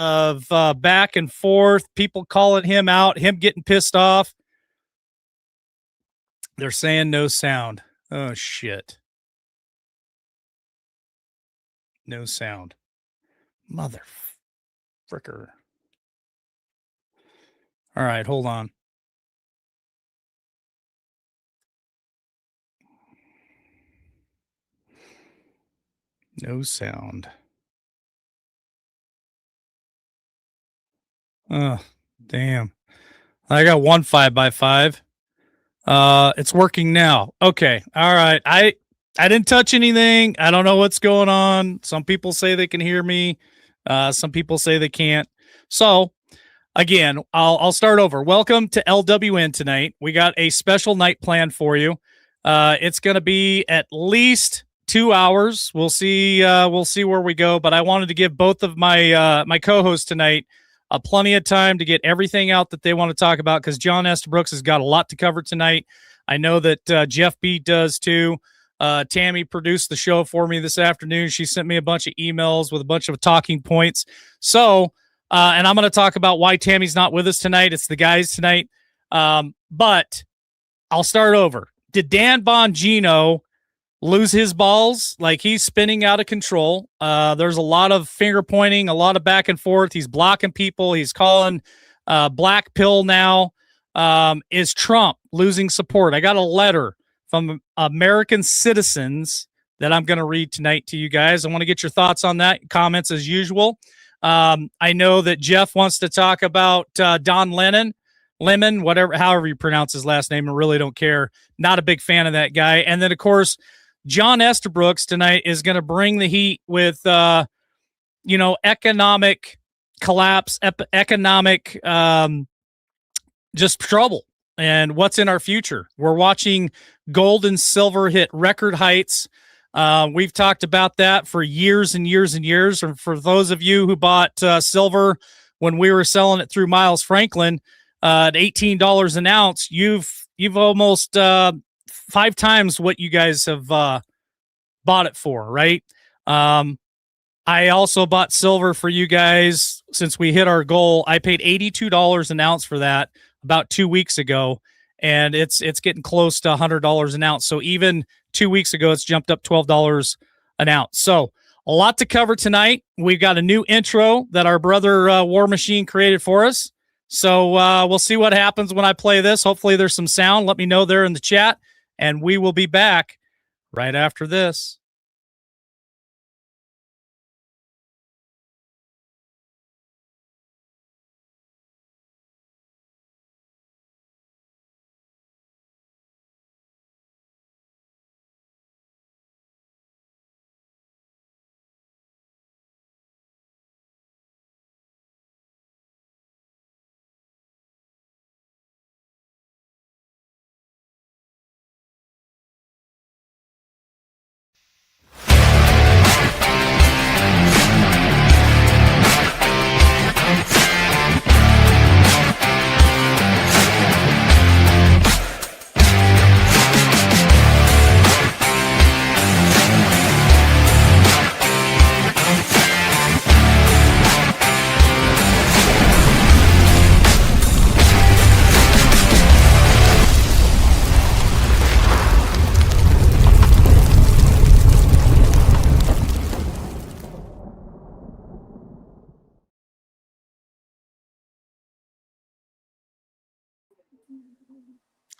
of back and forth, people calling him out, him getting pissed off. They're saying no sound. Oh, shit. No sound. Mother fricker. All right, hold on. No sound. Oh, damn. I got one 5x5. It's working now. Okay. All right. I didn't touch anything. I don't know what's going on. Some people say they can hear me. Some people say they can't. So again, I'll start over. Welcome to LWN tonight. We got a special night planned for you. It's going to be at least 2 hours. We'll see where we go. But I wanted to give both of my my co-hosts tonight plenty of time to get everything out that they want to talk about, because John Estabrooks has got a lot to cover tonight. I know that Jeff B does too. Tammy produced the show for me this afternoon. She sent me a bunch of emails with a bunch of talking points. So, and I'm going to talk about why Tammy's not with us tonight. It's the guys tonight. But I'll start over. Did Dan Bongino lose his balls? Like, he's spinning out of control. There's a lot of finger pointing, a lot of back and forth. He's blocking people. He's calling black pill now. Is Trump losing support? I got a letter from American citizens that I'm going to read tonight to you guys. I want to get your thoughts on that. Comments as usual. I know that Jeff wants to talk about Don Lemon, whatever, however you pronounce his last name. I really don't care. Not a big fan of that guy. And then, of course, John Estabrooks tonight is going to bring the heat with, economic collapse, economic just trouble, and what's in our future. We're watching gold and silver hit record heights. We've talked about that for years and years and years. And for those of you who bought silver when we were selling it through Miles Franklin at $18 an ounce, you've almost 5 times what you guys have bought it for, right? I also bought silver for you guys since we hit our goal. I paid $82 an ounce for that about 2 weeks ago, and it's getting close to $100 an ounce. So even 2 weeks ago, it's jumped up $12 an ounce. So a lot to cover tonight. We've got a new intro that our brother War Machine created for us. So we'll see what happens when I play this. Hopefully there's some sound. Let me know there in the chat, and we will be back right after this.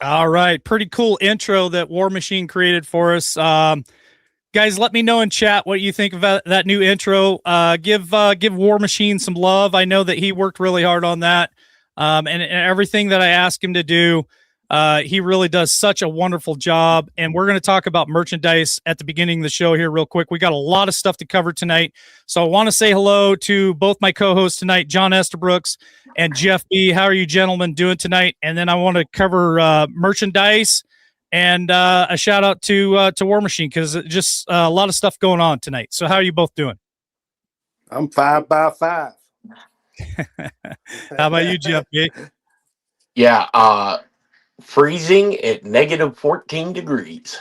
All right. Pretty cool intro that War Machine created for us. Guys, let me know in chat what you think about that new intro. Give War Machine some love. I know that he worked really hard on that. And everything that I asked him to do, he really does such a wonderful job. And we're going to talk about merchandise at the beginning of the show here real quick. We got a lot of stuff to cover tonight. So I want to say hello to both my co-hosts tonight, John Estabrooks and Jeff B. How are you gentlemen doing tonight? And then I want to cover merchandise and a shout out to War Machine, because just a lot of stuff going on tonight. So how are you both doing? I'm 5x5. How about you, Jeff B? Yeah, freezing at -14 degrees.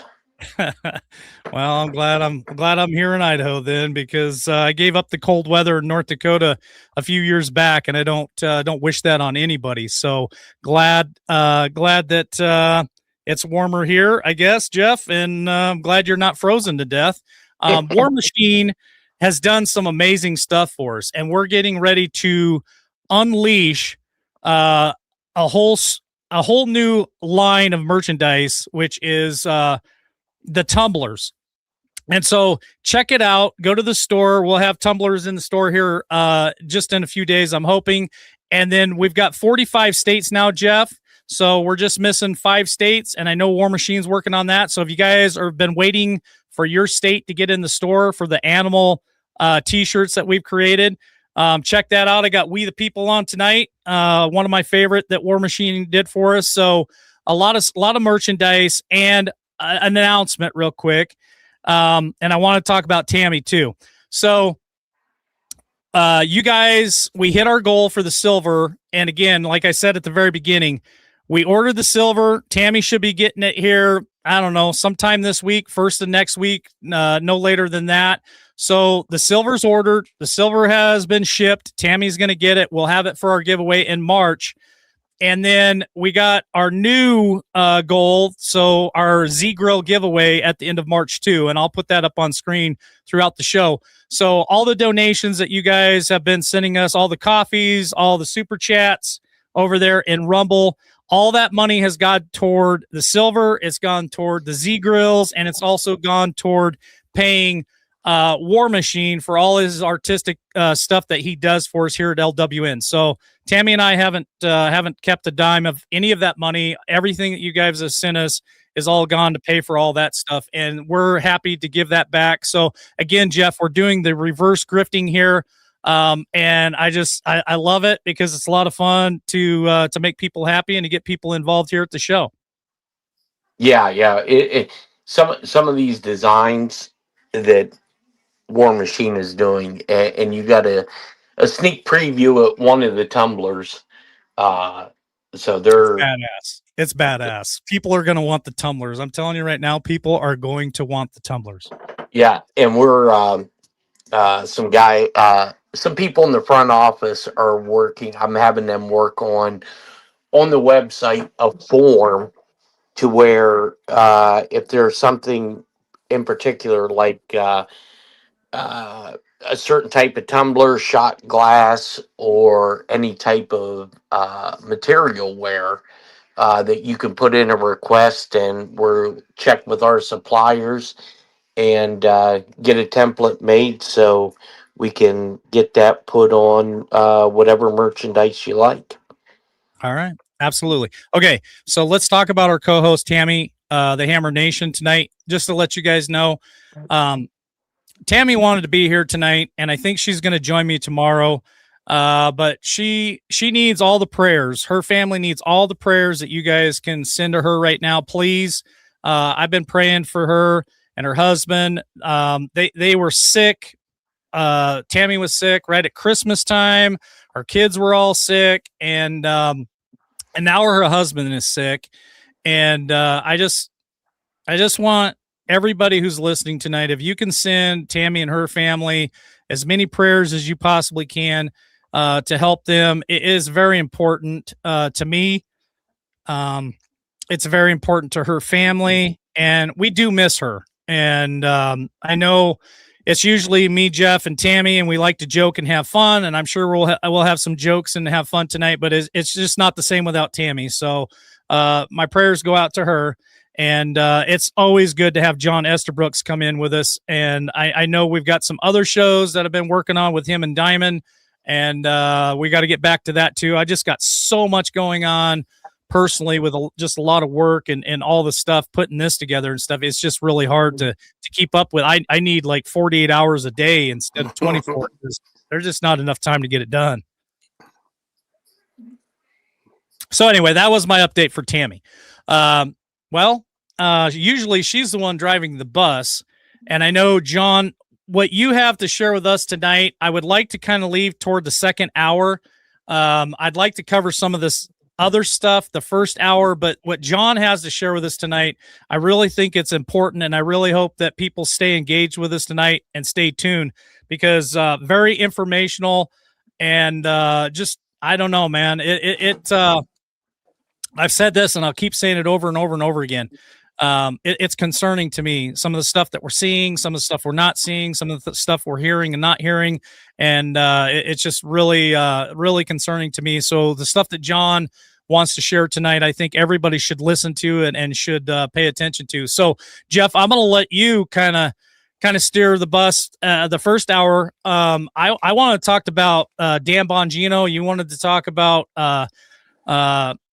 Well, I'm glad I'm here in Idaho then, because I gave up the cold weather in North Dakota a few years back, and I don't wish that on anybody. So glad that it's warmer here, I guess, Jeff, and I'm glad you're not frozen to death. War Machine has done some amazing stuff for us, and we're getting ready to unleash uh, a whole a whole new line of merchandise, which is the tumblers. And so check it out. Go to the store. We'll have tumblers in the store here just in a few days, I'm hoping. And then we've got 45 states now, Jeff. So we're just missing 5 states. And I know War Machine's working on that. So if you guys have been waiting for your state to get in the store for the animal t-shirts that we've created, check that out. I got We the People on tonight. One of my favorite that War Machine did for us. So a lot of merchandise and an announcement real quick. And I want to talk about Tammy too. So, you guys, we hit our goal for the silver. And again, like I said at the very beginning, we ordered the silver. Tammy should be getting it here, I don't know, sometime this week, first of next week, no later than that. So the silver's ordered. The silver has been shipped. Tammy's going to get it. We'll have it for our giveaway in March. And then we got our new goal. So our Z Grill giveaway at the end of March too. And I'll put that up on screen throughout the show. So all the donations that you guys have been sending us, all the coffees, all the super chats over there in Rumble, all that money has gone toward the silver. It's gone toward the Z Grills, and it's also gone toward paying War Machine for all his artistic stuff that he does for us here at LWN. So Tammy and I haven't kept a dime of any of that money. Everything that you guys have sent us is all gone to pay for all that stuff, and we're happy to give that back. So again, Jeff, we're doing the reverse grifting here, and I love it because it's a lot of fun to make people happy and to get people involved here at the show. Yeah, yeah. Some of these designs that War Machine is doing, and you got a sneak preview at one of the tumblers. So they're Badass. It's badass. People are going to want the tumblers. I'm telling you right now, people are going to want the tumblers. yeah, and we're some people in the front office are working. I'm having them work on the website a form to where if there's something in particular like a certain type of tumbler, shot glass, or any type of material ware that you can put in a request, and we're check with our suppliers and get a template made so we can get that put on whatever merchandise you like. All right. Absolutely. Okay. So let's talk about our co-host, Tammy, the Hammer Nation tonight, just to let you guys know. Tammy wanted to be here tonight, and I think she's going to join me tomorrow. But she needs all the prayers. Her family needs all the prayers that you guys can send to her right now, please. I've been praying for her and her husband. They were sick. Tammy was sick right at Christmas time. Our kids were all sick, and now her husband is sick. And I just want everybody who's listening tonight, if you can send Tammy and her family as many prayers as you possibly can to help them. It is very important to me. It's very important to her family, and we do miss her. And I know it's usually me, Jeff, and Tammy, and we like to joke and have fun. And I'm sure we'll have some jokes and have fun tonight, but it's just not the same without Tammy. So my prayers go out to her. And it's always good to have John Estabrooks come in with us. And I know we've got some other shows that I've been working on with him and Diamond. And we got to get back to that too. I just got so much going on personally with just a lot of work and all the stuff, putting this together and stuff. It's just really hard to keep up with. I need like 48 hours a day instead of 24. There's just not enough time to get it done. So anyway, that was my update for Tammy. Usually she's the one driving the bus. And I know, John, what you have to share with us tonight, I would like to kind of leave toward the second hour. I'd like to cover some of this other stuff the first hour, but what John has to share with us tonight, I really think it's important, and I really hope that people stay engaged with us tonight and stay tuned because very informational and just I don't know, man. I've said this and I'll keep saying it over and over and over again. It's concerning to me. Some of the stuff that we're seeing, some of the stuff we're not seeing, some of the stuff we're hearing and not hearing. And it's just really, really concerning to me. So the stuff that John wants to share tonight, I think everybody should listen to and should pay attention to. So Jeff, I'm going to let you kind of steer the bus the first hour. I want to talk about Dan Bongino. You wanted to talk about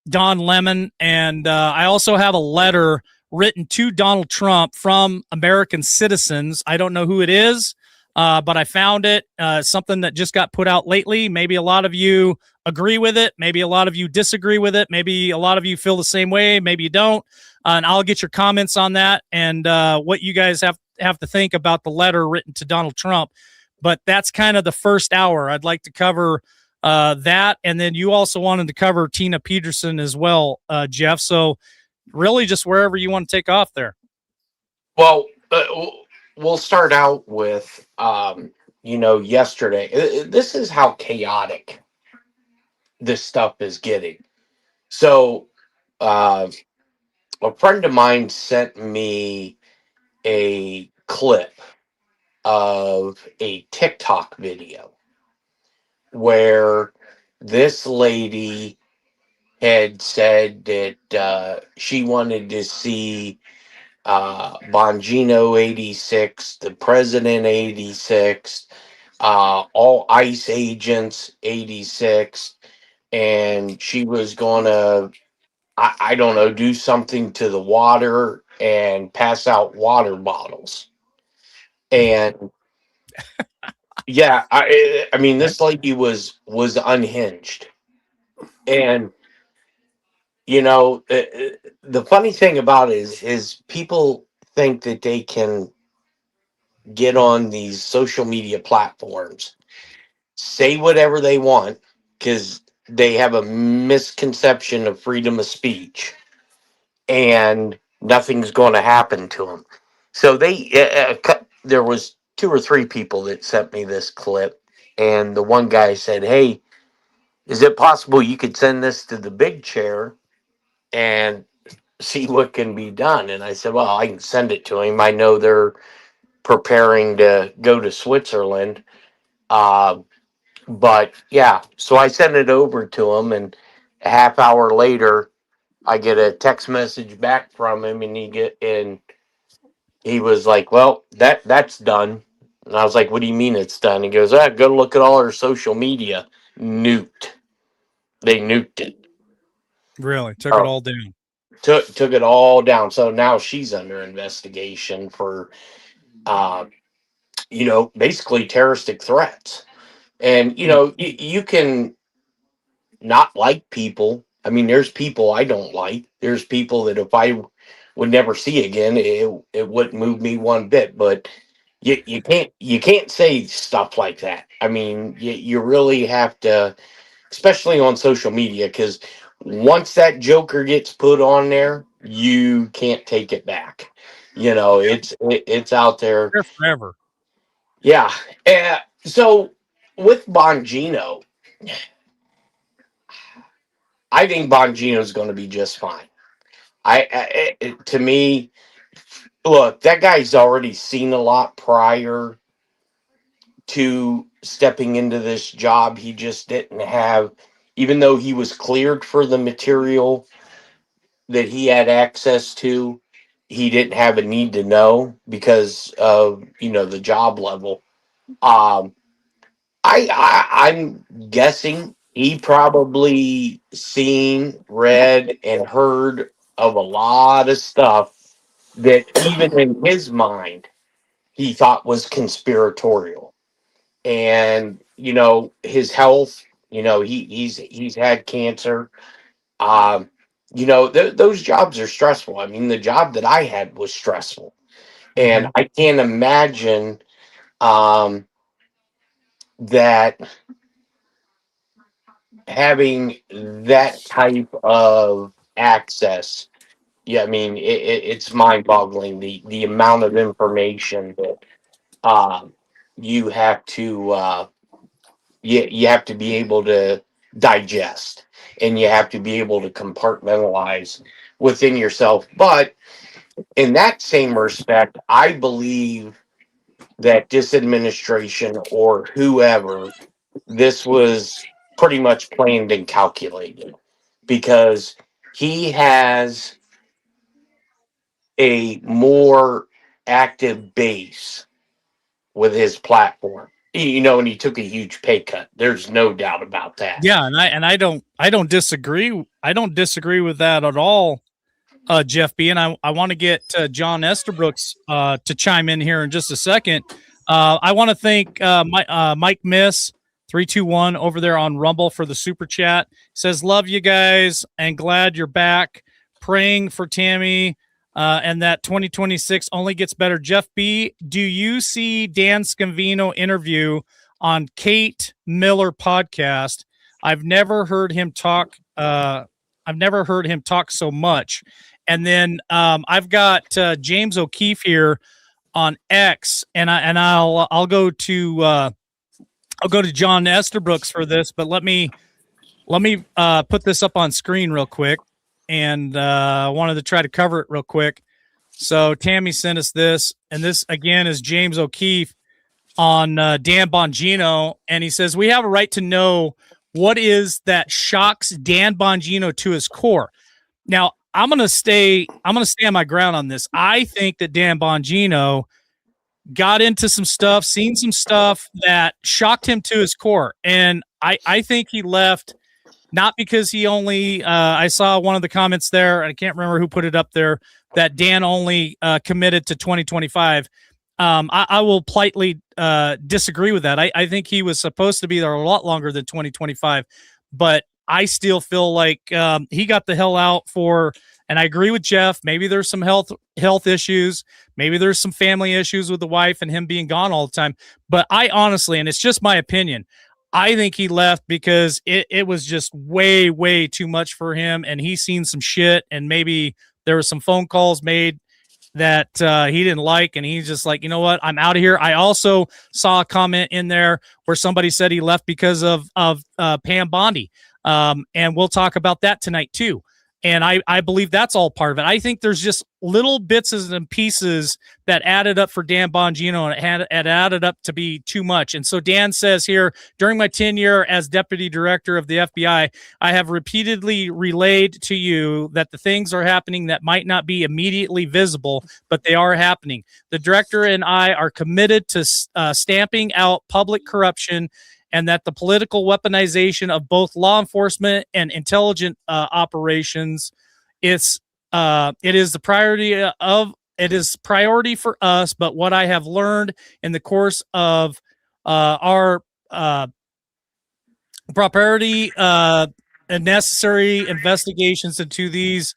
Don Lemon, and I also have a letter written to Donald Trump from American citizens. I don't know who it is, but I found it. Something that just got put out lately. Maybe a lot of you agree with it. Maybe a lot of you disagree with it. Maybe a lot of you feel the same way. Maybe you don't. And I'll get your comments on that and what you guys have to think about the letter written to Donald Trump. But that's kind of the first hour. I'd like to cover that, and then you also wanted to cover Tina Peterson as well, Jeff. So really just wherever you want to take off there. Well, we'll start out with, yesterday. This is how chaotic this stuff is getting. So, a friend of mine sent me a clip of a TikTok video where this lady had said that she wanted to see Bongino 86, the president 86, all ICE agents 86, and she was going to, I don't know, do something to the water and pass out water bottles. And yeah, I mean, this lady was unhinged. And the funny thing about it is people think that they can get on these social media platforms, say whatever they want because they have a misconception of freedom of speech, and nothing's going to happen to them. So there was two or three people that sent me this clip, and the one guy said, "Hey, is it possible you could send this to the big chair and see what can be done?" And I said, "Well, I can send it to him. I know they're preparing to go to Switzerland." But yeah, so I sent it over to him, and a half hour later, I get a text message back from him, and he was like, "Well, that's done." And I was like, "What do you mean it's done?" He goes, "Go look at all our social media. Nuked. They nuked it. Really took it Oh, all down. took it all down. So now she's under investigation for, uh, basically terroristic threats." And you can not like people. I mean, there's people I don't like. There's people that if I would never see again, it wouldn't move me one bit. But you can't say stuff like that. I mean, you really have to, especially on social media, because once that joker gets put on there, you can't take it back. It's out there. There forever. Yeah. So with Bongino, I think Bongino is going to be just fine. To me, look, that guy's already seen a lot prior to stepping into this job. He just didn't have, even though he was cleared for the material that he had access to, he didn't have a need to know because of the job level. Um, I'm guessing he probably seen, read, and heard of a lot of stuff that even in his mind he thought was conspiratorial. And his health, he's had cancer. Um, those jobs are stressful. I mean, the job that I had was stressful, and Mhm. I can't imagine that having that type of access, yeah, I mean, it's mind-boggling the amount of information that um, you have to you have to be able to digest, and you have to be able to compartmentalize within yourself. But in that same respect, I believe that this administration or whoever, this was pretty much planned and calculated, because he has a more active base with his platform. You know, and he took a huge pay cut. There's no doubt about that. Yeah, and I don't disagree. I don't disagree with that at all, Jeff B. And I want to get John Estabrooks to chime in here in just a second. I want to thank Mike Miss 321 over there on Rumble for the super chat. Says, love you guys and glad you're back. Praying for Tammy and that 2026 only gets better. Jeff B, do you see Dan Scavino interview on Kate Miller podcast? I've never heard him talk. I've never heard him talk so much. And then I've got James O'Keefe here on X, and I'll go to John Esterbrooks for this, but let me put this up on screen real quick, and I wanted to try to cover it real quick. So Tammy sent us this, and this again is James O'Keefe on Dan Bongino, and he says we have a right to know what is that shocks Dan Bongino to his core. Now, I'm gonna stay on my ground on this. I think that Dan Bongino got into some stuff, seen some stuff that shocked him to his core. And I think he left not because he only I saw one of the comments there, and I can't remember who put it up there, that Dan only committed to 2025. I will politely disagree with that. I think he was supposed to be there a lot longer than 2025, but I still feel like he got the hell out for, and I agree with Jeff. Maybe there's some health issues. Maybe there's some family issues with the wife and him being gone all the time. But I honestly, and it's just my opinion, I think he left because it was just way, way too much for him. And he's seen some shit, and maybe there were some phone calls made that he didn't like, and he's just like, you know what, I'm out of here. I also saw a comment in there where somebody said he left because of Pam Bondi. And we'll talk about that tonight too. And I believe that's all part of it. I think there's just little bits and pieces that added up for Dan Bongino, and it added up to be too much. And so Dan says here, during my tenure as deputy director of the FBI, I have repeatedly relayed to you that the things are happening that might not be immediately visible, but they are happening. The director and I are committed to stamping out public corruption, and that the political weaponization of both law enforcement and intelligent operations, it is the priority for us. But what I have learned in the course of our propriety and necessary investigations into these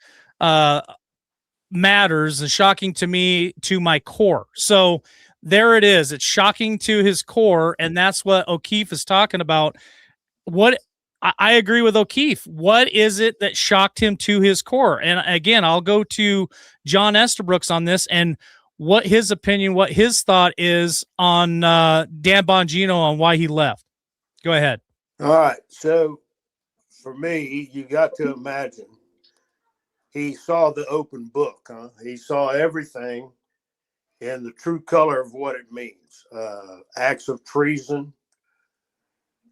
matters is shocking to me, to my core. So there it is. It's shocking to his core, and that's what O'Keefe is talking about. What I agree with O'Keefe. What is it that shocked him to his core? And again, I'll go to John Estabrooks on this and what his opinion, what his thought is on Dan Bongino on why he left. Go ahead. All right. So for me, you got to imagine he saw the open book. Huh? He saw everything in the true color of what it means. Acts of treason.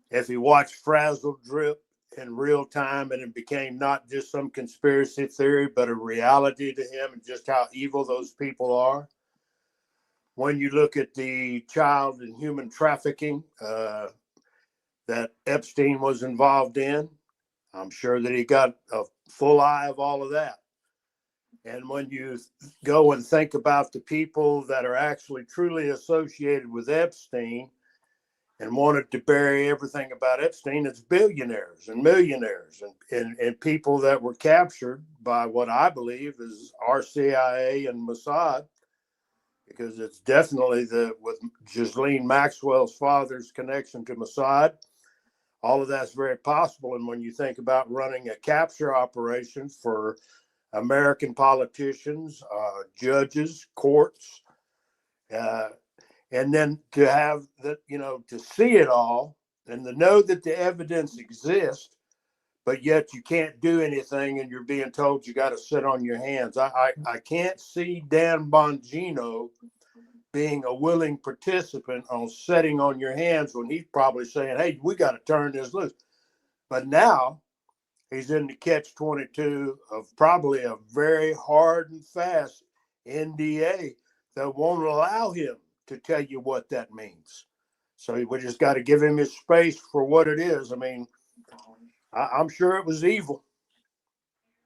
If he watched Frazzle drip in real time, and it became not just some conspiracy theory, but a reality to him, and just how evil those people are. When you look at the child and human trafficking that Epstein was involved in, I'm sure that he got a full eye of all of that. And when you go and think about the people that are actually truly associated with Epstein and wanted to bury everything about Epstein, it's billionaires and millionaires and people that were captured by what I believe is our CIA and Mossad, because it's definitely with Ghislaine Maxwell's father's connection to Mossad. all of that's very possible. And when you think about running a capture operation for American politicians, judges, courts, and then to have that, to see it all and to know that the evidence exists, but yet you can't do anything and you're being told you got to sit on your hands. I can't see Dan Bongino being a willing participant on sitting on your hands when he's probably saying, hey, we got to turn this loose. But now he's in the catch-22 of probably a very hard and fast NDA that won't allow him to tell you what that means. So we just got to give him his space for what it is. I mean, I'm sure it was evil.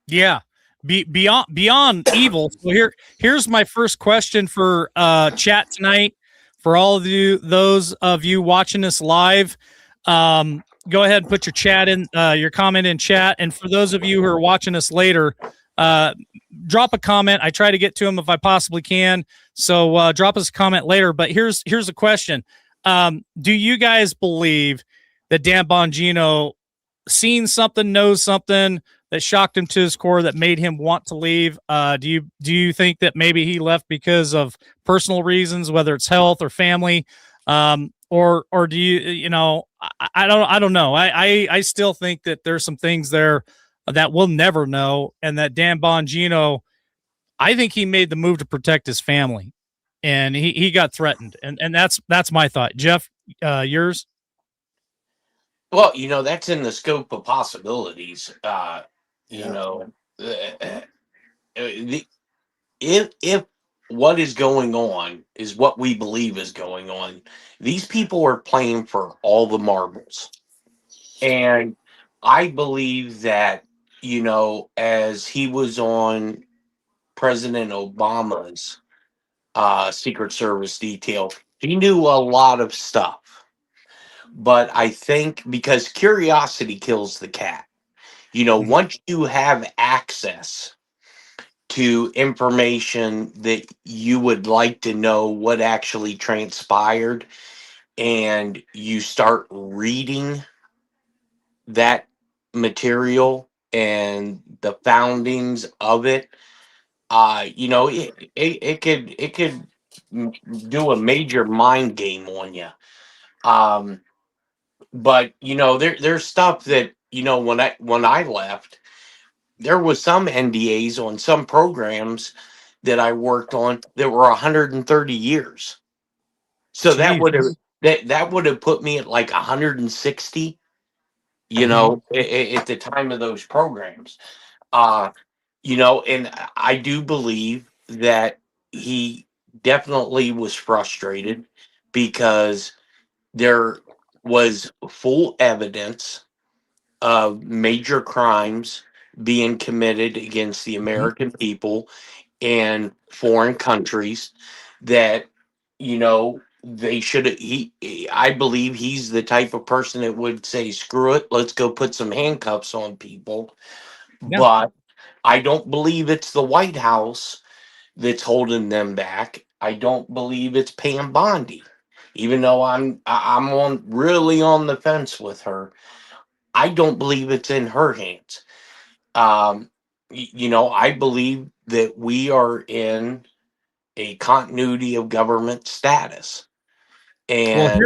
Yeah. Beyond evil. So here's my first question for chat tonight. For all of you, those of you watching this live, go ahead and put your chat in, your comment in chat. And for those of you who are watching us later, drop a comment. I try to get to them if I possibly can. So drop us a comment later. But here's a question. Do you guys believe that Dan Bongino seen something, knows something that shocked him to his core that made him want to leave? Do you think that maybe he left because of personal reasons, whether it's health or family? Or do you know, I don't know. I still think that there's some things there that we'll never know. And that Dan Bongino, I think he made the move to protect his family, and he got threatened. And that's my thought. Jeff, yours? Well, that's in the scope of possibilities. If what is going on is what we believe is going on, these people are playing for all the marbles. And I believe that, as he was on President Obama's Secret Service detail, he knew a lot of stuff. But I think because curiosity kills the cat, once you have access to information that you would like to know what actually transpired, and you start reading that material and the foundings of it, it could do a major mind game on you. But there's stuff that when I left, there was some NDAs on some programs that I worked on that were 130 years. So that Jeez. would have that would have put me at like 160, at the time of those programs. And I do believe that he definitely was frustrated because there was full evidence of major crimes being committed against the American people and foreign countries that they should I believe he's the type of person that would say, screw it, let's go put some handcuffs on people. Yeah. But I don't believe it's the White House that's holding them back. I don't believe it's Pam Bondi, even though I'm really on the fence with her. I don't believe it's in her hands. I believe that we are in a continuity of government status. Well, And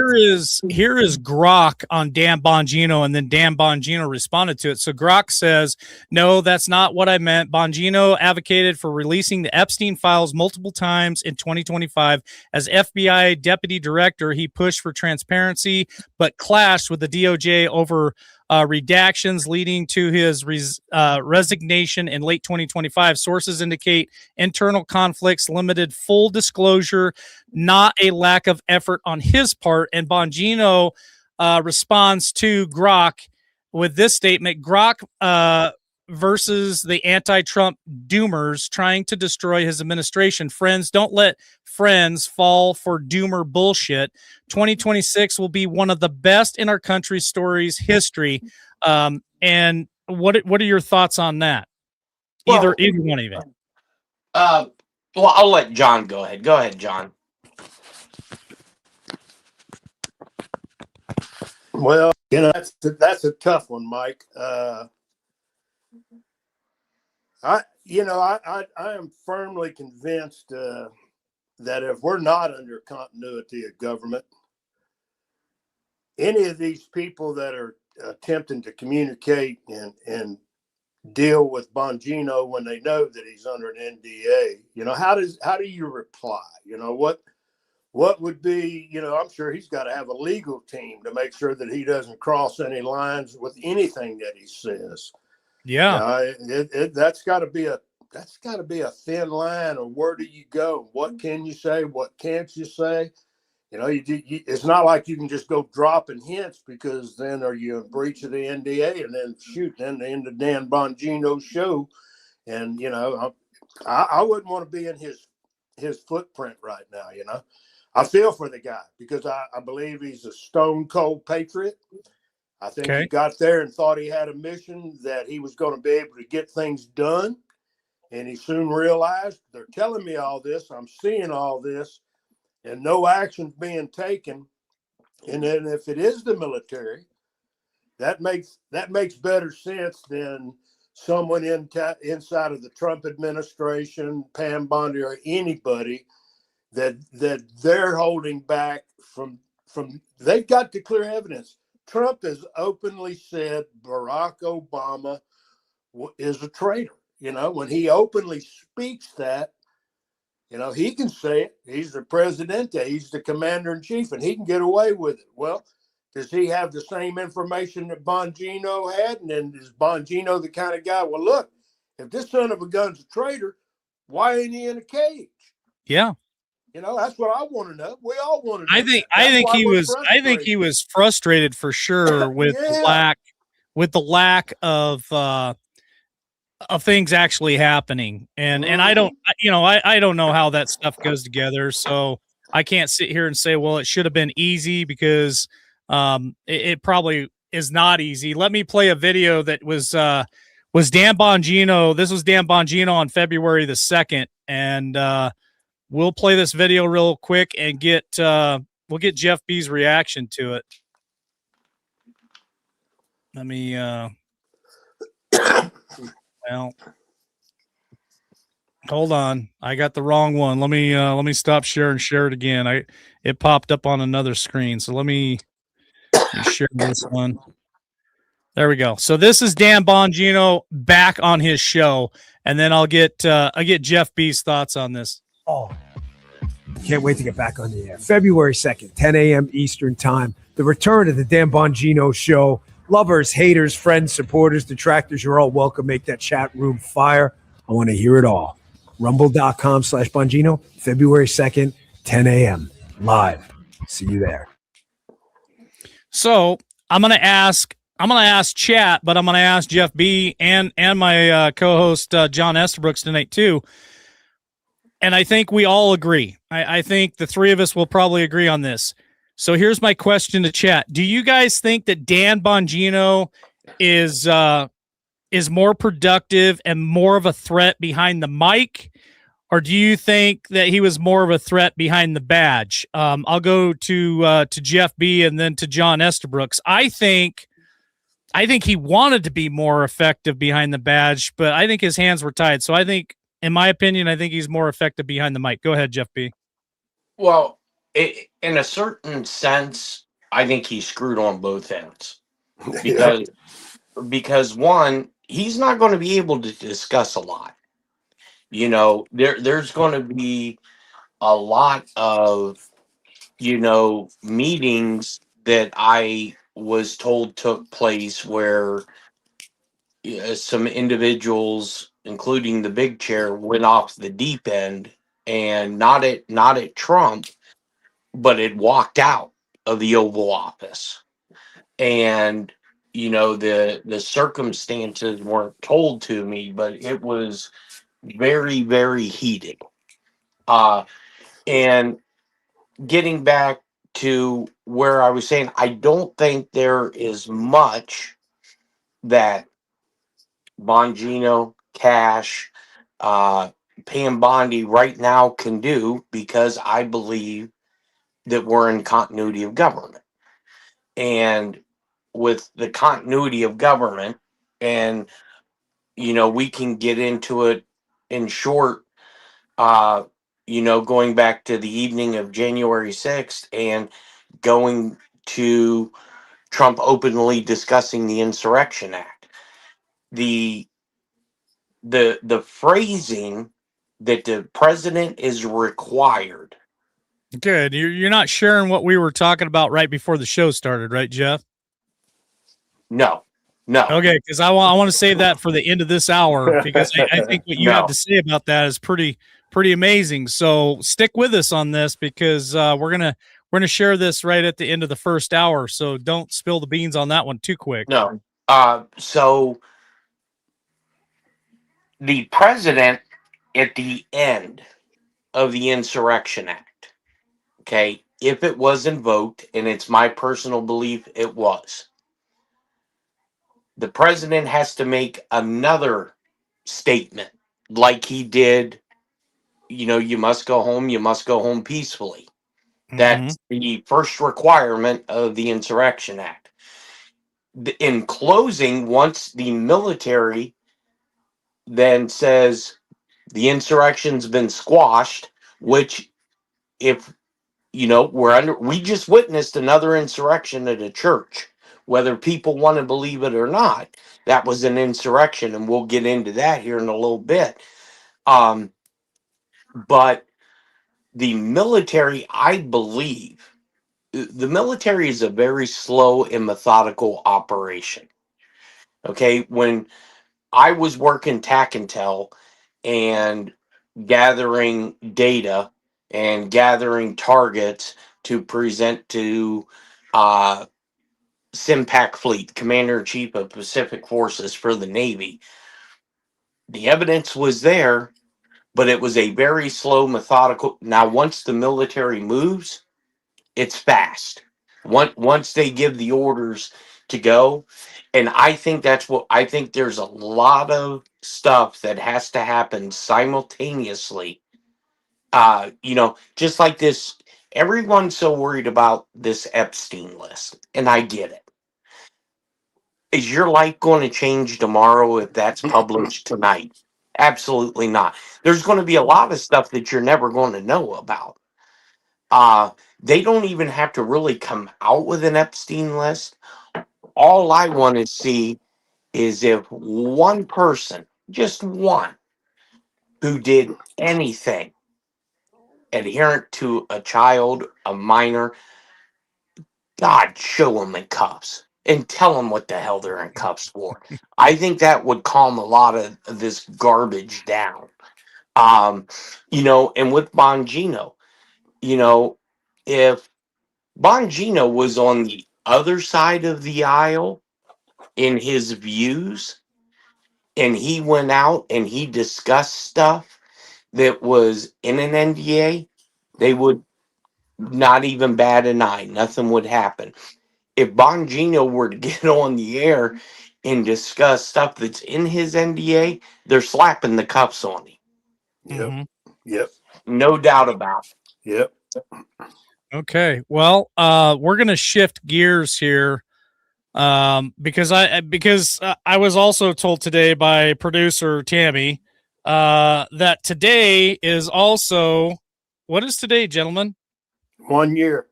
here is Grok on Dan Bongino, and then Dan Bongino responded to it. So Grok says, "No, that's not what I meant. Bongino advocated for releasing the Epstein files multiple times in 2025. As FBI deputy director, he pushed for transparency, but clashed with the DOJ over redactions, leading to his resignation in late 2025. Sources indicate internal conflicts limited full disclosure, not a lack of effort on his part." And Bongino responds to Grok with this statement: Grok versus the anti-Trump doomers trying to destroy his administration. Friends, don't let friends fall for doomer bullshit. 2026 will be one of the best in our country's story's history. And what are your thoughts on that? Either one of you. well, I'll let John go ahead. Go ahead, John. Well, that's a tough one, Mike. I am firmly convinced that if we're not under continuity of government, any of these people that are attempting to communicate and deal with Bongino when they know that he's under an NDA, how do you reply? What would be, I'm sure he's got to have a legal team to make sure that he doesn't cross any lines with anything that he says. Yeah. That's got to be a thin line of where do you go? What can you say? What can't you say? It's not like you can just go dropping hints, because then are you in breach of the NDA, and then then the end of Dan Bongino's show. And, I wouldn't want to be in his footprint right now. I feel for the guy, because I believe he's a stone cold patriot. I think he got there and thought he had a mission that he was going to be able to get things done. And he soon realized, they're telling me all this, I'm seeing all this, and no action's being taken. And then if it is the military, that makes better sense than someone inside of the Trump administration, Pam Bondi, or anybody that they're holding back from. They've got the clear evidence. Trump has openly said Barack Obama is a traitor. When he openly speaks that, he can say it. He's the president. He's the commander in chief, and he can get away with it. Well, does he have the same information that Bongino had? And then is Bongino the kind of guy? Well, look, if this son of a gun's a traitor, why ain't he in a cage? Yeah. That's what I want to know. We all want to know. I think he was frustrated for sure with the lack of things actually happening. And I don't know how that stuff goes together. So I can't sit here and say, well, it should have been easy, because it probably is not easy. Let me play a video that was Dan Bongino. This was Dan Bongino on February the 2nd. And we'll play this video real quick and we'll get Jeff B's reaction to it. Let me well, hold on. I got the wrong one. Let me stop share and share it again. It popped up on another screen. So let me share this one. There we go. So this is Dan Bongino back on his show, and then I'll get Jeff B's thoughts on this. Oh, can't wait to get back on the air. February 2nd, 10 a.m. Eastern Time. The return of the Dan Bongino Show. Lovers, haters, friends, supporters, detractors, you're all welcome. Make that chat room fire. I want to hear it all. Rumble.com/Bongino, February 2nd, 10 a.m. live. See you there. So I'm gonna ask chat, but I'm gonna ask Jeff B and my co-host John Estabrooks tonight too. And I think we all agree. I think the three of us will probably agree on this. So here's my question to chat. Do you guys think that Dan Bongino is more productive and more of a threat behind the mic? Or do you think that he was more of a threat behind the badge? I'll go to Jeff B and then to John Estabrooks. I think he wanted to be more effective behind the badge, but I think his hands were tied. So I think, in my opinion, I think he's more effective behind the mic. Go ahead, Jeff B. Well, in a certain sense, I think he screwed on both ends, because one, he's not going to be able to discuss a lot. There's going to be a lot of meetings that I was told took place where some individuals, including the big chair, went off the deep end, and not at Trump, but it walked out of the Oval Office. And the circumstances weren't told to me, but it was very, very heated. And getting back to where I was saying, I don't think there is much that Bongino, Cash, Pam Bondi right now can do, because I believe that we're in continuity of government. And with the continuity of government, and we can get into it in short. Going back to the evening of January 6th and going to Trump openly discussing the Insurrection Act. The the phrasing that the president is required. Good. You're not sharing what we were talking about right before the show started, right, Jeff? No. Okay, because I want to save that for the end of this hour, because I think what you have to say about that is pretty amazing. So stick with us on this, because we're gonna share this right at the end of the first hour. So don't spill the beans on that one too quick. No. So the president at the end of the Insurrection Act, okay, if it was invoked, and it's my personal belief it was, the president has to make another statement like he did. You must go home peacefully. That's the first requirement of the Insurrection Act. In closing, once the military then says the insurrection's been squashed, which, if we just witnessed another insurrection at a church, whether people want to believe it or not, that was an insurrection, and we'll get into that here in a little bit. But the military, I believe, the military is a very slow and methodical operation. Okay, when I was working TAC Intel and gathering data and gathering targets to present to SIMPAC Fleet, Commander in Chief of Pacific Forces for the Navy, the evidence was there, but it was a very slow, methodical. Now, once the military moves, it's fast. Once they give the orders to go, and I think there's a lot of stuff that has to happen simultaneously. Just like this, everyone's so worried about this Epstein list, and I get it. Is your life going to change tomorrow if that's published tonight? Absolutely not. There's going to be a lot of stuff that you're never going to know about. They don't even have to really come out with an Epstein list. All I want to see is if one person, just one, who did anything adherent to a child, a minor, God, show them in cuffs and tell them what the hell they're in cuffs for. I think that would calm a lot of this garbage down. And with Bongino, if Bongino was on the other side of the aisle in his views, and he went out and he discussed stuff that was in an NDA, they would not even bat an eye. Nothing would happen. If Bongino were to get on the air and discuss stuff that's in his NDA, they're slapping the cuffs on him. Yep. No doubt about it. Yep. Okay. Well, we're going to shift gears here, because I was also told today by producer Tammy that today is also, what is today, gentlemen? 1 year.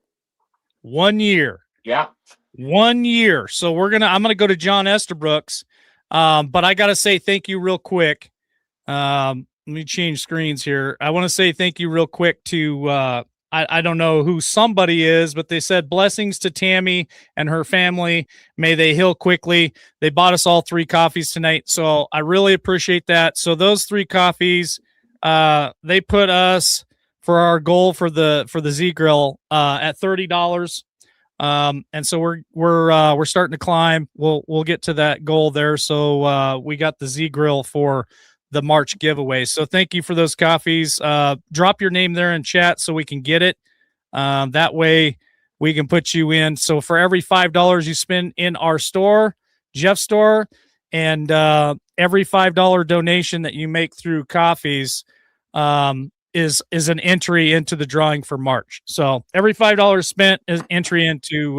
1 year. Yeah. 1 year. So I'm going to go to John Estabrooks. But I got to say thank you real quick. Let me change screens here. I want to say thank you real quick to, I don't know who somebody is, but they said blessings to Tammy and her family. May they heal quickly. They bought us all 3 coffees tonight. So I really appreciate that. So those 3 coffees, they put us for our goal for the Z Grill, at $30. And so we're starting to climb. We'll get to that goal there. So, we got the Z Grill for the March giveaway. So thank you for those coffees. Drop your name there in chat so we can get it. That way we can put you in. So for every $5 you spend in our store, Jeff's store, and every $5 donation that you make through coffees, is an entry into the drawing for March. So every $5 spent is entry into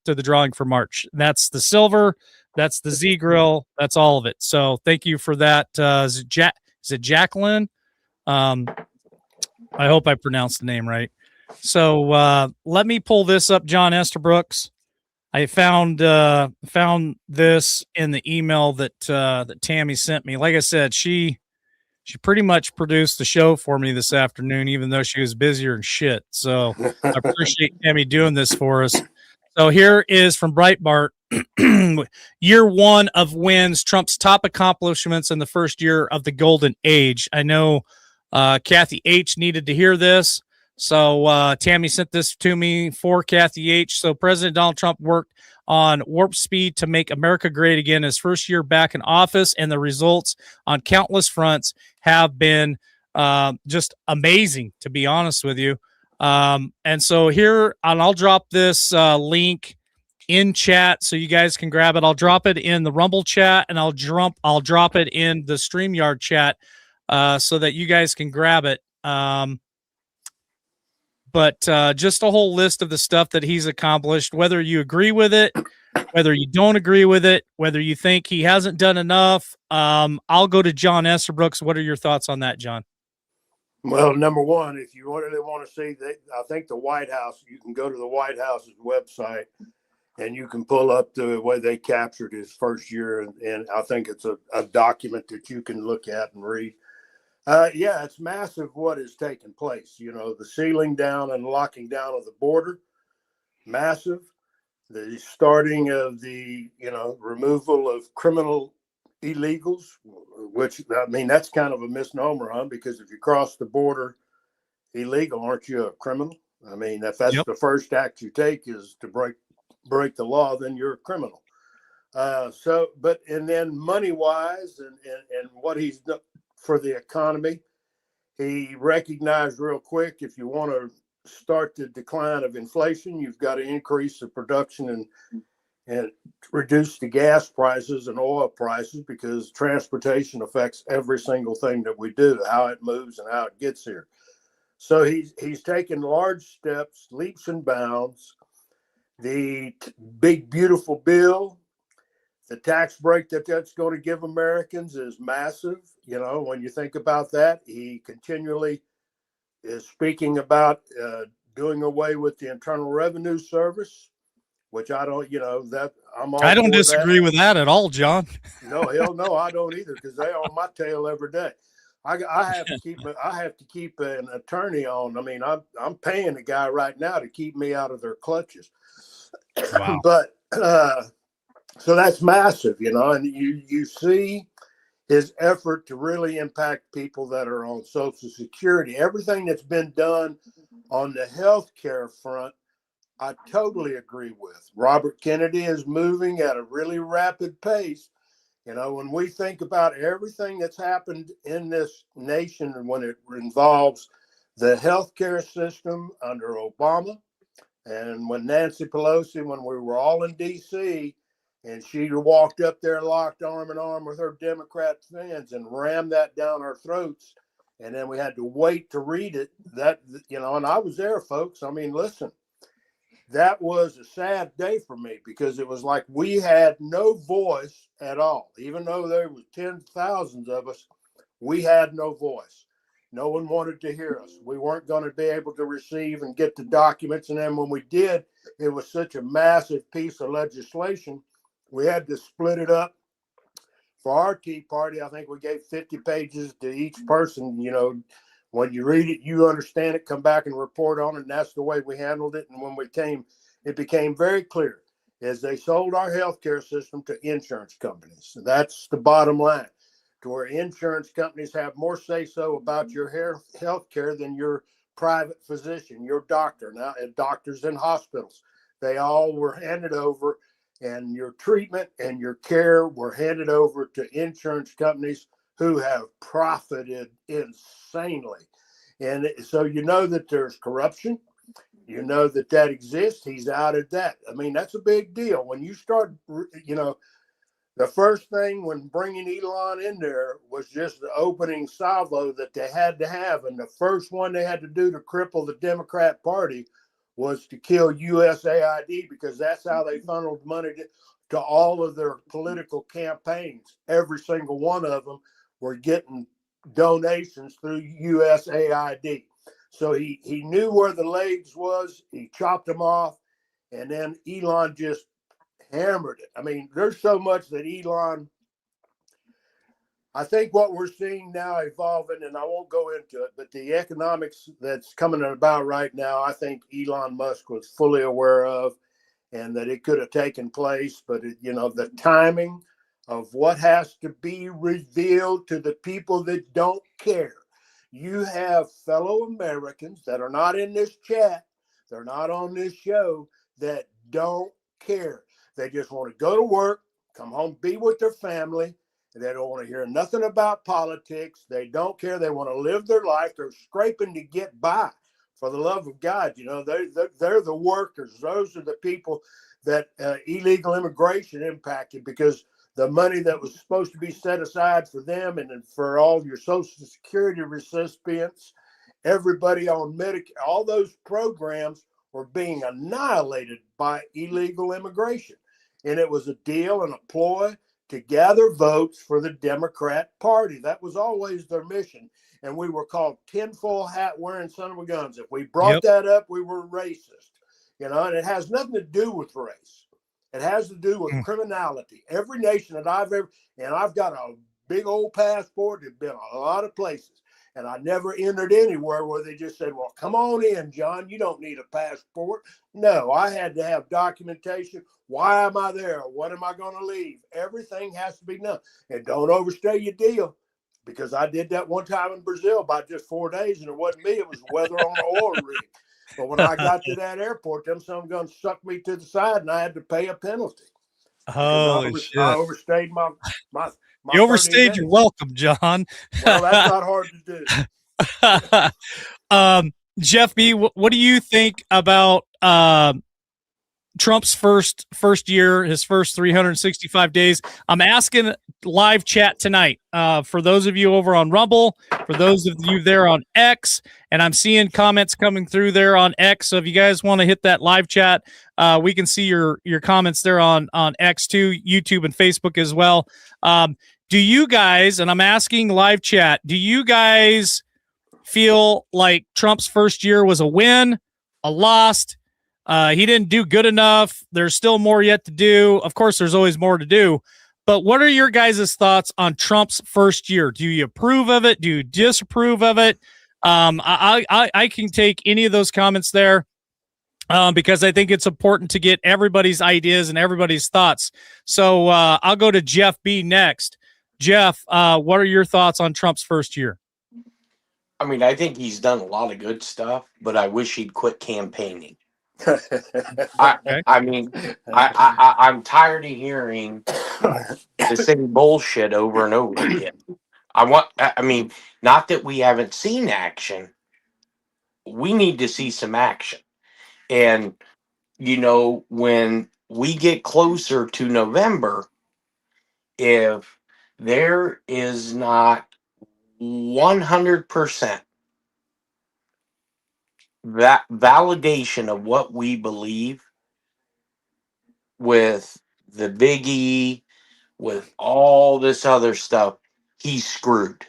to the drawing for March. That's the silver, that's the Z grill, that's all of it. So thank you for that. Is it Jacqueline? I hope I pronounced the name right. So let me pull this up, John Esterbrooks. I found this in the email that that Tammy sent me. Like I said, she pretty much produced the show for me this afternoon, even though she was busier than shit. So I appreciate Tammy doing this for us. So here is from Breitbart. Year one of wins, Trump's top accomplishments in the first year of the golden age. I know Kathy H needed to hear this. So Tammy sent this to me for Kathy H. So President Donald Trump worked on warp speed to make America great again his first year back in office, and the results on countless fronts have been just amazing, to be honest with you. And so here, and I'll drop this link in chat so you guys can grab it. I'll drop it in the Rumble chat, and I'll drop it in the StreamYard chat so that you guys can grab it. But just a whole list of the stuff that he's accomplished, whether you agree with it, whether you don't agree with it, whether you think he hasn't done enough. I'll go to John Esterbrooks. What are your thoughts on that, John? Well, number one, if you really want to see that, I think the White House, you can go to the White House's website and you can pull up the way they captured his first year. And I think it's a document that you can look at and read. Yeah, it's massive what has taken place. You know, the sealing down and locking down of the border, massive. The starting of the, removal of criminal illegals, which, I mean, that's kind of a misnomer, huh? Because if you cross the border illegal, aren't you a criminal? I mean, if that's the first act you take is to break the law, then you're a criminal. And then money wise and what he's done for the economy, he recognized real quick, if you want to start the decline of inflation, you've got to increase the production and reduce the gas prices and oil prices, because transportation affects every single thing that we do, how it moves and how it gets here. So he's taken large steps, leaps and bounds. The big, beautiful bill, the tax break that's going to give Americans is massive. You know, when you think about that, he continually is speaking about doing away with the Internal Revenue Service, which I don't, that I'm all I don't for disagree with that at all, John. No, hell no, I don't either, because they on my tail every day. I have to keep an attorney on. I mean, I'm paying a guy right now to keep me out of their clutches. Wow. But so that's massive, and you see his effort to really impact people that are on Social Security. Everything that's been done on the healthcare front, I totally agree with. Robert Kennedy is moving at a really rapid pace. When we think about everything that's happened in this nation and when it involves the healthcare system under Obama, and when Nancy Pelosi, when we were all in D.C., and she walked up there, locked arm in arm with her Democrat friends and rammed that down our throats. And then we had to wait to read it. And I was there, folks. I mean, listen, that was a sad day for me, because it was like we had no voice at all. Even though there was tens of thousands of us, we had no voice. No one wanted to hear us. We weren't going to be able to receive and get the documents. And then when we did, it was such a massive piece of legislation. We had to split it up. For our Tea Party, I think we gave 50 pages to each person. When you read it, you understand it, come back and report on it. And that's the way we handled it. And when it became very clear as they sold our healthcare system to insurance companies. That's the bottom line, to where insurance companies have more say-so about your health care than your private physician, your doctor. Now, doctors in hospitals, they all were handed over, and your treatment and your care were handed over to insurance companies who have profited insanely. And so that there's corruption. That exists. He's outed that. I mean, that's a big deal. When you start, The first thing when bringing Elon in there was just the opening salvo that they had to have. And the first one they had to do to cripple the Democrat Party was to kill USAID, because that's how they funneled money to all of their political campaigns. Every single one of them were getting donations through USAID. So he knew where the legs was. He chopped them off. And then Elon just hammered it. I mean, there's so much that Elon, I think what we're seeing now evolving, and I won't go into it, but the economics that's coming about right now, I think Elon Musk was fully aware of, and that it could have taken place. But, the timing of what has to be revealed to the people that don't care. You have fellow Americans that are not in this chat, they're not on this show, that don't care. They just want to go to work, come home, be with their family. They don't want to hear nothing about politics. They don't care. They want to live their life. They're scraping to get by. For the love of God, they're the workers. Those are the people that illegal immigration impacted, because the money that was supposed to be set aside for them and for all your Social Security recipients, everybody on Medicare, all those programs were being annihilated by illegal immigration. And it was a deal and a ploy to gather votes for the Democrat Party. That was always their mission. And we were called tinfoil hat wearing son of a guns. If we brought that up, we were racist. And it has nothing to do with race. It has to do with criminality. Every nation that I've ever, and I've got a big old passport, it's been a lot of places. And I never entered anywhere where they just said, well, come on in, John. You don't need a passport. No, I had to have documentation. Why am I there? What am I going to leave? Everything has to be done. And don't overstay your deal, because I did that one time in Brazil by just 4 days, and it wasn't me. It was weather on the oil rig. But when I got to that airport, them some guns sucked me to the side, and I had to pay a penalty. Holy shit. I overstayed my you overstayed your welcome, John. Well, that's not hard to do. Jeff B., what do you think about Trump's first year, his first 365 days? I'm asking live chat tonight for those of you over on Rumble, for those of you there on X, and I'm seeing comments coming through there on X. So if you guys want to hit that live chat, we can see your comments there on X too, YouTube and Facebook as well. Do you guys, and I'm asking live chat, do you guys feel like Trump's first year was a win, a loss? He didn't do good enough. There's still more yet to do. Of course, there's always more to do. But what are your guys' thoughts on Trump's first year? Do you approve of it? Do you disapprove of it? I can take any of those comments there because I think it's important to get everybody's ideas and everybody's thoughts. So I'll go to Jeff B. next. Jeff, what are your thoughts on Trump's first year? I mean, I think he's done a lot of good stuff, but I wish he'd quit campaigning. I'm tired of hearing the same bullshit over and over again. Not that we haven't seen action. We need to see some action. And, when we get closer to November, if there is not 100% that validation of what we believe with the Big E, with all this other stuff, he's screwed.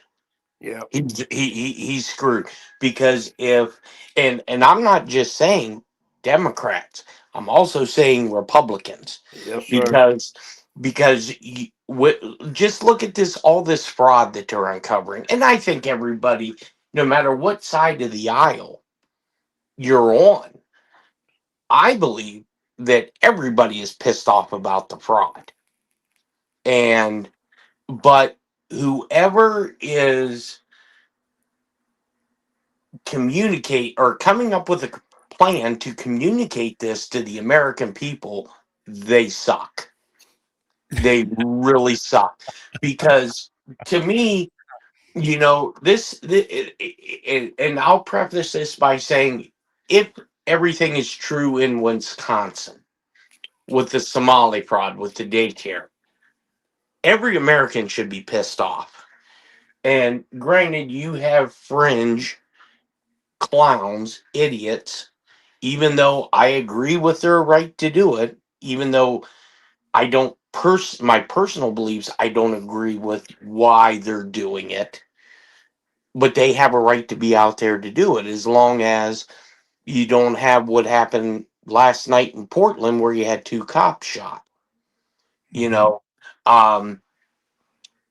Yeah, he's screwed, because and I'm not just saying Democrats, I'm also saying Republicans. Yes, sir. Because just look at all this fraud that they're uncovering, and I think everybody, no matter what side of the aisle you're on, I believe that everybody is pissed off about the fraud. But whoever is coming up with a plan to communicate this to the American people, they suck. They really suck. Because to me, this and I'll preface this by saying, if everything is true in Wisconsin with the Somali fraud, with the daycare, every American should be pissed off. And granted, you have fringe clowns, idiots, even though I agree with their right to do it, even though I don't my personal beliefs, I don't agree with why they're doing it. But they have a right to be out there to do it, as long as you don't have what happened last night in Portland where you had 2 cops shot. You know, um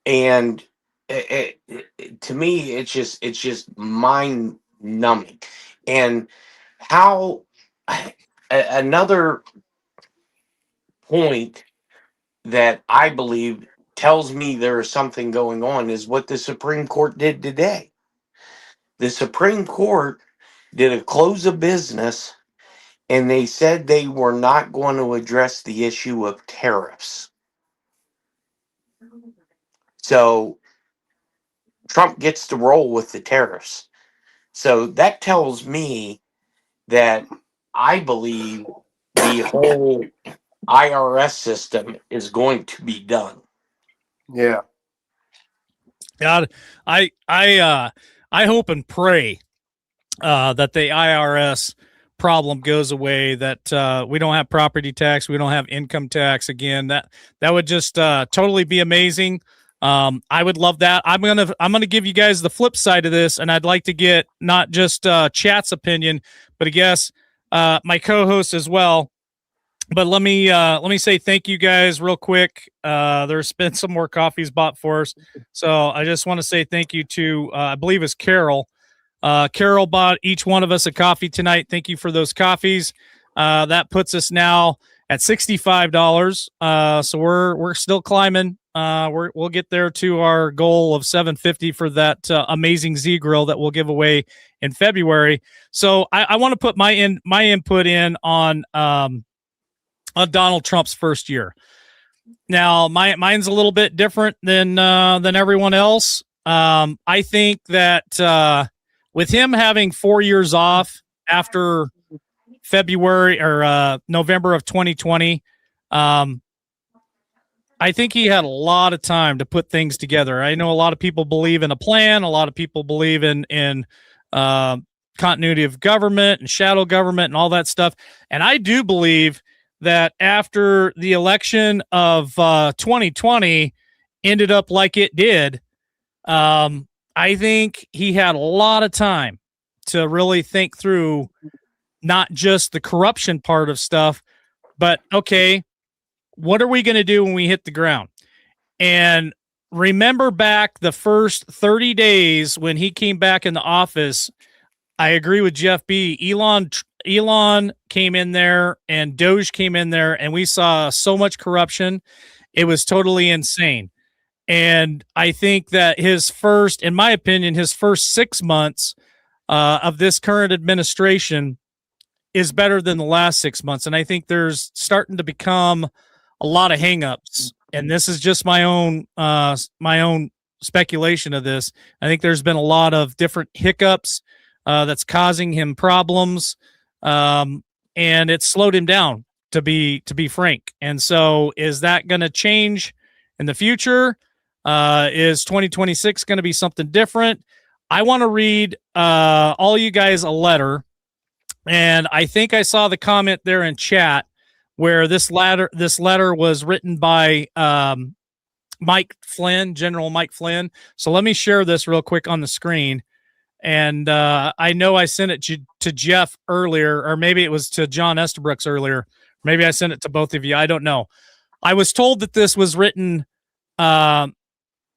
and to me it's just mind numbing. And how another point that I believe tells me there is something going on is what the Supreme Court did today. The Supreme Court did a close of business, and they said they were not going to address the issue of tariffs. So Trump gets to roll with the tariffs. So that tells me that I believe the whole IRS system is going to be done. Yeah. God, I hope and pray that the IRS problem goes away, that we don't have property tax, we don't have income tax again. That would just totally be amazing. I would love that. I'm gonna give you guys the flip side of this, and I'd like to get not just Chat's opinion, but I guess my co-host as well. But let me say thank you guys real quick. There's been some more coffees bought for us, so I just want to say thank you to I believe it's Carol. Carol bought each one of us a coffee tonight. Thank you for those coffees. That puts us now at $65. So we're still climbing. We'll get there to our goal of $750 for that amazing Z grill that we'll give away in February. So I want to put my input in on Donald Trump's first year. Now, mine's a little bit different than everyone else. I think that with him having 4 years off after February or November of 2020, I think he had a lot of time to put things together. I know a lot of people believe in a plan. A lot of people believe in continuity of government and shadow government and all that stuff. And I do believe that after the election of 2020 ended up like it did, I think he had a lot of time to really think through not just the corruption part of stuff, but okay, what are we going to do when we hit the ground? And remember back the first 30 days when he came back in the office, I agree with Jeff B. Elon came in there and Doge came in there, and we saw so much corruption. It was totally insane. And I think that in my opinion, his first 6 months of this current administration is better than the last 6 months. And I think there's starting to become a lot of hangups. And this is just my own speculation of this. I think there's been a lot of different hiccups that's causing him problems. And it slowed him down, to be frank. And so is that going to change in the future? Is 2026 going to be something different? I want to read all you guys a letter, and I think I saw the comment there in chat where this letter was written by Mike Flynn, General Mike Flynn. So let me share this real quick on the screen. And I know I sent it to Jeff earlier, or maybe it was to John Estabrooks earlier. Maybe I sent it to both of you. I don't know. I was told that this was written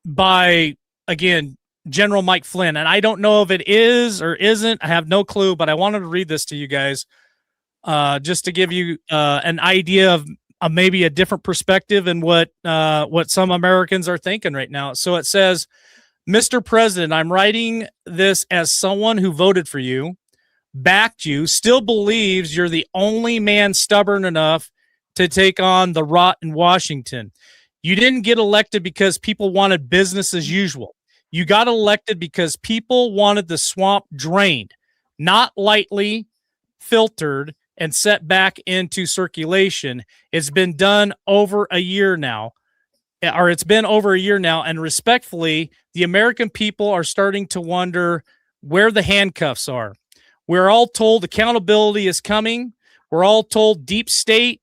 by, again, General Mike Flynn. And I don't know if it is or isn't. I have no clue, but I wanted to read this to you guys just to give you an idea of maybe a different perspective and what some Americans are thinking right now. So it says, Mr. President, I'm writing this as someone who voted for you, backed you, still believes you're the only man stubborn enough to take on the rot in Washington. You didn't get elected because people wanted business as usual. You got elected because people wanted the swamp drained, not lightly filtered and set back into circulation. It's been done over a year now. or it's been over a year now. And respectfully, the American people are starting to wonder where the handcuffs are. We're all told accountability is coming. We're all told deep state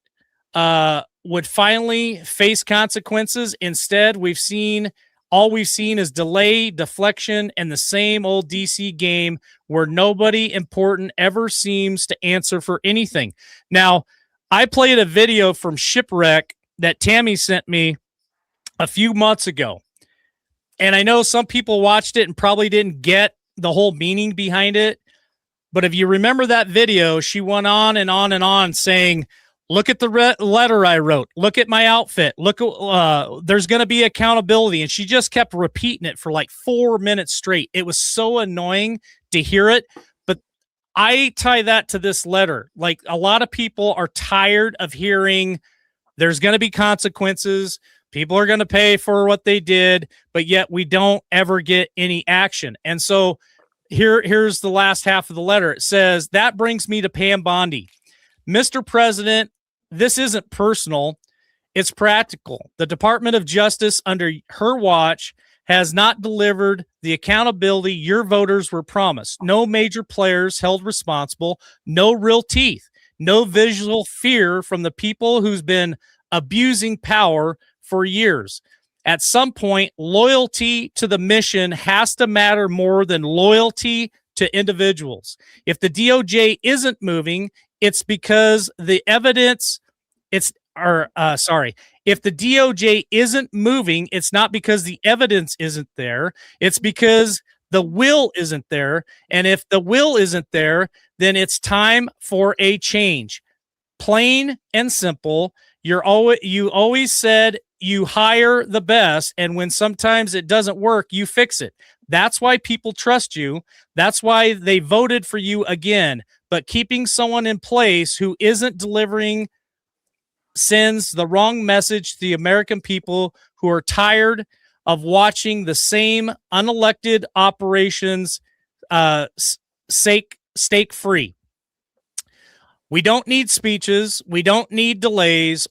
would finally face consequences. Instead, we've seen is delay, deflection, and the same old DC game where nobody important ever seems to answer for anything. Now, I played a video from Shipwreck that Tammy sent me a few months ago. And I know some people watched it and probably didn't get the whole meaning behind it. But if you remember that video, she went on and on and on saying, look at the letter I wrote. Look at my outfit. Look, there's going to be accountability. And she just kept repeating it for like 4 minutes straight. It was so annoying to hear it. But I tie that to this letter. Like, a lot of people are tired of hearing there's going to be consequences. People are going to pay for what they did, but yet we don't ever get any action. And so here's the last half of the letter. It says, that brings me to Pam Bondi. Mr. President, this isn't personal. It's practical. The Department of Justice under her watch has not delivered the accountability your voters were promised. No major players held responsible. No real teeth. No visual fear from the people who's been abusing power for years. At some point, loyalty to the mission has to matter more than loyalty to individuals. If the DOJ isn't moving, it's because the evidence if the DOJ isn't moving, it's not because the evidence isn't there. It's because the will isn't there. And if the will isn't there, then it's time for a change. Plain and simple. You always said you hire the best, and when sometimes it doesn't work, you fix it. That's why people trust you. That's why they voted for you again. But keeping someone in place who isn't delivering sends the wrong message to the American people who are tired of watching the same unelected operations stake free. We don't need speeches. We don't need delays.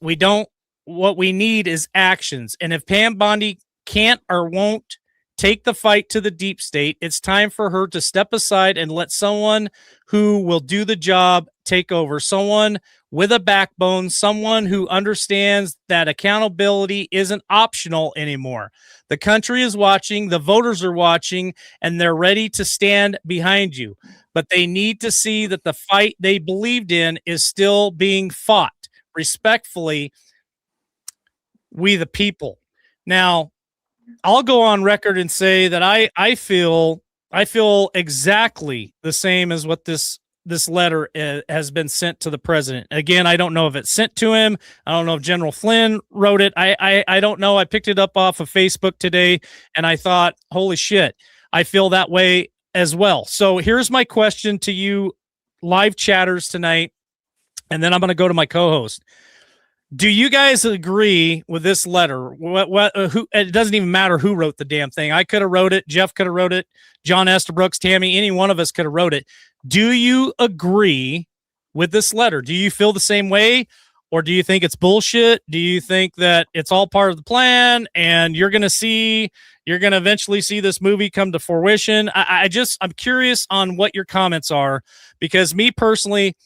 What we need is actions. And if Pam Bondi can't or won't take the fight to the deep state, it's time for her to step aside and let someone who will do the job take over. Someone with a backbone, someone who understands that accountability isn't optional anymore. The country is watching, the voters are watching, and they're ready to stand behind you. But they need to see that the fight they believed in is still being fought. Respectfully, we the people. Now, I'll go on record and say that I feel exactly the same as what this letter has been sent to the president. Again, I don't know if it's sent to him. I don't know if General Flynn wrote it. I don't know. I picked it up off of Facebook today, and I thought, holy shit, I feel that way as well. So here's my question to you live chatters tonight, and then I'm going to go to my co-host. Do you guys agree with this letter? Who? It doesn't even matter who wrote the damn thing. I could have wrote it. Jeff could have wrote it. John Estabrooks, Tammy, any one of us could have wrote it. Do you agree with this letter? Do you feel the same way? Or do you think it's bullshit? Do you think that it's all part of the plan and you're going to eventually see this movie come to fruition? I'm curious on what your comments are, because me personally,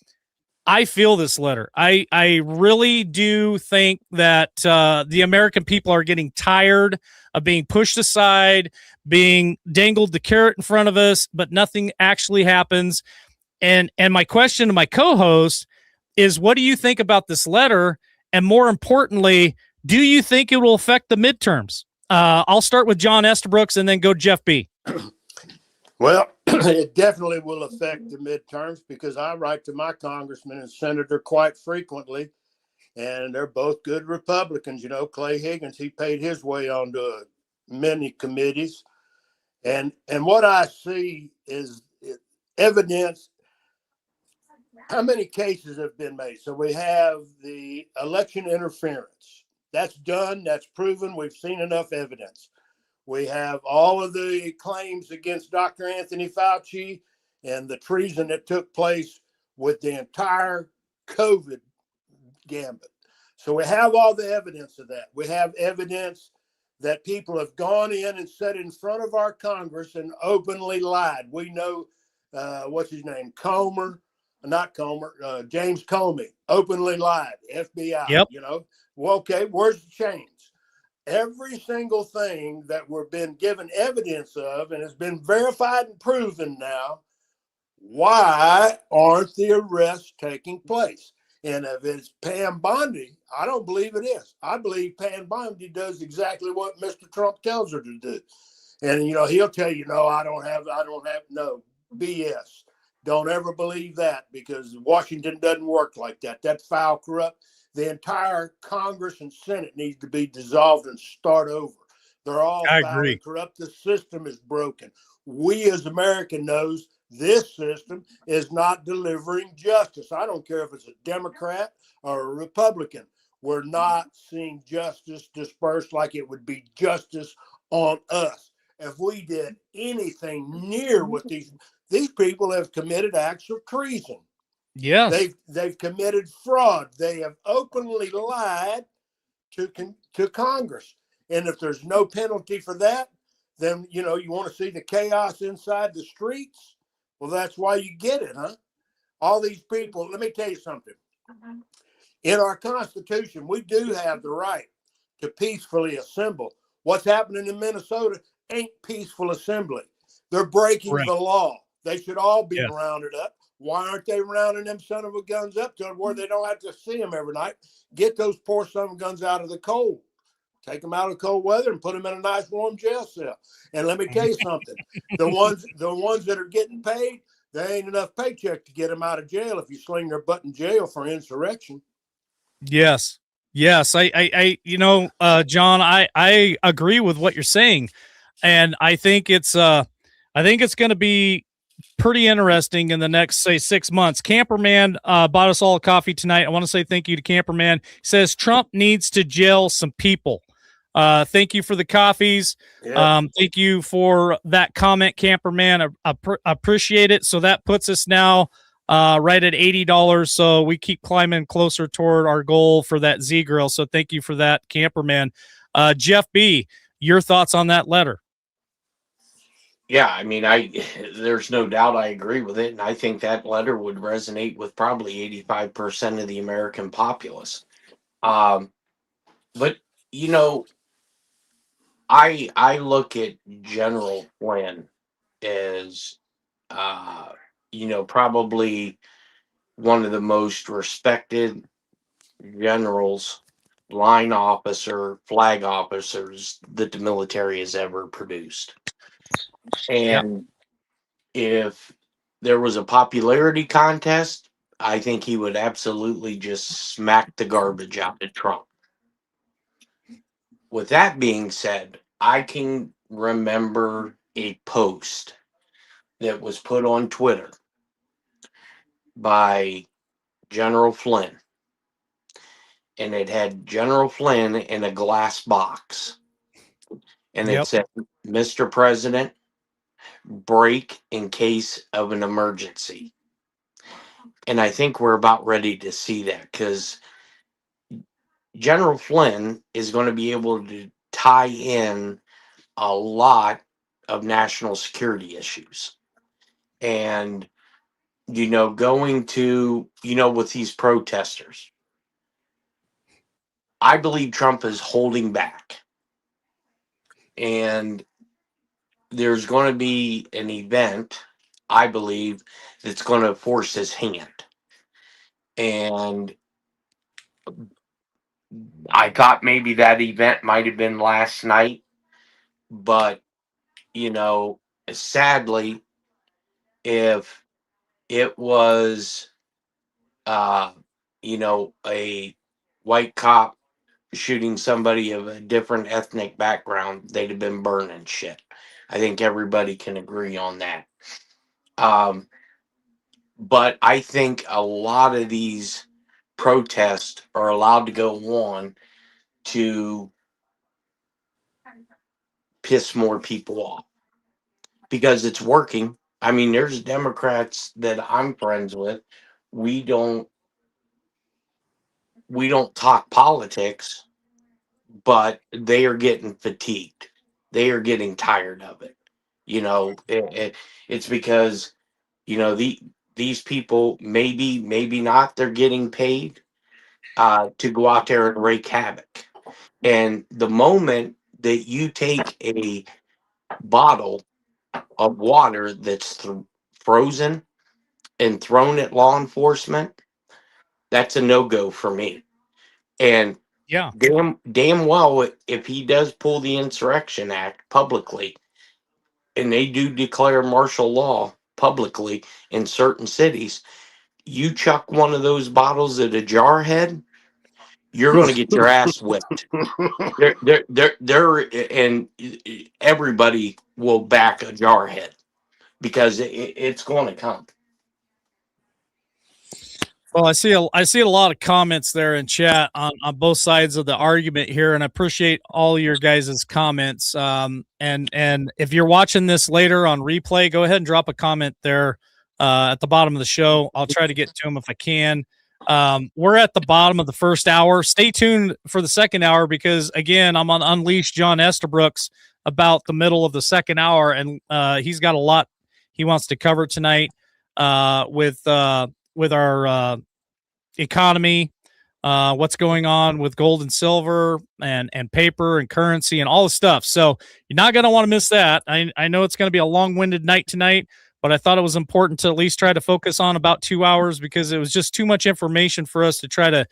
I feel this letter. I really do think that the American people are getting tired of being pushed aside, being dangled the carrot in front of us, but nothing actually happens. And my question to my co-host is, what do you think about this letter? And more importantly, do you think it will affect the midterms? I'll start with John Estabrooks and then go Jeff B. Well, it definitely will affect the midterms, because I write to my congressman and senator quite frequently, and they're both good Republicans. You know, Clay Higgins, he paid his way onto many committees. And what I see is evidence. How many cases have been made? So we have the election interference. That's done. That's proven. We've seen enough evidence. We have all of the claims against Dr. Anthony Fauci and the treason that took place with the entire COVID gambit. So we have all the evidence of that. We have evidence that people have gone in and sat in front of our Congress and openly lied. We know, what's his name? James Comey openly lied, FBI, Yep. Well, okay, where's the change? Every single thing that we've been given evidence of and has been verified and proven now, why aren't the arrests taking place? And if it's Pam Bondi, I don't believe it is. I believe Pam Bondi does exactly what Mr. Trump tells her to do. And, he'll tell you, no, no, BS. Don't ever believe that, because Washington doesn't work like that. That's foul, corrupt. The entire Congress and Senate needs to be dissolved and start over. They're all I foul agree. and corrupt. The system is broken. We as Americans knows this system is not delivering justice. I don't care if it's a Democrat or a Republican. We're not seeing justice dispersed like it would be justice on us. If we did anything near what these people have committed acts of treason. Yes. They've committed fraud. They have openly lied to Congress. And if there's no penalty for that, then, you want to see the chaos inside the streets? Well, that's why you get it, huh? All these people, let me tell you something. In our Constitution, we do have the right to peacefully assemble. What's happening in Minnesota ain't peaceful assembly. They're breaking Right. the law. They should all be Yes. rounded up. Why aren't they rounding them son of a guns up to where they don't have to see them every night? Get those poor son of a guns out of the cold. Take them out of cold weather and put them in a nice warm jail cell. And let me tell you something: the ones that are getting paid, there ain't enough paycheck to get them out of jail if you sling their butt in jail for insurrection. Yes. Yes. John, I agree with what you're saying. And I think it's going to be pretty interesting in the next, say, 6 months. Camperman bought us all a coffee tonight. I want to say thank you to Camperman. He says Trump needs to jail some people. Thank you for the coffees. Yeah. Thank you for that comment, Camperman. I appreciate it. So that puts us now right at $80. So we keep climbing closer toward our goal for that Z Grill. So thank you for that, Camperman. Jeff B., your thoughts on that letter? Yeah, I mean, there's no doubt I agree with it, and I think that letter would resonate with probably 85% of the American populace. But I look at General Flynn as probably one of the most respected generals, line officer, flag officers that the military has ever produced. And if there was a popularity contest, I think he would absolutely just smack the garbage out of Trump. With that being said, I can remember a post that was put on Twitter by General Flynn, and it had General Flynn in a glass box, and Yep. it said, "Mr. President, break in case of an emergency." And I think we're about ready to see that, because General Flynn is going to be able to tie in a lot of national security issues. And, going to, with these protesters, I believe Trump is holding back. And there's going to be an event, I believe, that's going to force his hand. And I thought maybe that event might have been last night, but sadly, if it was, a white cop shooting somebody of a different ethnic background, they'd have been burning shit. I think everybody can agree on that. But I think a lot of these protests are allowed to go on to piss more people off, because it's working. I mean, there's Democrats that I'm friends with. We don't talk politics, but they are getting fatigued. They are getting tired of it. It's because these people, maybe not, they're getting paid to go out there and wreak havoc. And the moment that you take a bottle of water that's frozen and thrown at law enforcement, that's a no go for me. And Yeah. damn well, if he does pull the Insurrection Act publicly, and they do declare martial law publicly in certain cities, you chuck one of those bottles at a jarhead, you're going to get your ass whipped. And everybody will back a jarhead because it's going to come. Well, I see a lot of comments there in chat on both sides of the argument here, and I appreciate all your guys' comments. And if you're watching this later on replay, go ahead and drop a comment there at the bottom of the show. I'll try to get to them if I can. We're at the bottom of the first hour. Stay tuned for the second hour because again, I'm on Unleash John Estabrooks about the middle of the second hour, and he's got a lot he wants to cover tonight with our economy, what's going on with gold and silver and paper and currency and all the stuff. So you're not going to want to miss that. I know it's going to be a long-winded night tonight, but I thought it was important to at least try to focus on about 2 hours because it was just too much information for us to try to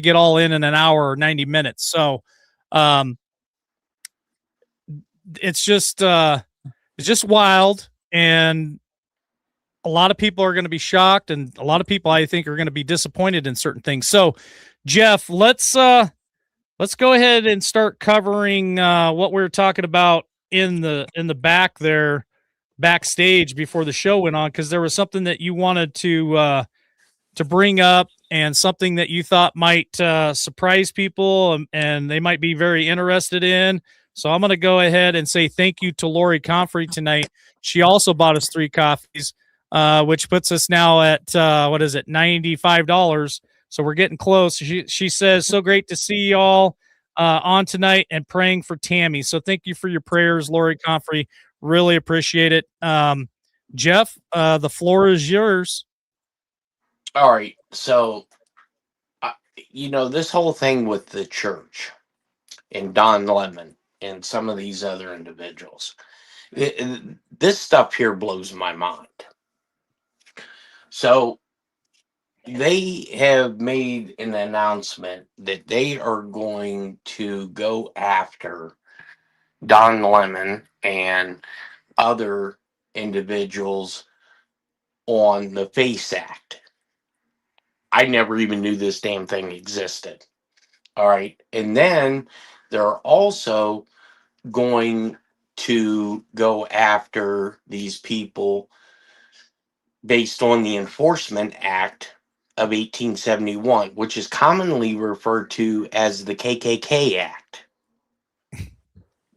get all in an hour or 90 minutes. So it's just wild, and a lot of people are going to be shocked, and a lot of people I think are going to be disappointed in certain things. So, Jeff, let's go ahead and start covering what we were talking about in the back there, backstage before the show went on, because there was something that you wanted to bring up and something that you thought might surprise people and they might be very interested in. So I'm going to go ahead and say thank you to Lori Comfrey tonight. She also bought us 3 coffees. Which puts us now at $95. So we're getting close. She says, so great to see y'all on tonight and praying for Tammy. So thank you for your prayers, Lori Comfrey. Really appreciate it. Jeff, the floor is yours. All right. So, this whole thing with the church and Don Lemon and some of these other individuals, this stuff here blows my mind. So they have made an announcement that they are going to go after Don Lemon and other individuals on the FACE Act. I never even knew this damn thing existed. All right. And then they're also going to go after these people based on the Enforcement Act of 1871, which is commonly referred to as the KKK Act.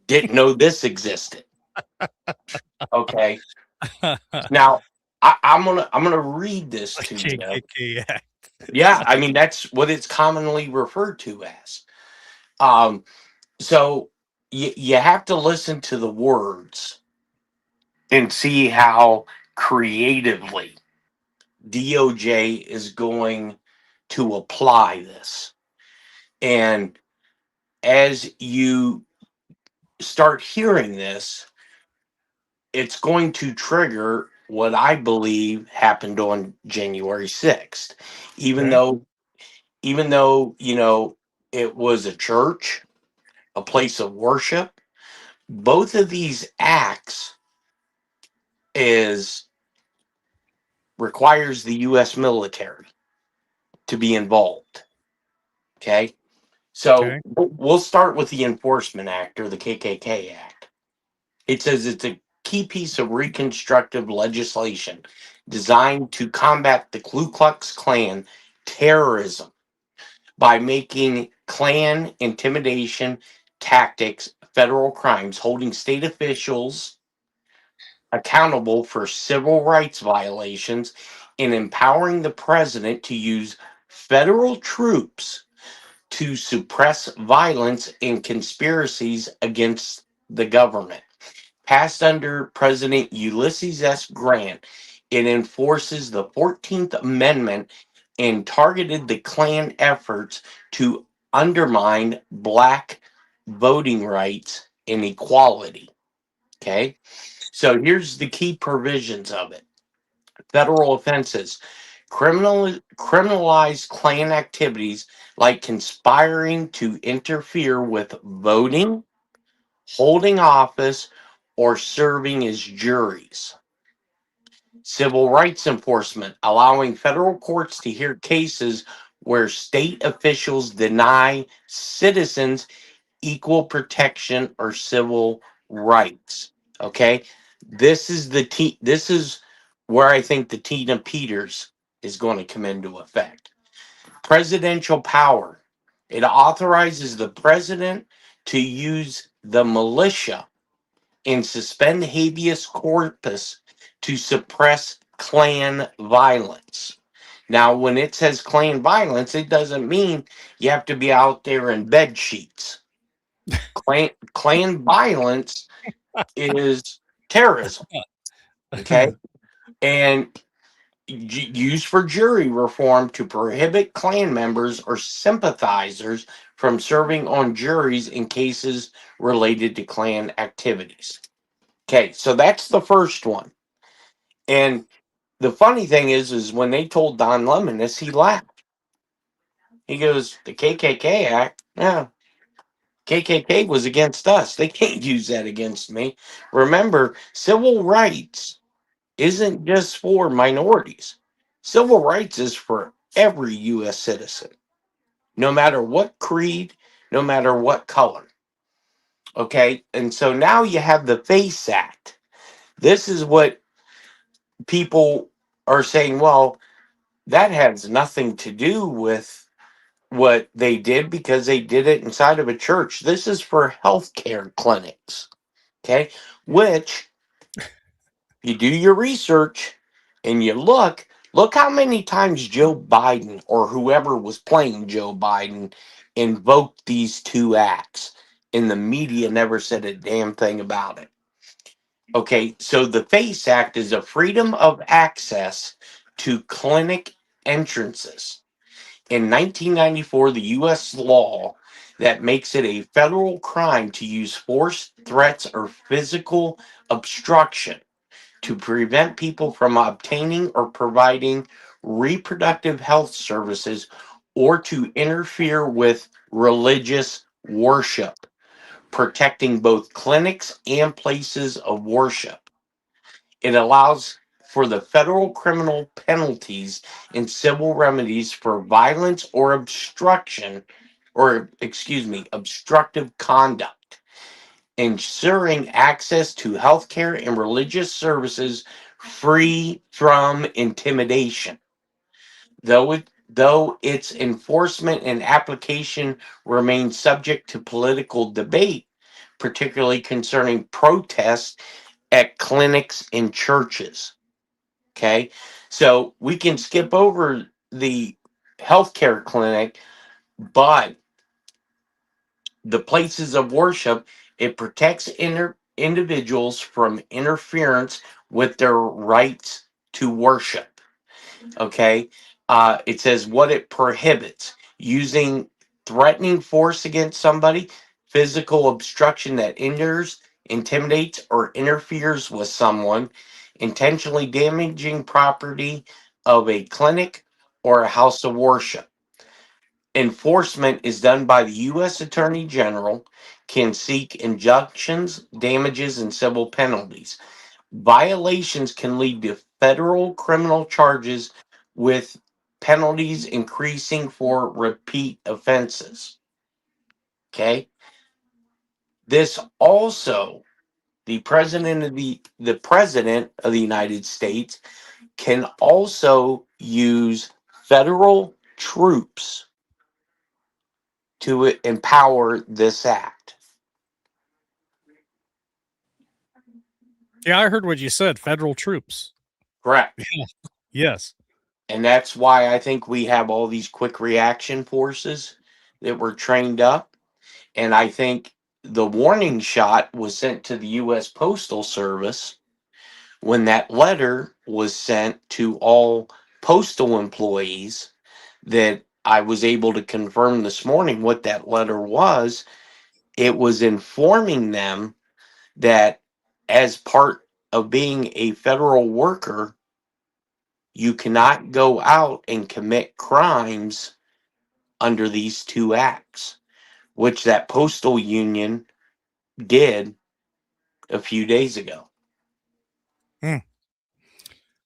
Didn't know this existed. Okay. Now I'm gonna read this to you. KKK Act. Yeah, I mean that's what it's commonly referred to as. So you have to listen to the words and see how creatively DOJ is going to apply this. And as you start hearing this, it's going to trigger what I believe happened on January 6th. Even Okay. though, it was a church, a place of worship, both of these acts is requires the US military to be involved. Okay? So Okay. we'll start with the Enforcement Act or the KKK Act. It says it's a key piece of reconstructive legislation designed to combat the Ku Klux Klan terrorism by making Klan intimidation tactics federal crimes, holding state officials accountable for civil rights violations, and empowering the president to use federal troops to suppress violence and conspiracies against the government. Passed under President Ulysses S. Grant, it enforces the 14th Amendment and targeted the Klan efforts to undermine black voting rights and equality. Okay, so here's the key provisions of it. Federal offenses. Criminalize Klan activities like conspiring to interfere with voting, holding office, or serving as juries. Civil rights enforcement, allowing federal courts to hear cases where state officials deny citizens equal protection or civil rights. Okay, this is where I think the Tina Peters is going to come into effect. Presidential power. It authorizes the president to use the militia and suspend habeas corpus to suppress Klan violence. Now, when it says Klan violence, it doesn't mean you have to be out there in bed sheets. Klan violence is terrorism, okay? And used for jury reform to prohibit Klan members or sympathizers from serving on juries in cases related to Klan activities. Okay, so that's the first one. And the funny thing is when they told Don Lemon this, he laughed. He goes, "The KKK Act? Yeah, KKK was against us. They can't use that against me." Remember, civil rights isn't just for minorities. Civil rights is for every U.S. citizen, no matter what creed, no matter what color. Okay, and so now you have the FACE Act. This is what people are saying, well, that has nothing to do with what they did because they did it inside of a church. This is for healthcare clinics. Okay, which you do your research and you look how many times Joe Biden or whoever was playing Joe Biden invoked these two acts, and the media never said a damn thing about it. Okay, so the FACE Act is a freedom of access to clinic entrances. In 1994, the U.S. law that makes it a federal crime to use force, threats, or physical obstruction to prevent people from obtaining or providing reproductive health services or to interfere with religious worship, protecting both clinics and places of worship. It allows for the federal criminal penalties and civil remedies for violence or obstructive conduct, ensuring access to healthcare and religious services free from intimidation. Though its enforcement and application remain subject to political debate, particularly concerning protests at clinics and churches. Okay, so we can skip over the healthcare clinic, but the places of worship, it protects individuals from interference with their rights to worship. Okay, it says what it prohibits: using threatening force against somebody, physical obstruction that injures, intimidates, or interferes with someone, intentionally damaging property of a clinic or a house of worship. Enforcement is done by the U.S. Attorney General, can seek injunctions, damages, and civil penalties. Violations can lead to federal criminal charges with penalties increasing for repeat offenses. Okay? This also, the president of the United States can also use federal troops to empower this act. Yeah, I heard what you said. Federal troops. Correct. Yes. And that's why I think we have all these quick reaction forces that were trained up. And I think the warning shot was sent to the U.S. Postal Service when that letter was sent to all postal employees. That I was able to confirm this morning what that letter was. It was informing them that as part of being a federal worker, you cannot go out and commit crimes under these two acts, which that postal union did a few days ago.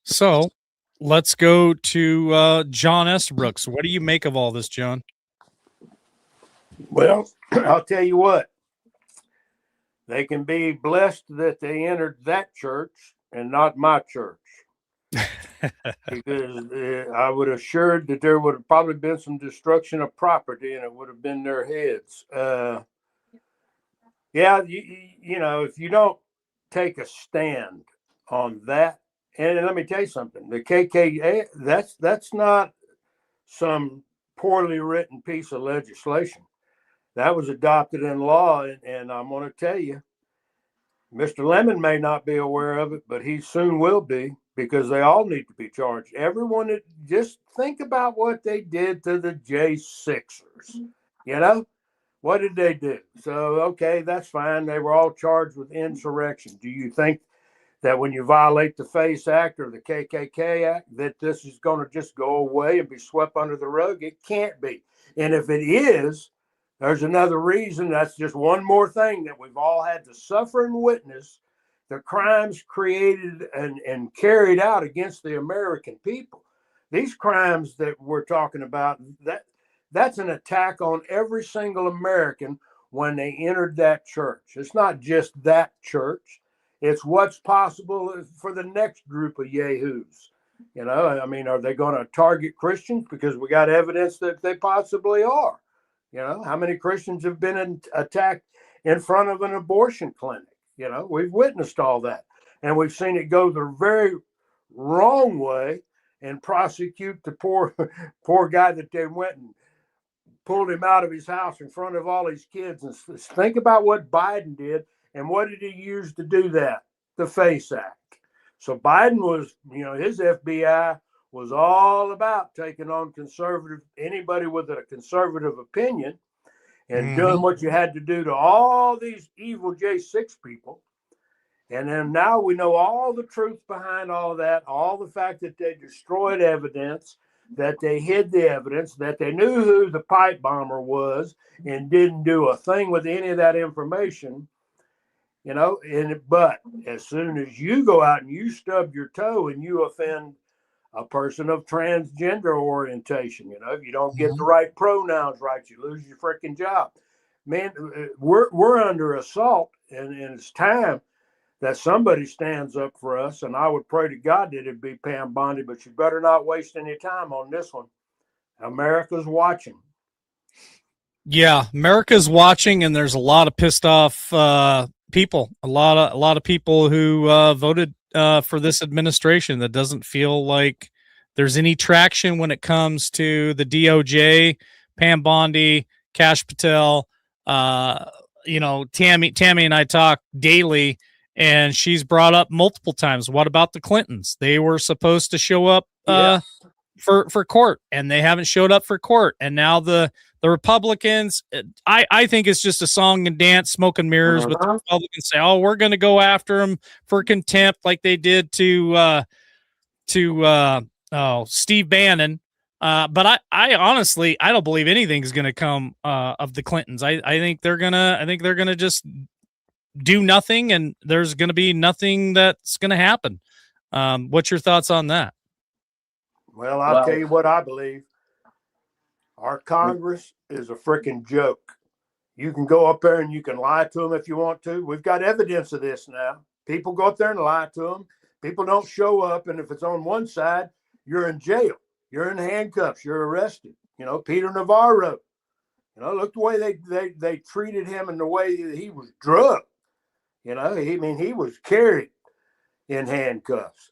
So let's go to John Estabrooks. What do you make of all this, John? Well, I'll tell you what, they can be blessed that they entered that church and not my church. Because I would have assured that there would have probably been some destruction of property and it would have been their heads. Yeah, you know, if you don't take a stand on that, and let me tell you something, the KKK, that's not some poorly written piece of legislation. That was adopted in law, and I'm going to tell you, Mr. Lemon may not be aware of it, but he soon will be, because they all need to be charged. Everyone, that just think about what they did to the J6ers. You know, what did they do? So, okay, that's fine. They were all charged with insurrection. Do you think that when you violate the FACE Act or the KKK Act, that this is going to just go away and be swept under the rug? It can't be. And if it is, there's another reason. That's just one more thing that we've all had to suffer and witness, the crimes created and carried out against the American people. These crimes that we're talking about, that's an attack on every single American when they entered that church. It's not just that church. It's what's possible for the next group of yahoos. You know, I mean, are they going to target Christians? Because we got evidence that they possibly are. You know, how many Christians have been attacked in front of an abortion clinic? You know, we've witnessed all that. And we've seen it go the very wrong way and prosecute the poor guy that they went and pulled him out of his house in front of all his kids. And think about what Biden did. And what did he use to do that? The FACE Act. So Biden was, you know, his FBI was all about taking on anybody with a conservative opinion and doing what you had to do to all these evil J6 people. And then now we know all the truth behind all that, all the fact that they destroyed evidence, that they hid the evidence, that they knew who the pipe bomber was and didn't do a thing with any of that information. You know, but as soon as you go out and you stub your toe and you offend a person of transgender orientation, you know, if you don't get the right pronouns right, you lose your freaking job. Man, we're under assault, and it's time that somebody stands up for us. And I would pray to God that it'd be Pam Bondi, but you better not waste any time on this one. America's watching. Yeah, America's watching, and there's a lot of pissed off people. A lot of people who voted for this administration that doesn't feel like there's any traction when it comes to the DOJ, Pam Bondi, Kash Patel. You know, Tammy and I talk daily, and she's brought up multiple times. What about the Clintons? They were supposed to show up for court, and they haven't showed up for court. And now the Republicans, I think it's just a song and dance, smoke and mirrors. But the Republicans say, "Oh, we're going to go after him for contempt, like they did to Steve Bannon." But I honestly, I don't believe anything's going to come of the Clintons. I think they're gonna just do nothing, and there's going to be nothing that's going to happen. What's your thoughts on that? Well, I'll tell you what I believe. Our Congress is a freaking joke. You can go up there and you can lie to them if you want to. We've got evidence of this now. People go up there and lie to them. People don't show up. And if it's on one side, you're in jail. You're in handcuffs. You're arrested. You know, Peter Navarro, you know, look the way they treated him and the way that he was drugged. You know, he was carried in handcuffs.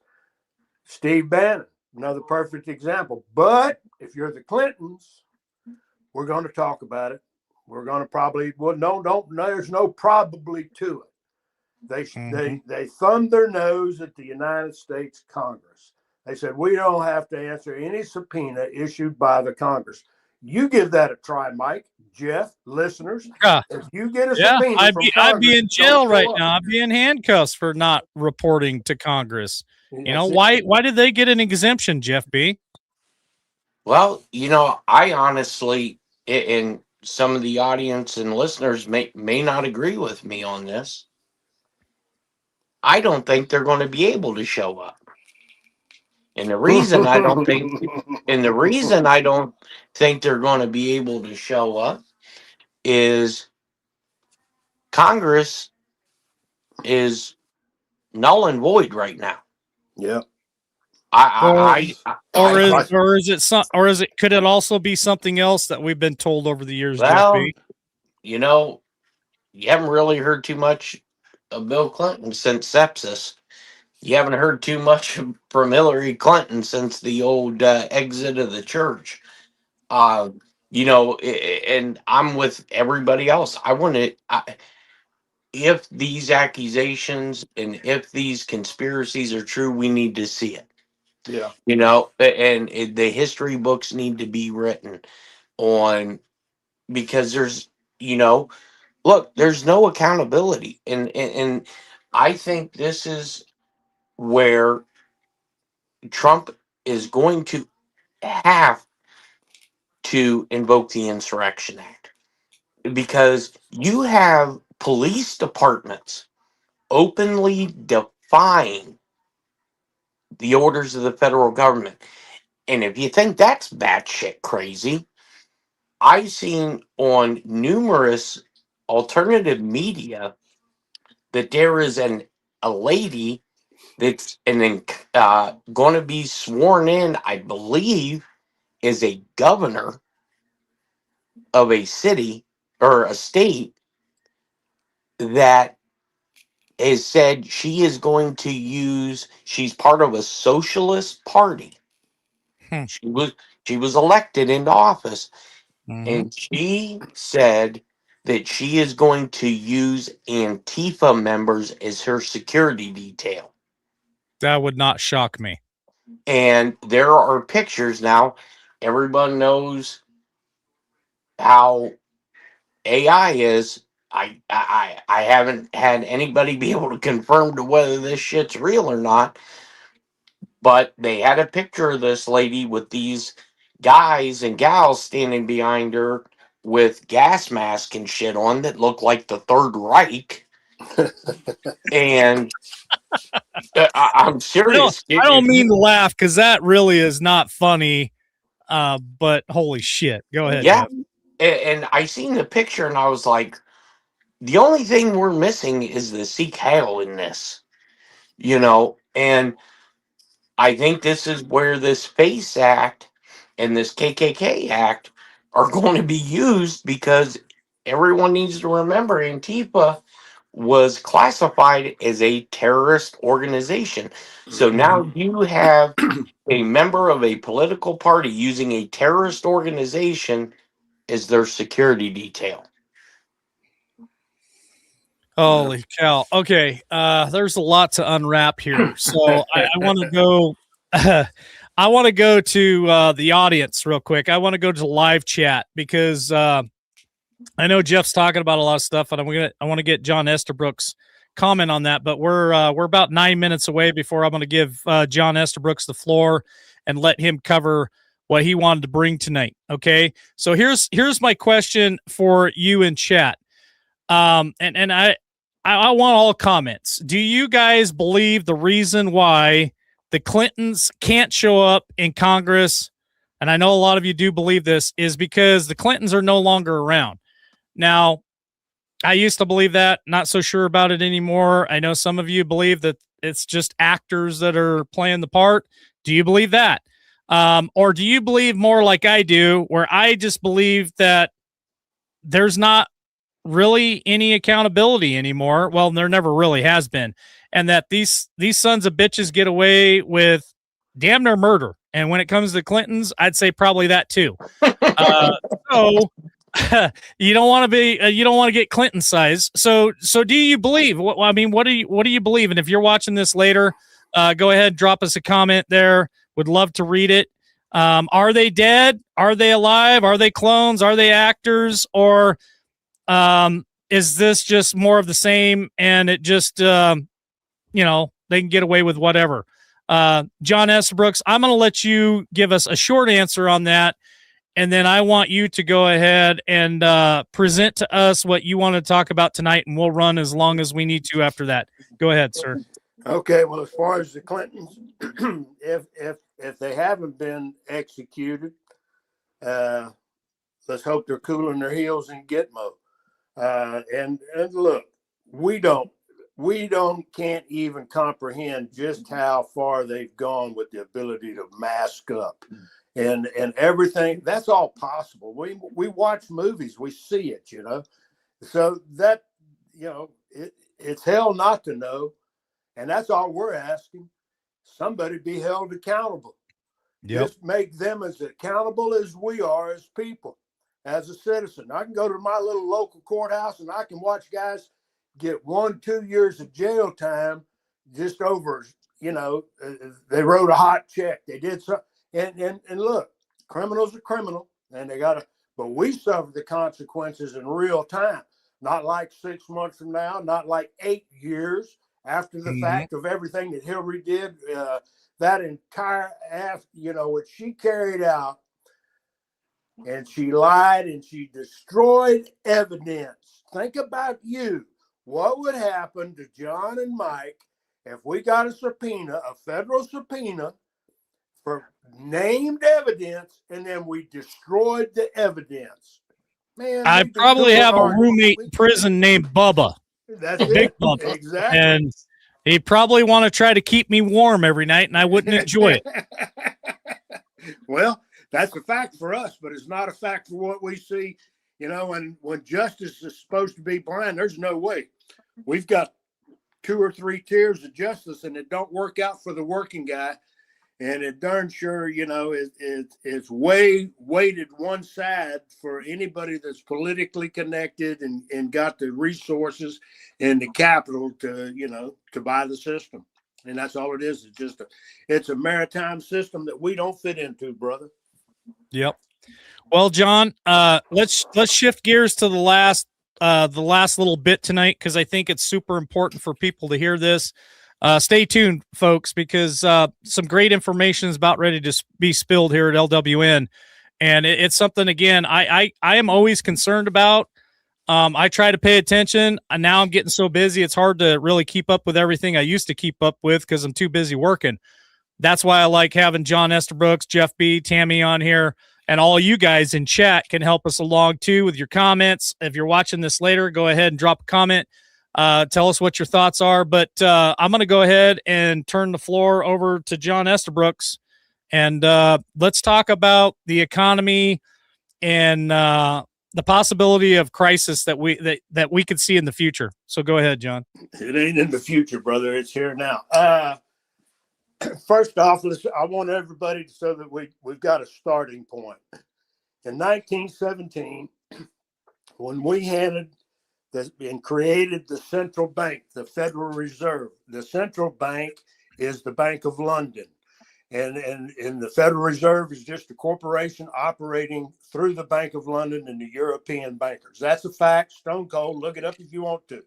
Steve Bannon, another perfect example. But if you're the Clintons, We're going to talk about it. We're going to probably, well, no, there's no probably to it. They thumbed their nose at the United States Congress. They said, we don't have to answer any subpoena issued by the Congress. You give that a try, Mike, Jeff, listeners. If you get a subpoena I'd from be Congress, in jail don't right show up. now. I'd be in handcuffs for not reporting to Congress. You know, That's it. why did they get an exemption, Jeff B? Well, I honestly, and some of the audience and listeners may not agree with me on this. I don't think they're going to be able to show up. And the reason I don't think they're going to be able to show up is Congress is null and void right now. Yeah. Could it also be something else that we've been told over the years, Jeff Well, B? you haven't really heard too much of Bill Clinton since sepsis. You haven't heard too much from Hillary Clinton since the old exit of the church. And I'm with everybody else. If these accusations and if these conspiracies are true, we need to see it. Yeah. The history books need to be written on, because there's no accountability. And I think this is where Trump is going to have to invoke the Insurrection Act, because you have police departments openly defying the orders of the federal government. And if you think that's batshit crazy, I've seen on numerous alternative media that there is a lady that's going to be sworn in, I believe, is a governor of a city or a state that has said she's part of a socialist party. Hmm. She was elected into office, Mhm. and she said that she is going to use Antifa members as her security detail. That would not shock me. And there are pictures now. Everyone knows how AI is. I haven't had anybody be able to confirm to whether this shit's real or not, but they had a picture of this lady with these guys and gals standing behind her with gas mask and shit on that looked like the Third Reich. And I'm serious. I don't mean to laugh, because that really is not funny. But holy shit. Go ahead, Yeah. Jeff. And I seen the picture and I was like, the only thing we're missing is the Sikh Hail in this, and I think this is where this FACE Act and this KKK Act are going to be used, because everyone needs to remember Antifa was classified as a terrorist organization. So now you have a member of a political party using a terrorist organization as their security detail. Holy cow. Okay. There's a lot to unwrap here. So I want to go I want to go to the audience real quick. I want to go to live chat, because I know Jeff's talking about a lot of stuff, and I want to get John Estabrook's comment on that, but we're about 9 minutes away before I'm going to give John Estabrook's the floor and let him cover what he wanted to bring tonight. Okay. So here's my question for you in chat. And I want all comments. Do you guys believe the reason why the Clintons can't show up in Congress, and I know a lot of you do believe this, is because the Clintons are no longer around? Now, I used to believe that, not so sure about it anymore. I know some of you believe that it's just actors that are playing the part. Do you believe that? Or do you believe more like I do, where I just believe that there's not really any accountability anymore? Well, there never really has been. And that these sons of bitches get away with damn near murder. And when it comes to Clintons, I'd say probably that too. So you don't want to be, you don't want to get Clinton size. So do you believe? I mean, what do you believe? And if you're watching this later, go ahead, drop us a comment there. Would love to read it. Are they dead? Are they alive? Are they clones? Are they actors? Or is this just more of the same? And it just, you know, they can get away with whatever. John Estabrooks, I'm going to let you give us a short answer on that. And then I want you to go ahead and present to us what you want to talk about tonight, and we'll run as long as we need to after that. Go ahead, sir. Okay, well, as far as the Clintons, if they haven't been executed, let's hope they're cooling their heels in Gitmo. And look, can't even comprehend just how far they've gone with the ability to mask up and everything. That's all possible. We watch movies, we see it, you know. So that, you know, it's hell not to know. And that's all we're asking. Somebody be held accountable. Yep. Just make them as accountable as we are as people, as a citizen. I can go to my little local courthouse and I can watch guys get 1-2 years of jail time just over, you know, they wrote a hot check. They did something. And look, criminals are criminal, and they got to, but we suffer the consequences in real time, not like 6 months from now, not like 8 years after the fact of everything that Hillary did, that entire, you know, what she carried out, and she lied and she destroyed evidence. Think about you. What would happen to John and Mike if we got a subpoena, a federal subpoena for named evidence, and then we destroyed the evidence? Man, I probably have a roommate in prison named Bubba. That's Big it. Bubba. Exactly. And he'd probably want to try to keep me warm every night, and I wouldn't enjoy it. Well, that's a fact for us, but it's not a fact for what we see. You know, when justice is supposed to be blind, there's no way. We've got 2 or 3 tiers of justice, and it don't work out for the working guy. And it darn sure, you know, it's way weighted one side for anybody that's politically connected and got the resources and the capital to, you know, to buy the system. And that's all it is. It's just it's a maritime system that we don't fit into, brother. Yep. Well, John, let's shift gears to the last little bit tonight, because I think it's super important for people to hear this. Stay tuned, folks, because some great information is about ready to be spilled here at LWN, and it's something, again, I am always concerned about. I try to pay attention, and now I'm getting so busy it's hard to really keep up with everything I used to keep up with because I'm too busy working. That's why I like having John Estabrooks, Jeff B., Tammy on here, and all you guys in chat can help us along too with your comments. If you're watching this later, go ahead and drop a comment. Tell us what your thoughts are. But I'm going to go ahead and turn the floor over to John Estabrooks, and let's talk about the economy and the possibility of crisis that we could see in the future. So go ahead, John. It ain't in the future, brother. It's here now. First off, I want everybody to, so that we've got a starting point. In 1917, when we handed and created the central bank, the Federal Reserve, the central bank is the Bank of London. And the Federal Reserve is just a corporation operating through the Bank of London and the European bankers. That's a fact, stone cold. Look it up if you want to.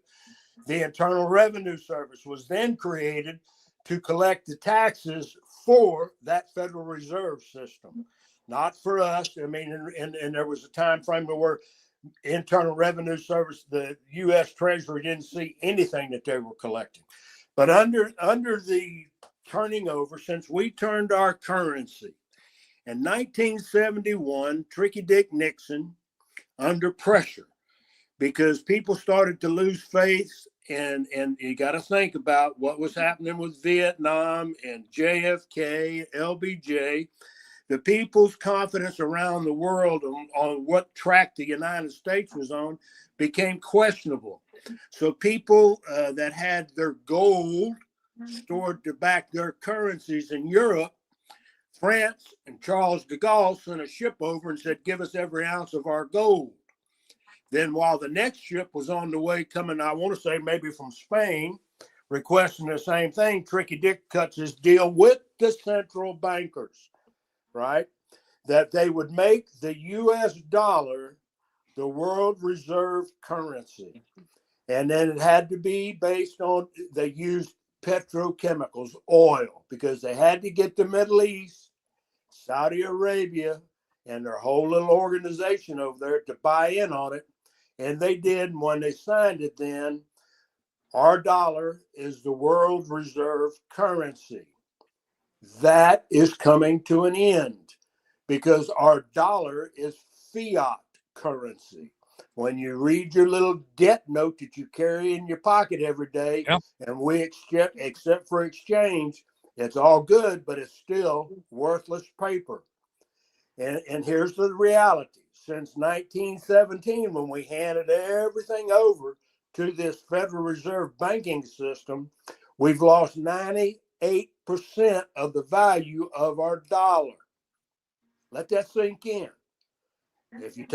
The Internal Revenue Service was then created to collect the taxes for that Federal Reserve system, not for us. I mean, and there was a time frame where Internal Revenue Service, the U.S. Treasury, didn't see anything that they were collecting. But under the turning over, since we turned our currency in 1971, Tricky Dick Nixon, under pressure, because people started to lose faith, and you got to think about what was happening with Vietnam and JFK, LBJ. The people's confidence around the world on what track the United States was on became questionable. So people that had their gold stored to back their currencies in Europe France and Charles de Gaulle sent a ship over and said, give us every ounce of our gold. Then while the next ship was on the way coming, I want to say maybe from Spain, requesting the same thing, Tricky Dick cuts his deal with the central bankers, right? That they would make the U.S. dollar the world reserve currency. And then it had to be based on, they used petrochemicals, oil, because they had to get the Middle East, Saudi Arabia, and their whole little organization over there to buy in on it. And they did. And when they signed it, then our dollar is the world reserve currency. That is coming to an end because our dollar is fiat currency. When you read your little debt note that you carry in your pocket every day, Yep. and we except for exchange, it's all good, but it's still worthless paper. And here's the reality. Since 1917, when we handed everything over to this Federal Reserve banking system, we've lost 98% of the value of our dollar. Let that sink in. If you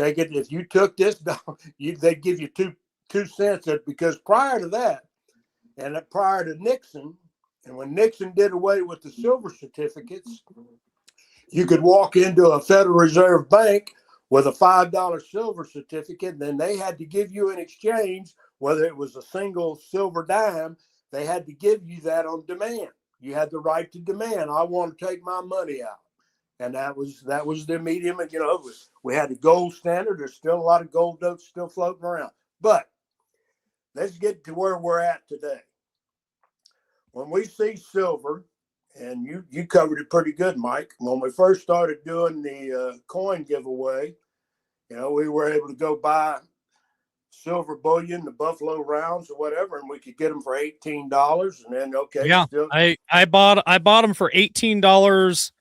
took this dollar, they'd give you two cents. Because prior to that, and prior to Nixon, and when Nixon did away with the silver certificates, you could walk into a Federal Reserve bank with a $5 silver certificate, and then they had to give you in exchange, whether it was a single silver dime, they had to give you that on demand. You had the right to demand, I want to take my money out. And that was the medium. And, we had the gold standard. There's still a lot of gold notes still floating around. But let's get to where we're at today. When we see silver, and you covered it pretty good, Mike. When we first started doing the coin giveaway, we were able to go buy silver bullion, the Buffalo rounds or whatever, and we could get them for $18. And then, yeah, I bought them for $18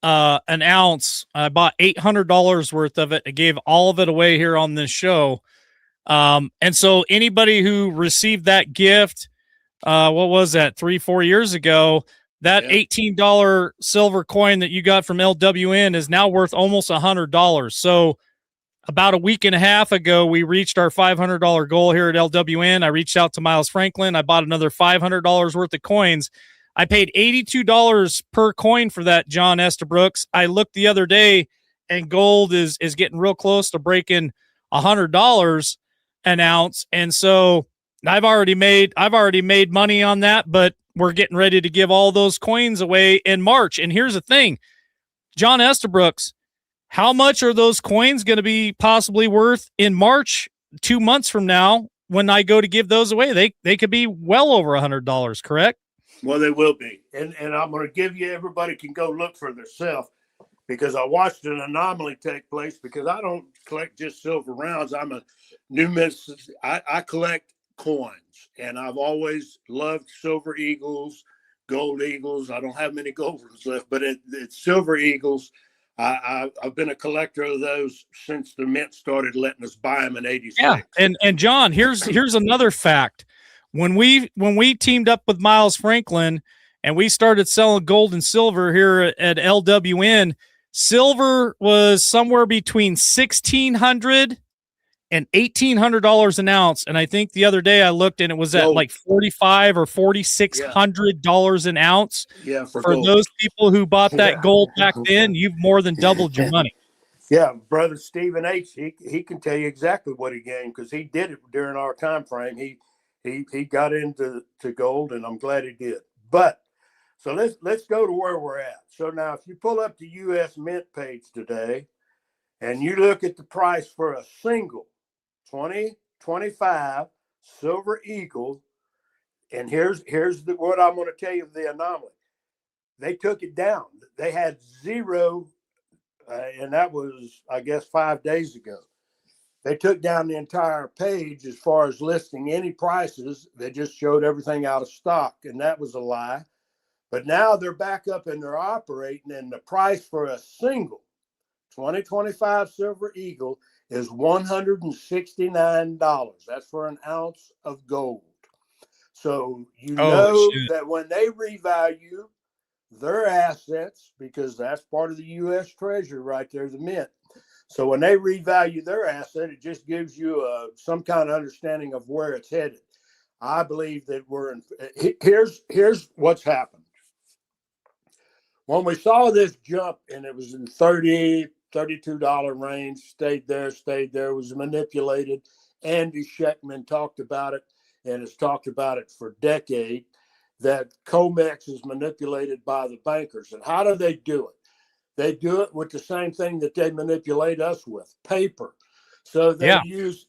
an ounce. I bought $800 worth of it. I gave all of it away here on this show. And so anybody who received that gift, what was that, 3-4 years ago, that $18 silver coin that you got from LWN is now worth almost $100. So about a week and a half ago, we reached our $500 goal here at LWN. I reached out to Miles Franklin. I bought another $500 worth of coins. I paid $82 per coin for that, John Estabrooks. I looked the other day, and gold is getting real close to breaking $100 an ounce. And so I've already made money on that, but we're getting ready to give all those coins away in March. And here's the thing, John Estabrooks, how much are those coins going to be possibly worth in March, 2 months from now, when I go to give those away? They could be well over $100, correct? Well, they will be. And I'm going to give you, everybody can go look for themselves, because I watched an anomaly take place, because I don't collect just silver rounds. I'm a numismatist. I collect coins, and I've always loved silver eagles, gold eagles. I don't have many gold ones left, but it's silver eagles. I've been a collector of those since the mint started letting us buy them in '86. Yeah, and John, here's another fact. When we teamed up with Miles Franklin and we started selling gold and silver here at LWN, silver was somewhere between $1,600 and $1,800 an ounce. And I think the other day I looked and it was at like $4,500 or $4,600 an ounce. Yeah, for those people who bought that gold back then, you've more than doubled your money. Yeah, brother Stephen H. He can tell you exactly what he gained, because he did it during our time frame. He got into gold, and I'm glad he did. But so let's go to where we're at. So now, if you pull up the U.S. Mint page today, and you look at the price for a single 2025 Silver Eagle, and here's what I'm going to tell you, the anomaly. They took it down. They had zero, and that was, I guess, 5 days ago. They took down the entire page as far as listing any prices. They just showed everything out of stock, and that was a lie. But now they're back up and they're operating, and the price for a single 2025 Silver Eagle is $169. That's for an ounce of gold. So that when they revalue their assets, because that's part of the U.S. Treasury right there, the mint. So when they revalue their asset, it just gives you some kind of understanding of where it's headed. I believe that here's what's happened. When we saw this jump and it was in $32 range, stayed there, was manipulated. Andy Schechtman talked about it and has talked about it for decades, that COMEX is manipulated by the bankers. And how do they do it? They do it with the same thing that they manipulate us with, paper. So they use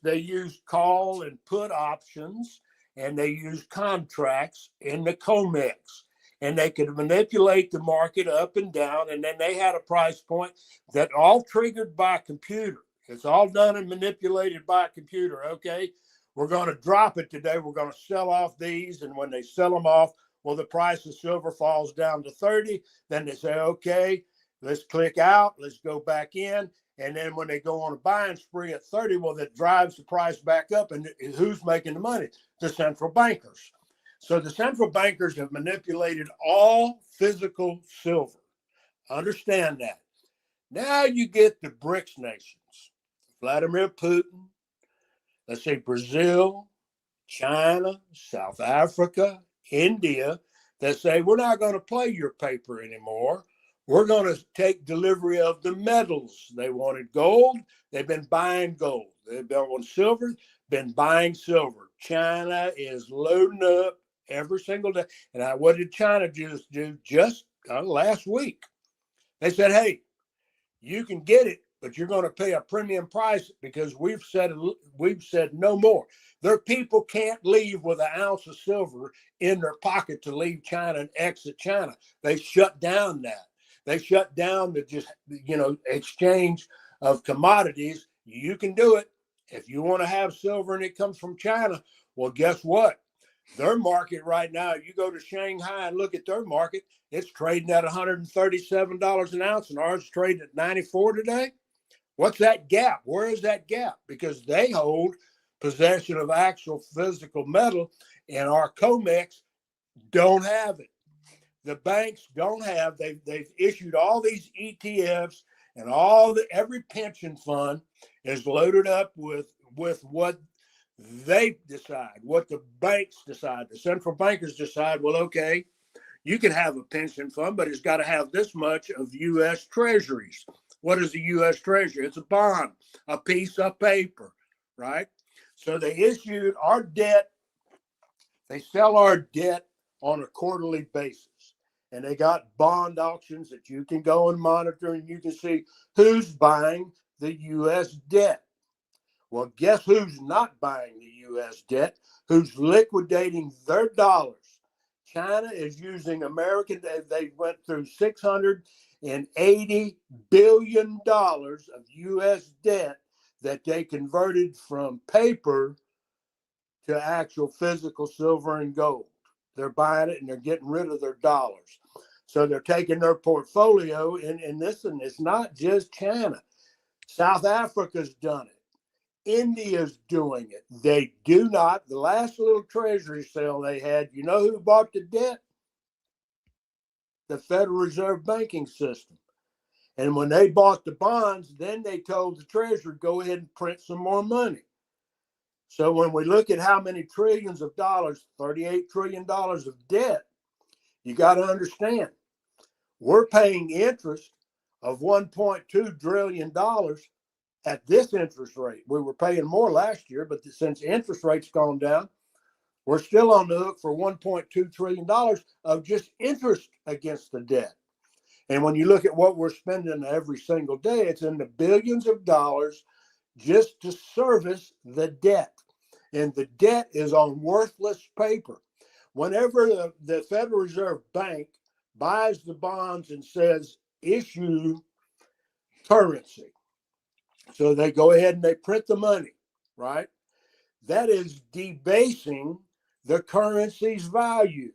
call and put options, and they use contracts in the COMEX. And they could manipulate the market up and down. And then they had a price point that all triggered by a computer. It's all done and manipulated by a computer. Okay, we're going to drop it today. We're going to sell off these. And when they sell them off, well, the price of silver falls down to 30. Then they say, okay, let's click out. Let's go back in. And then when they go on a buying spree at 30, well, that drives the price back up. And who's making the money? The central bankers. So the central bankers have manipulated all physical silver. Understand that. Now you get the BRICS nations, Vladimir Putin, let's say Brazil, China, South Africa, India, that say, we're not going to play your paper anymore. We're going to take delivery of the metals. They wanted gold. They've been buying gold. They've been on silver, been buying silver. China is loading up every single day. And what did China just do just last week? They said, hey, you can get it, but you're going to pay a premium price because we've said no more. Their people can't leave with an ounce of silver in their pocket to leave China and exit China. They shut down that. They shut down the exchange of commodities. You can do it if you want to have silver and it comes from China. Well, guess what? Their market right now, you go to Shanghai and look at their market, it's trading at $137 an ounce, and ours is trading at 94 today. What's that gap? Where is that gap? Because they hold possession of actual physical metal, and our COMEX don't have it. The banks don't have. They've issued all these ETFs, and every pension fund is loaded up with what they decide, what the banks decide. The central bankers decide, well, okay, you can have a pension fund, but it's got to have this much of U.S. Treasuries. What is a U.S. Treasury? It's a bond, a piece of paper, right? So they issued our debt. They sell our debt on a quarterly basis. And they got bond auctions that you can go and monitor, and you can see who's buying the U.S. debt. Well, guess who's not buying the U.S. debt? Who's liquidating their dollars? China is using American. They went through $680 billion of U.S. debt that they converted from paper to actual physical silver and gold. They're buying it and they're getting rid of their dollars. So they're taking their portfolio, and listen, it's not just China. South Africa's done it. India's doing it. They do not. The last little treasury sale they had, you know who bought the debt? The Federal Reserve banking system. And when they bought the bonds, then they told the Treasury, go ahead and print some more money. So when we look at how many trillions of dollars, $38 trillion of debt, you got to understand, we're paying interest of $1.2 trillion at this interest rate. We were paying more last year, but since interest rates gone down, we're still on the hook for $1.2 trillion of just interest against the debt. And when you look at what we're spending every single day, it's in the billions of dollars just to service the debt. And the debt is on worthless paper. Whenever the Federal Reserve Bank buys the bonds and says, issue currency, so they go ahead and they print the money, right? That is debasing the currency's value.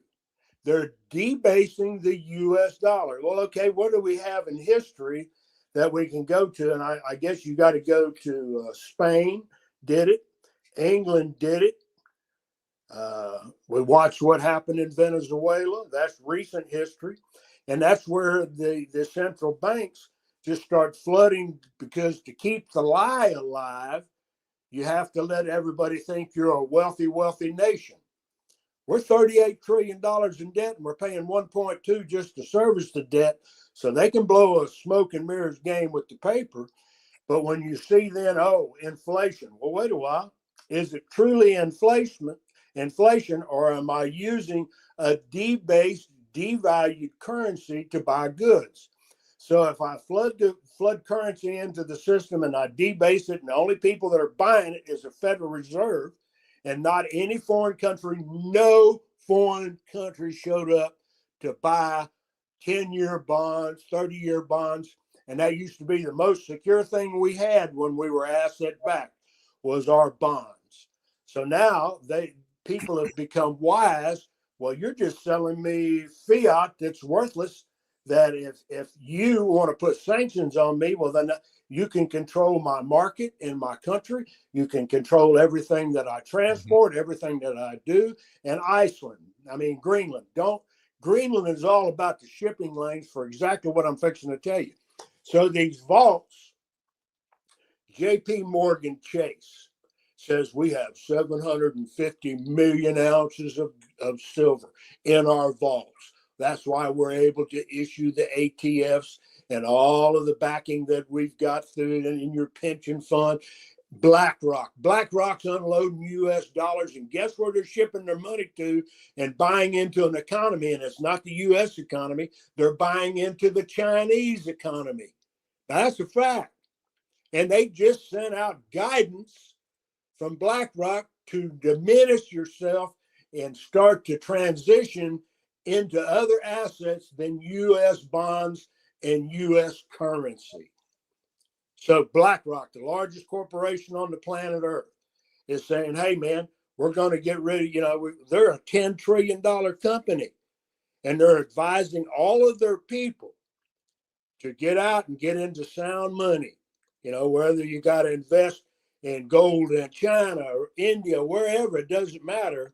They're debasing the U.S. dollar. Well, okay, what do we have in history that we can go to? And I guess you got to go to Spain did it. England did it. We watched what happened in Venezuela. That's recent history. And that's where the central banks just start flooding, because to keep the lie alive, you have to let everybody think you're a wealthy, wealthy nation. We're $38 trillion in debt, and we're paying 1.2 just to service the debt, so they can blow a smoke and mirrors game with the paper. But when you see then, oh, inflation, well, wait a while. Is it truly inflation, or am I using a debased, devalued currency to buy goods? So if I flood currency into the system and I debase it, and the only people that are buying it is the Federal Reserve and not any foreign country, no foreign country showed up to buy 10-year bonds, 30-year bonds. And that used to be the most secure thing we had when we were asset backed, was our bonds. So now people have become wise. Well, you're just selling me fiat that's worthless, that if you want to put sanctions on me, well, then you can control my market in my country. You can control everything that I transport, everything that I do. And Iceland, Greenland, Greenland is all about the shipping lanes for exactly what I'm fixing to tell you. So these vaults, JP Morgan Chase says we have 750 million ounces of silver in our vaults. That's why we're able to issue the ATFs and all of the backing that we've got through in your pension fund. BlackRock's unloading US dollars, and guess where they're shipping their money to and buying into an economy? And it's not the US economy. They're buying into the Chinese economy. That's a fact. And they just sent out guidance from BlackRock to diminish yourself and start to transition into other assets than US bonds and US currency. So BlackRock, the largest corporation on the planet Earth, is saying, hey, man, we're going to get rid of, they're a $10 trillion company, and they're advising all of their people to get out and get into sound money. Whether you got to invest in gold in China or India, wherever, it doesn't matter.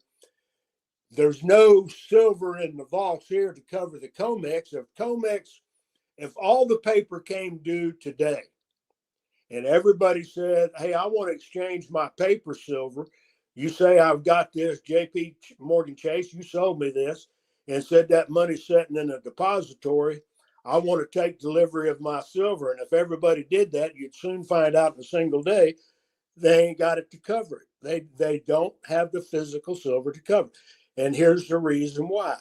There's no silver in the vaults here to cover the COMEX. If all the paper came due today and everybody said, hey, I want to exchange my paper silver, you say, I've got this, JP Morgan Chase, you sold me this, and said that money's sitting in a depository, I want to take delivery of my silver. And if everybody did that, you'd soon find out in a single day they ain't got it to cover it. They don't have the physical silver to cover it. And here's the reason why.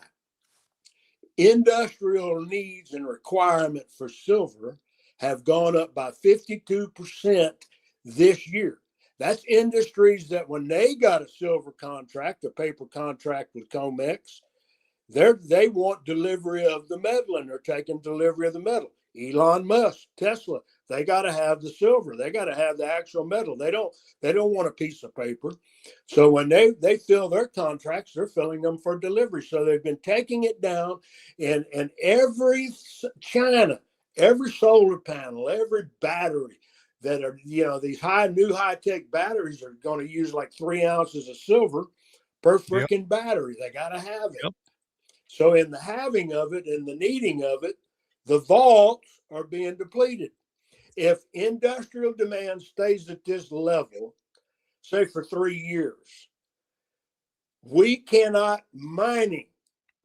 Industrial needs and requirement for silver have gone up by 52% this year. That's industries that when they got a silver contract, a paper contract with COMEX, they want delivery of the metal, and they're taking delivery of the metal. Elon Musk, Tesla, they got to have the silver. They got to have the actual metal. They don't want a piece of paper. So when they fill their contracts, they're filling them for delivery. So they've been taking it down, and every China, every solar panel, every battery that are, these new high-tech batteries are going to use like 3 ounces of silver per freaking battery. They got to have it. Yep. So in the having of it and the needing of it, the vaults are being depleted. If industrial demand stays at this level, say for 3 years, we cannot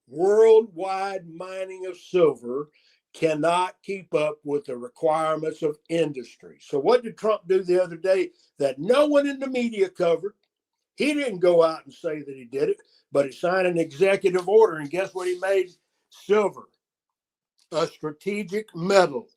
worldwide mining of silver cannot keep up with the requirements of industry. So what did Trump do the other day that no one in the media covered? He didn't go out and say that he did it, but he signed an executive order, and guess what he made? Silver, a strategic metal.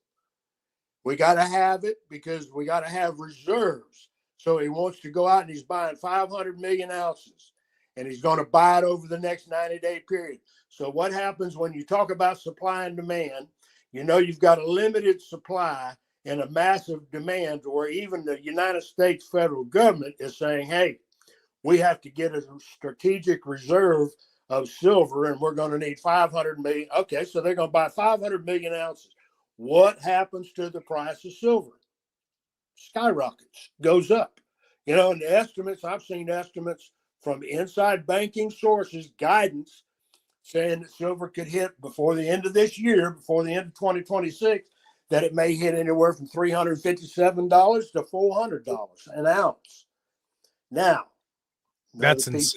We got to have it because we got to have reserves. So he wants to go out and he's buying 500 million ounces, and he's going to buy it over the next 90-day period. So what happens when you talk about supply and demand? You've got a limited supply and a massive demand, where even the United States federal government is saying, hey, we have to get a strategic reserve of silver, and we're going to need 500 million. Okay, so they're going to buy 500 million ounces. What happens to the price of silver? Skyrockets, goes up. And the estimates, I've seen estimates from inside banking sources, guidance saying that silver could hit before the end of this year, before the end of 2026, that it may hit anywhere from $357 to $400 an ounce. Now, That's insane.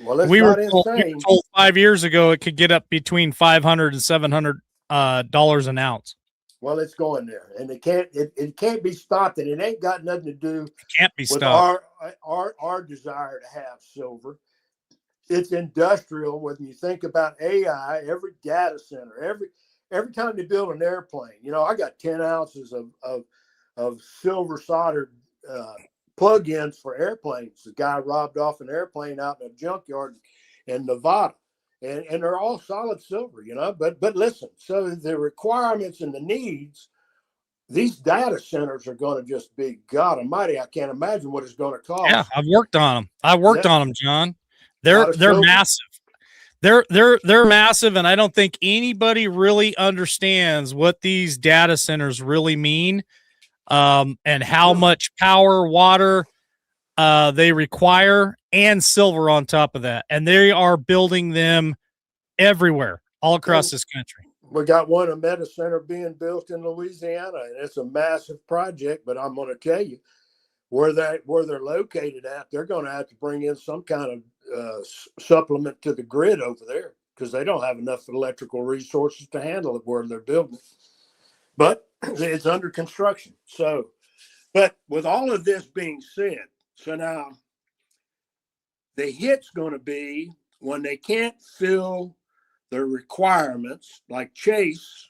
Well, it's we not were insane. told 5 years ago it could get up between $500 and $700 dollars an ounce. Well, it's going there, and it can't be stopped, and it ain't got nothing to do with our desire to have silver. It's industrial. When you think about AI, every data center, every time they build an airplane, I got 10 ounces of silver soldered plug-ins for airplanes. The guy robbed off an airplane out in a junkyard in Nevada. And they're all solid silver, But listen, so the requirements and the needs, these data centers are going to just be, God Almighty, I can't imagine what it's going to cost. Yeah, I've worked on them. On them, John. They're massive. They're massive, and I don't think anybody really understands what these data centers really mean, and how much power, water they require, and silver on top of that. And they are building them everywhere, all across this country. We got a meta center being built in Louisiana, and it's a massive project. But I'm going to tell you, where they're located at, they're going to have to bring in some kind of supplement to the grid over there, because they don't have enough electrical resources to handle it where they're building. But it's under construction. So, but with all of this being said, so now the hit's going to be when they can't fill their requirements, like Chase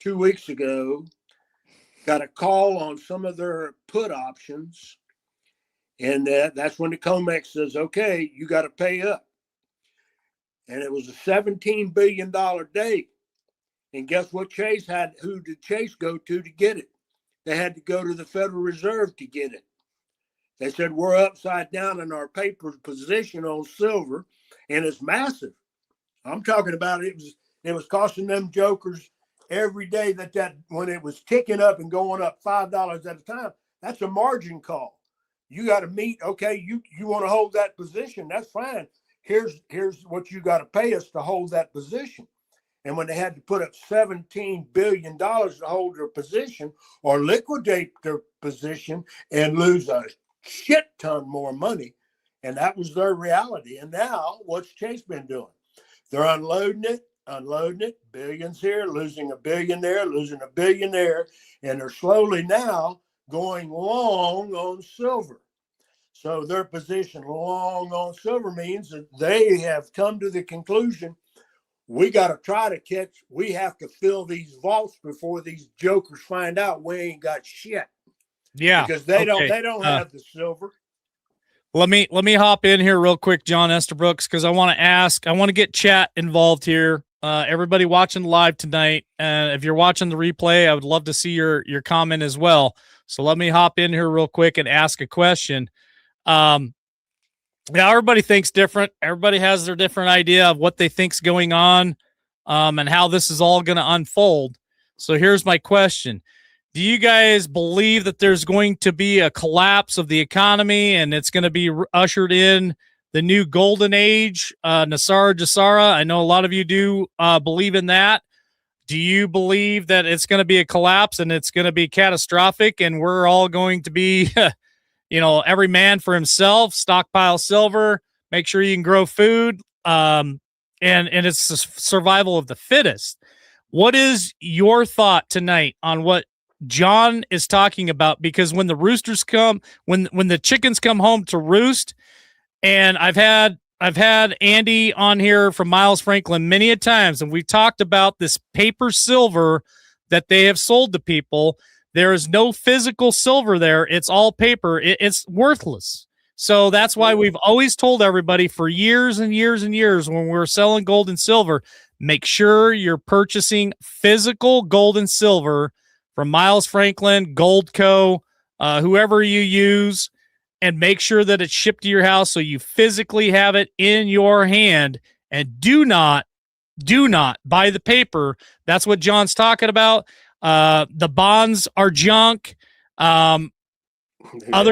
2 weeks ago got a call on some of their put options, and that's when the COMEX says, okay, you got to pay up. And it was a $17 billion day. And guess what who did Chase go to get it? They had to go to the Federal Reserve to get it. They said, we're upside down in our paper position on silver, and it's massive. I'm talking about it was costing them jokers every day that when it was ticking up and going up $5 at a time, that's a margin call. You got to meet, okay, you want to hold that position, that's fine. Here's what you got to pay us to hold that position. And when they had to put up $17 billion to hold their position or liquidate their position and lose a shit ton more money, and that was their reality. And now what's Chase been doing? They're unloading it, billions here, losing $1 billion there, losing $1 billion there, and they're slowly now going long on silver. So their position long on silver means that they have come to the conclusion, we got to try to we have to fill these vaults before these jokers find out we ain't got shit. Yeah. Because they don't have the silver. Let me hop in here real quick, John Estabrooks, because I want to get chat involved here. Everybody watching live tonight, and if you're watching the replay, I would love to see your comment as well. So let me hop in here real quick and ask a question. Yeah, everybody thinks different. Everybody has their different idea of what they think's going on, and how this is all going to unfold. So here's my question. Do you guys believe that there's going to be a collapse of the economy and it's going to be ushered in the new golden age, Nasara Jasara? I know a lot of you do believe in that. Do you believe that it's going to be a collapse and it's going to be catastrophic and we're all going to be, every man for himself, stockpile silver, make sure you can grow food, and it's the survival of the fittest? What is your thought tonight on what John is talking about? Because when the roosters come, when the chickens come home to roost, and I've had Andy on here from Miles Franklin many a times, and we've talked about this paper silver that they have sold to people. There is no physical silver there. It's all paper. It's worthless. So that's why we've always told everybody for years and years and years when we're selling gold and silver, make sure you're purchasing physical gold and silver from Miles Franklin, Gold Co., whoever you use, and make sure that it's shipped to your house so you physically have it in your hand. And do not buy the paper. That's what John's talking about. The bonds are junk. Other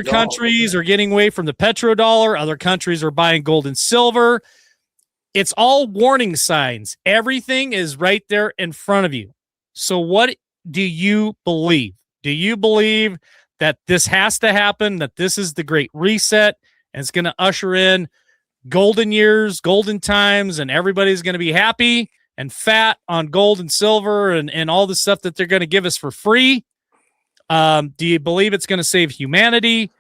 countries are getting away from the petrodollar. Other countries are buying gold and silver. it's all warning signs. Everything is right there in front of you. So what do you believe? Do you believe that this has to happen, that this is the great reset, and it's going to usher in golden years, golden times, and everybody's going to be happy and fat on gold and silver and all the stuff that they're going to give us for free? Do you believe it's going to save humanity?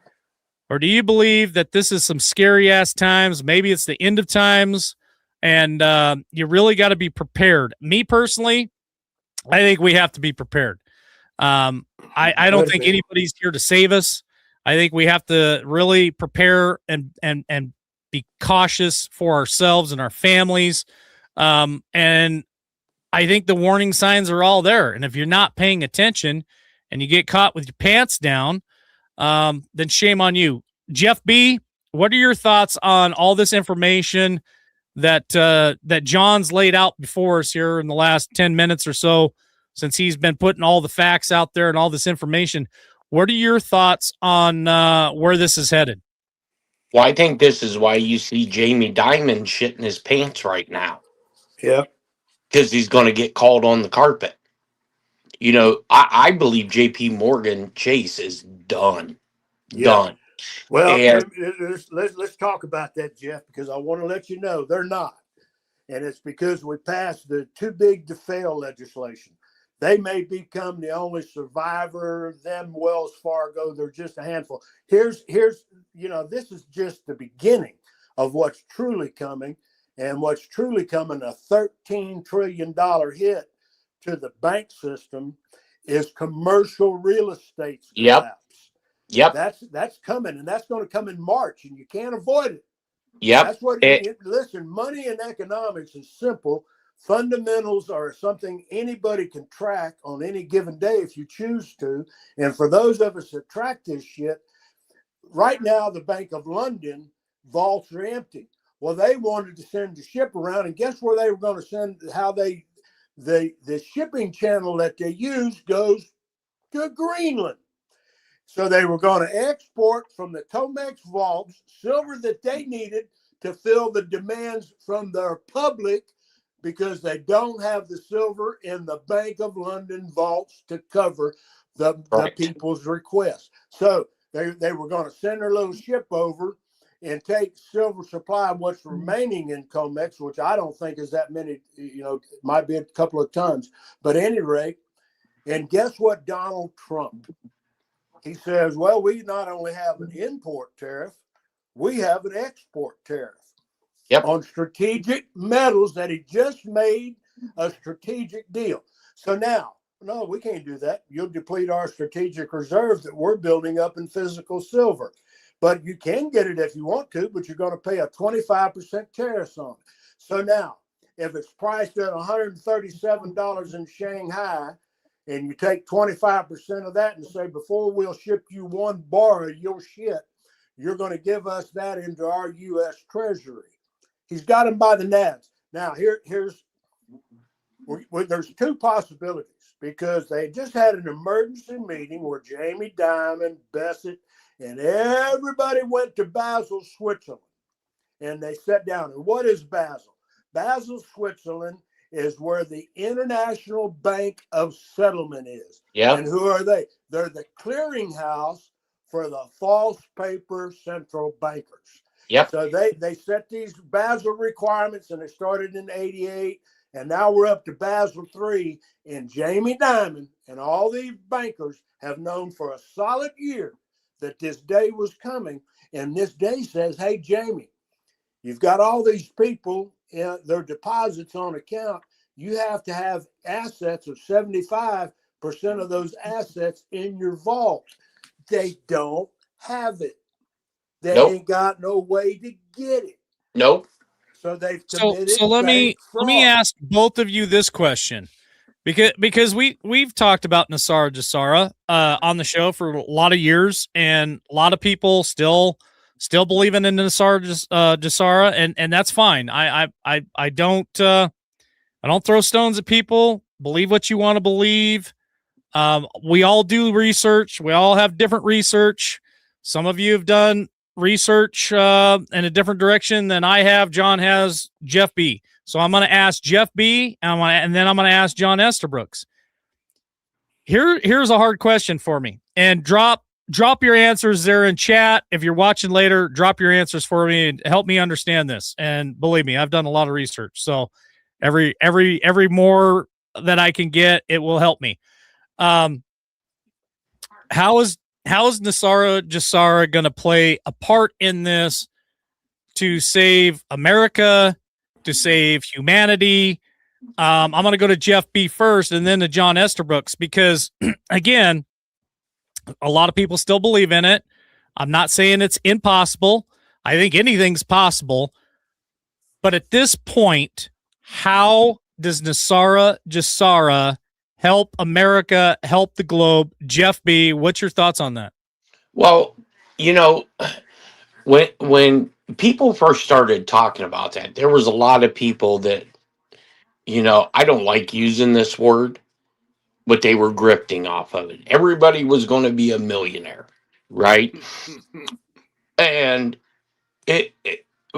Or do you believe that this is some scary ass times? Maybe it's the end of times, and you really got to be prepared. Me personally, I think we have to be prepared. I don't think anybody's here to save us. I think we have to really prepare and be cautious for ourselves and our families. And I think the warning signs are all there. And if you're not paying attention and you get caught with your pants down, then shame on you. Jeff B., what are your thoughts on all this information that John's laid out before us here in the last 10 minutes or so, since he's been putting all the facts out there and all this information? What are your thoughts on where this is headed? Well, I think this is why you see Jamie Dimon shitting his pants right now. Yeah. Because he's going to get called on the carpet. You know, I believe J.P. Morgan Chase is done. Yeah. Done. Well, And let's talk about that, Jeff, because I want to let you know they're not. And it's because we passed the too big to fail legislation. They may become the only survivor. Them, Wells Fargo, they're just a handful. Here's this is just the beginning of what's truly coming. And what's truly coming, a $13 trillion hit to the bank system, is commercial real estate collapse. Yep. That's coming, and that's going to come in March, and you can't avoid it. Yep. That's what. Listen, money and economics is simple. Fundamentals are something anybody can track on any given day if you choose to. And for those of us that track this shit, right now the Bank of London vaults are empty. Well, they wanted to send the ship around, and guess where they were going to send? How the shipping channel that they use goes to Greenland. So they were going to export from the COMEX vaults silver that they needed to fill the demands from their public, because they don't have the silver in the Bank of London vaults to cover the people's requests. So they were going to send their little ship over and take silver supply, what's remaining in COMEX, which I don't think is that many, might be a couple of tons. But at any rate, and guess what Donald Trump, he says, well, we not only have an import tariff, we have an export tariff. Yep. On strategic metals that he just made a strategic deal. So now, no, we can't do that. You'll deplete our strategic reserves that we're building up in physical silver. But you can get it if you want to, but you're going to pay a 25% tariff on it. So now, if it's priced at $137 in Shanghai, and you take 25% of that and say, before we'll ship you one bar of your shit, you're going to give us that into our U.S. Treasury. He's got him by the nads. Now, there's two possibilities, because they just had an emergency meeting where Jamie Dimon, Bassett, and everybody went to Basel, Switzerland, and they sat down. And what is Basel? Basel, Switzerland is where the International Bank of Settlement is. Yeah. And who are they? They're the clearinghouse for the false paper central bankers. Yep. So they set these Basel requirements, and it started in '88, and now we're up to Basel III. And Jamie Dimon and all these bankers have known for a solid year that this day was coming. And this day says, hey, Jamie, you've got all these people, their deposits on account. You have to have assets of 75% of those assets in your vault. They don't have it. They ain't got no way to get it. Nope. So they've committed. So let me ask both of you this question, because we've talked about Nasara Jasara on the show for a lot of years, and a lot of people still believing in Nasara Jasara, and that's fine. I don't throw stones at people. Believe what you want to believe. We all do research. We all have different research. Some of you have done research in a different direction than I have. John has Jeff B. So I'm going to ask Jeff B. And then I'm going to ask John Estabrooks. Here's a hard question for me. And drop your answers there in chat. If you're watching later, drop your answers for me and help me understand this. And believe me, I've done a lot of research. So every more that I can get, it will help me. How is Nasara Jassara going to play a part in this to save America, to save humanity? I'm going to go to Jeff B first and then to John Estabrooks, because again, a lot of people still believe in it. I'm not saying it's impossible. I think anything's possible. But at this point, how does Nasara Jassara help America, help the globe? Jeff B, what's your thoughts on that? Well, when people first started talking about that, there was a lot of people that, I don't like using this word, but they were grifting off of it. Everybody was going to be a millionaire, right? And it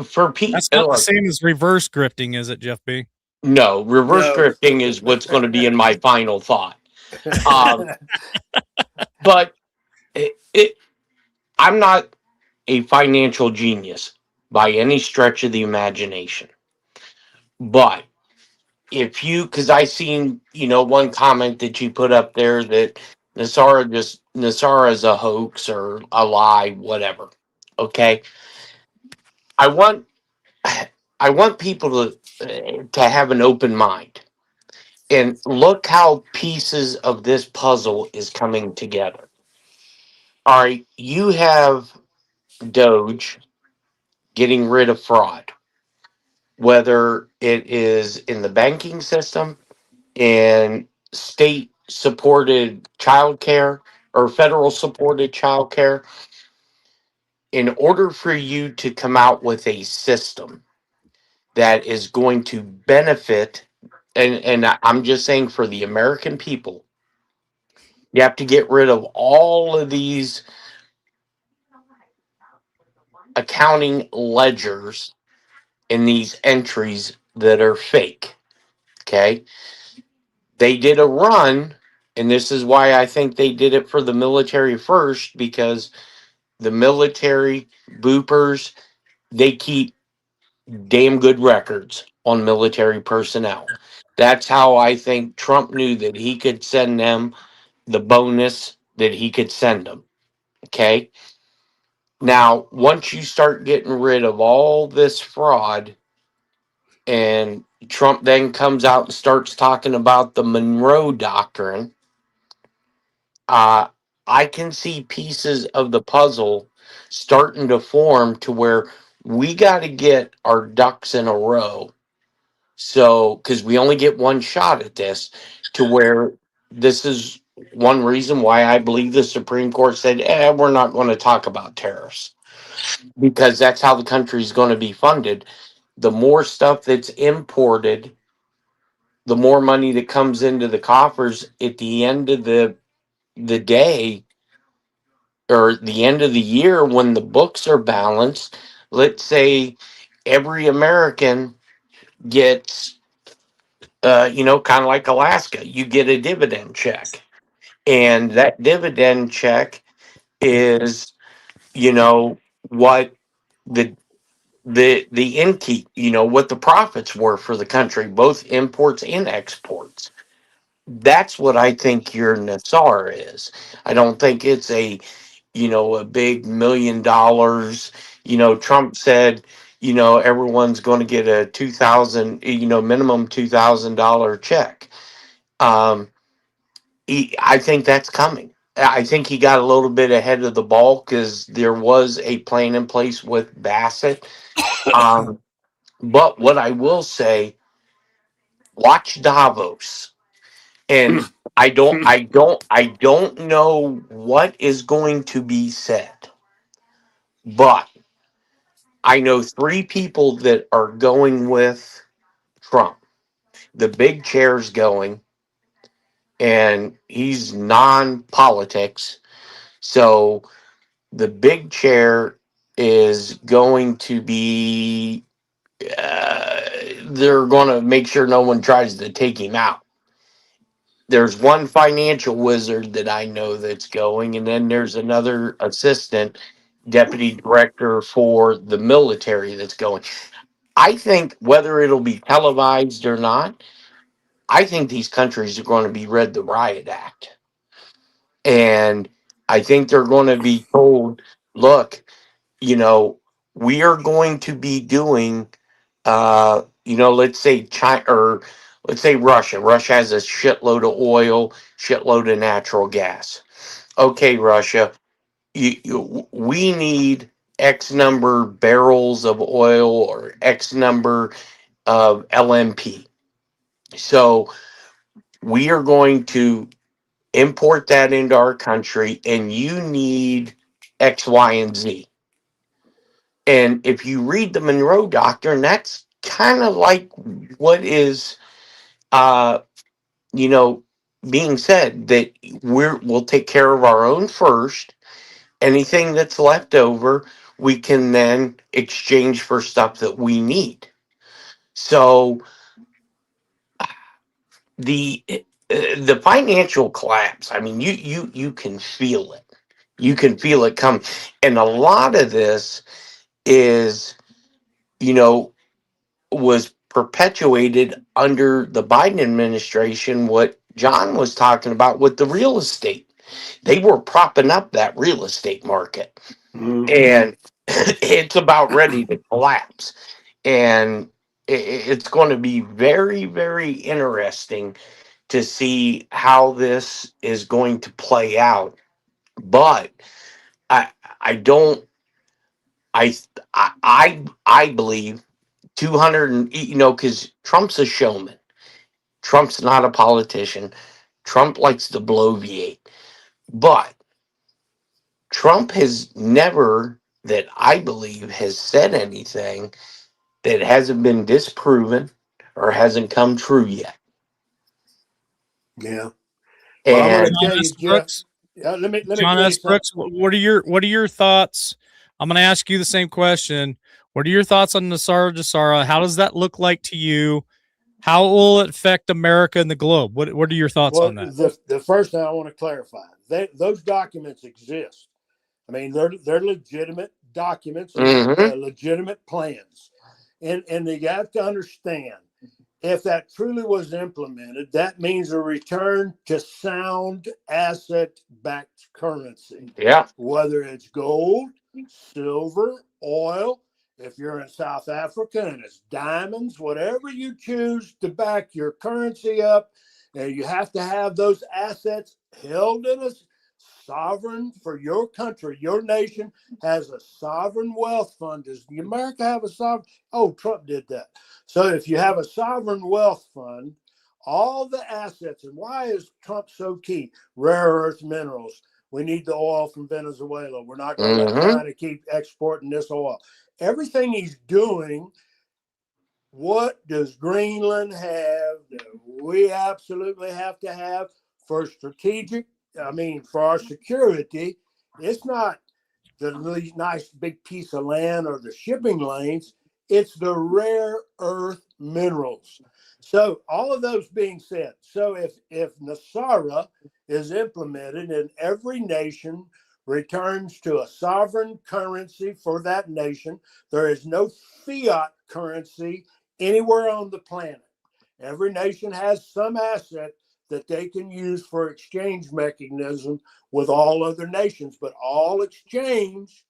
for That's not people, the same as reverse grifting, is it, Jeff B? no, reverse No. grifting is what's going to be in my final thought. But I'm not a financial genius by any stretch of the imagination. But because I seen, one comment that you put up there that Nasara is a hoax or a lie, whatever. Okay. I want, I want people to have an open mind and look how pieces of this puzzle is coming together. All right. You have Doge getting rid of fraud, whether it is in the banking system, in state supported childcare or federal supported childcare. In order for you to come out with a system that is going to benefit, and I'm just saying for the American people, you have to get rid of all of these accounting ledgers and these entries that are fake. Okay. They did a run, and this is why I think they did it for the military first, because the military boopers, they keep damn good records on military personnel. That's how I think Trump knew that he could send them the bonus that he could send them. Okay. Now, once you start getting rid of all this fraud, and Trump then comes out and starts talking about the Monroe Doctrine, uh, I can see pieces of the puzzle starting to form to where we got to get our ducks in a row. So, because we only get one shot at this, to where this is one reason why I believe the Supreme Court said, we're not going to talk about tariffs, because that's how the country is going to be funded. The more stuff that's imported, the more money that comes into the coffers at the end of the day, or the end of the year, when the books are balanced. Let's say every American gets, kind of like Alaska, you get a dividend check. And that dividend check is, what the the inkeep, what the profits were for the country, both imports and exports. That's what I think your Nassar is. I don't think it's a big $1 million. Trump said, everyone's going to get a 2,000, minimum $2,000 check. Um, I think that's coming. I think he got a little bit ahead of the ball because there was a plan in place with Bassett. Um, but what I will say, watch Davos. And I don't know what is going to be said, but I know three people that are going with Trump. The big chair's going, and he's non-politics. So the big chair is going to be they're going to make sure no one tries to take him out. There's one financial wizard that I know that's going, and then there's another assistant deputy director for the military that's going. I think whether it'll be televised or not, I think these countries are going to be read the riot act. And I think they're going to be told, look, you know, we are going to be doing, let's say China or let's say Russia. Russia has a shitload of oil, shitload of natural gas. Okay, Russia, we need X number barrels of oil or X number of LMP. So we are going to import that into our country, and you need X, Y, and Z. And if you read the Monroe Doctrine, that's kind of like what is, uh, you know, being said that we'll take care of our own first. Anything that's left over, we can then exchange for stuff that we need. So the financial collapse. I mean, you can feel it. You can feel it come, and a lot of this is, you know, was perpetuated under the Biden administration. What John was talking about with the real estate, they were propping up that real estate market, and it's about ready to collapse. And it's going to be very, very interesting to see how this is going to play out. But I I don't I believe 200 because Trump's a showman. Trump's not a politician. Trump likes to bloviate. But Trump has never, that I believe, has said anything that hasn't been disproven or hasn't come true yet. Yeah. Well, I'm going to And tell John you, S. Jeff. Brooks. Let me John tell you S. something. Brooks, what are your thoughts? I'm going to ask you the same question. What are your thoughts on Nasara Jasara? How does that look like to you? How will it affect America and the globe? What are your thoughts Well, on that? the first thing I want to clarify, those documents exist. I mean, they're legitimate documents and mhm, legitimate plans, and you have to understand, if that truly was implemented, that means a return to sound asset-backed currency, yeah, whether it's gold, silver, oil. If you're in South Africa and it's diamonds, whatever you choose to back your currency up, and you have to have those assets held in a sovereign for your country. Your nation has a sovereign wealth fund. Does America have a sovereign? Oh, Trump did that. So if you have a sovereign wealth fund, all the assets, and why is Trump so key? Rare earth minerals. We need the oil from Venezuela. We're not going to let mhm, China keep exporting this oil. Everything he's doing, what does Greenland have that we absolutely have to have for strategic? I mean, for our security, it's not the nice big piece of land or the shipping lanes. It's the rare earth minerals. So all of those being said, so if Nasara is implemented and every nation returns to a sovereign currency for that nation, there is no fiat currency anywhere on the planet. Every nation has some asset that they can use for exchange mechanism with all other nations, but all exchange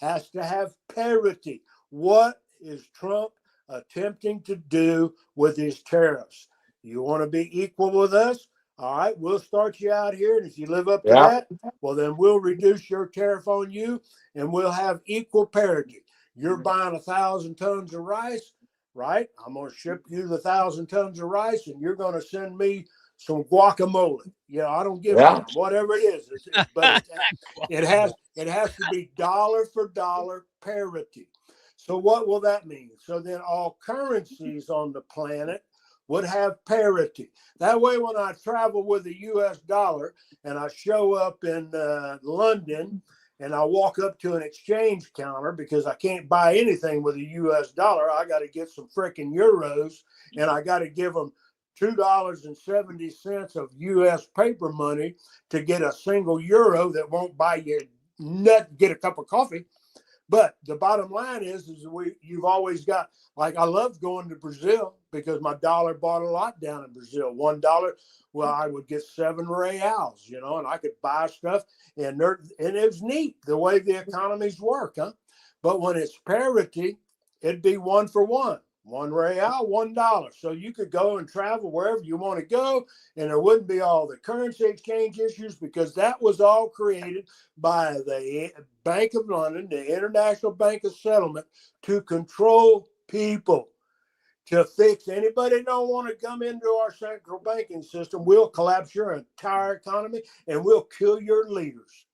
has to have parity. What is Trump attempting to do with his tariffs? You want to be equal with us? All right, we'll start you out here. And if you live up to yeah, that, well, then we'll reduce your tariff on you and we'll have equal parity. You're buying 1,000 tons of rice, right? I'm going to ship you the 1,000 tons of rice and you're going to send me some guacamole. I don't give a yeah, damn. Whatever it is, but it has to be dollar for dollar parity. So what will that mean? So then all currencies on the planet would have parity. That way, when I travel with the U.S. dollar and I show up in London and I walk up to an exchange counter because I can't buy anything with a US dollar. I got to get some freaking euros, and I got to give them $2.70 of US paper money to get a single euro that won't buy you get a cup of coffee. But the bottom line is you've always got, like, I love going to Brazil because my dollar bought a lot down in Brazil. $1, well, I would get 7 reals, and I could buy stuff, and it was neat the way the economies work, huh? But when it's parity, it'd be 1 for 1. 1 real, $1. So you could go and travel wherever you want to go, and there wouldn't be all the currency exchange issues, because that was all created by the Bank of London, the International Bank of Settlement, to control people, to fix anybody that don't want to come into our central banking system. We'll collapse your entire economy, and we'll kill your leaders.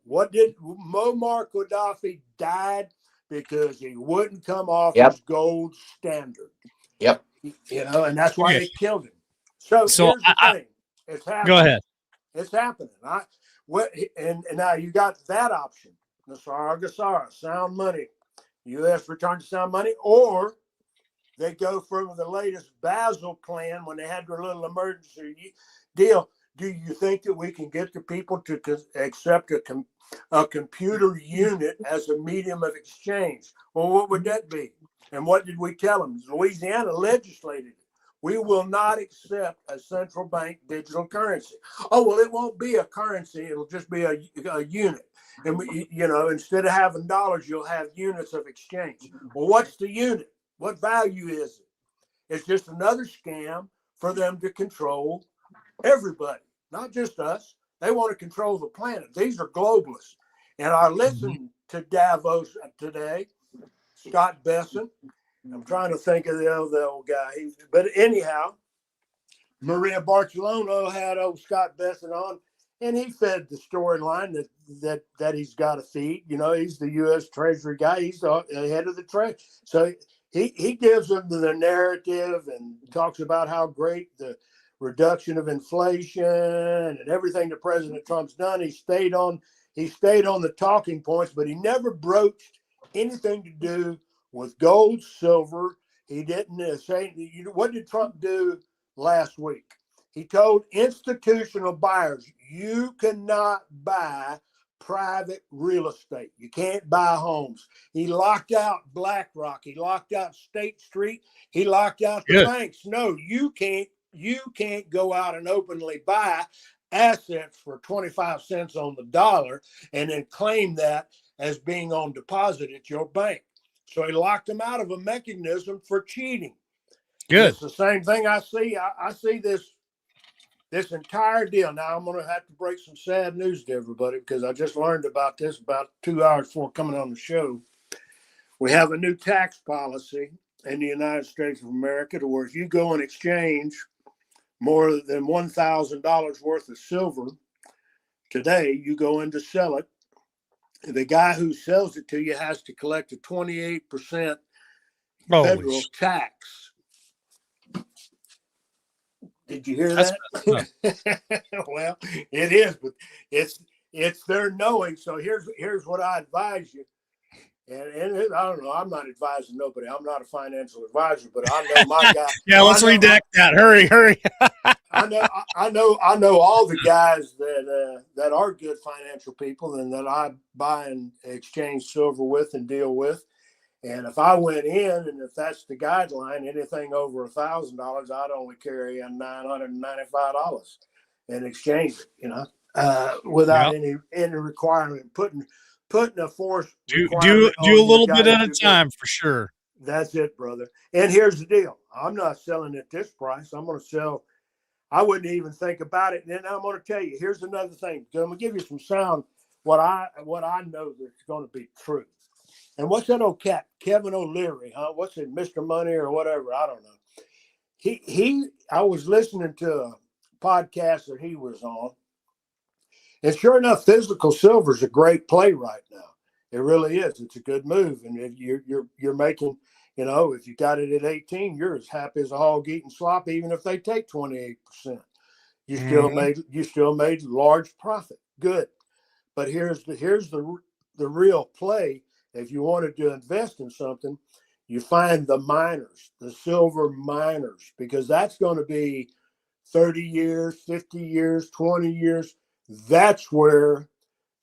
What did Muammar Gaddafi died because he wouldn't come off his gold standard. Yep. And that's why they killed him. So here's the thing. It's happening. Go ahead. It's happening. And now you got that option. Gasara, sound money. U.S. return to sound money, or they go for the latest Basel plan when they had their little emergency deal. Do you think that we can get the people to accept a computer unit as a medium of exchange? Well, what would that be? And what did we tell them? Louisiana legislated it. We will not accept a central bank digital currency. Oh, well, it won't be a currency. It'll just be a unit. And, instead of having dollars, you'll have units of exchange. Well, what's the unit? What value is it? It's just another scam for them to control everybody, not just us. They want to control the planet. These are globalists. And I listened to Davos today, Scott Besson. I'm trying to think of the old guy. But anyhow, Maria Barcelona had old Scott Besson on, and he fed the storyline that he's got to feed. He's the U.S. Treasury guy. He's the head of the Treasury. So he gives them the narrative and talks about how great the reduction of inflation and everything that President Trump's done. He stayed on the talking points, but he never broached anything to do with gold, silver. He didn't say, what did Trump do last week? He told institutional buyers, you cannot buy private real estate. You can't buy homes. He locked out BlackRock. He locked out State Street. He locked out the banks. No, you can't go out and openly buy assets for 25 cents on the dollar and then claim that as being on deposit at your bank. So he locked them out of a mechanism for cheating. Good. It's the same thing I see. I see this entire deal. Now I'm going to have to break some sad news to everybody, because I just learned about this about 2 hours before coming on the show. We have a new tax policy in the United States of America to where if you go and exchange more than $1,000 worth of silver today, you go in to sell it, the guy who sells it to you has to collect a 28% federal tax. Did you hear that? Well, it is, but it's their knowing. So here's what I advise you. And I don't know. I'm not advising nobody. I'm not a financial advisor, but I know my guy. Yeah, let's redact that. Hurry. I know all the guys that are good financial people and that I buy and exchange silver with and deal with. And if I went in, and if that's the guideline, anything over $1,000, I'd only carry in $995 and exchange it, without any requirement, putting a force. Do a little bit at a time for sure. That's it, brother. And here's the deal: I'm not selling at this price. I'm going to sell. I wouldn't even think about it. And then I'm going to tell you. Here's another thing. I'm going to give you some sound. What I know that's going to be true. And what's that old cat, Kevin O'Leary, huh? What's it, Mr. Money or whatever? I don't know. I was listening to a podcast that he was on. And sure enough, physical silver is a great play right now. It really is. It's a good move. And if you're making, if you got it at 18, you're as happy as a hog eating slop, even if they take 28%. You still made large profit. Good. But here's the real play. If you wanted to invest in something, you find the miners, the silver miners, because that's going to be 30 years, 50 years, 20 years. That's where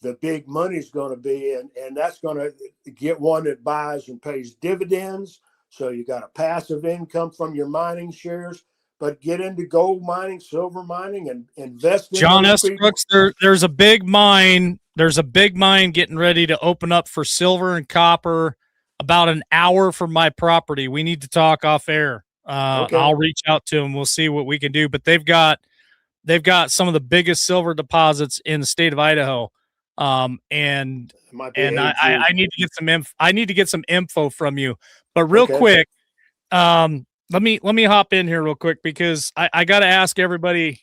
the big money's going to be. And that's going to get one that buys and pays dividends. So you got a passive income from your mining shares, but get into gold mining, silver mining, and invest in John those S. people. Brooks, there's a big mine. There's a big mine getting ready to open up for silver and copper about an hour from my property. We need to talk off air. Okay. I'll reach out to them. We'll see what we can do. But they've got some of the biggest silver deposits in the state of Idaho. And I need to get some I need to get some info from you. But real quick, let me hop in here real quick because I got to ask everybody.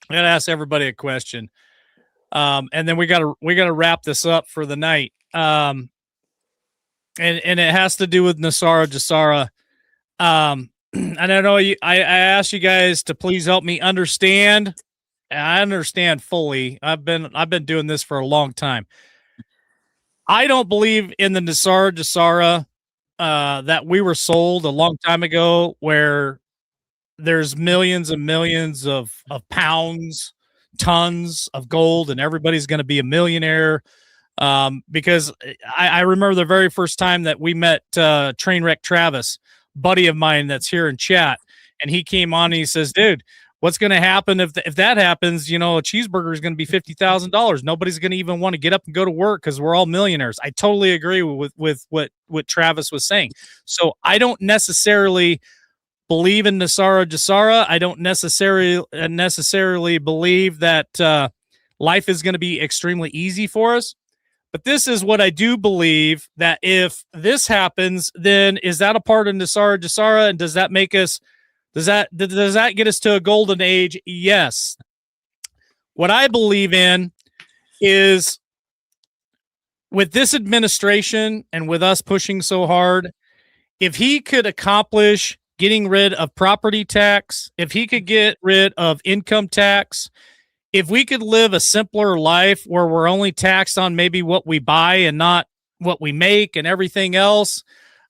I got to ask everybody a question. And then we got to wrap this up for the night. And it has to do with NESARA GESARA. And I know I asked you guys to please help me understand. And I understand fully. I've been doing this for a long time. I don't believe in the NESARA GESARA that we were sold a long time ago, where there's millions and millions of pounds, tons of gold, and everybody's going to be a millionaire. Because I remember the very first time that we met Trainwreck Travis, buddy of mine that's here in chat, and he came on and he says, dude, what's going to happen if that happens? You know, a cheeseburger is going to be $50,000. Nobody's going to even want to get up and go to work because we're all millionaires. I totally agree with what Travis was saying. So I don't necessarily believe in NESARA GESARA. I don't necessarily believe that life is going to be extremely easy for us. But this is what I do believe, that if this happens, then is that a part of NESARA GESARA? And does that make us, does that get us to a golden age? Yes. What I believe in is, with this administration and with us pushing so hard, if he could accomplish getting rid of property tax, if he could get rid of income tax, if we could live a simpler life where we're only taxed on maybe what we buy and not what we make and everything else,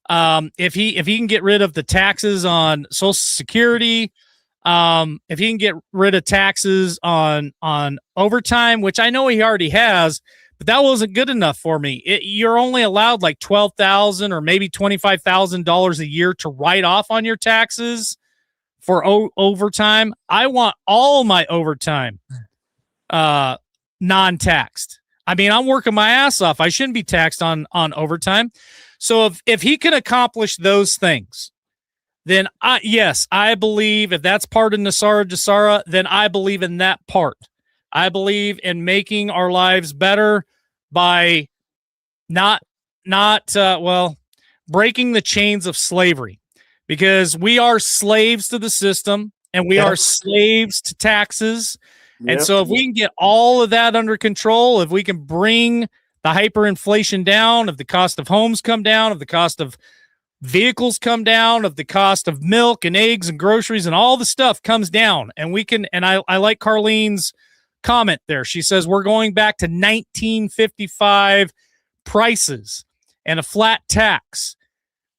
if he can get rid of the taxes on Social Security, if he can get rid of taxes on overtime, which I know he already has, but that wasn't good enough for me. You're only allowed like $12,000 or maybe $25,000 a year to write off on your taxes for overtime. I want all my overtime non-taxed. I mean, I'm working my ass off. I shouldn't be taxed on overtime. So if he can accomplish those things, then yes, I believe if that's part of NESARA GESARA, then I believe in that part. I believe in making our lives better by not breaking the chains of slavery, because we are slaves to the system and we are slaves to taxes. And so if we can get all of that under control, if we can bring the hyperinflation down, if the cost of homes come down, if the cost of vehicles come down, if the cost of milk and eggs and groceries and all the stuff comes down, and we can, and I like Carlene's comment there. She says we're going back to 1955 prices and a flat tax.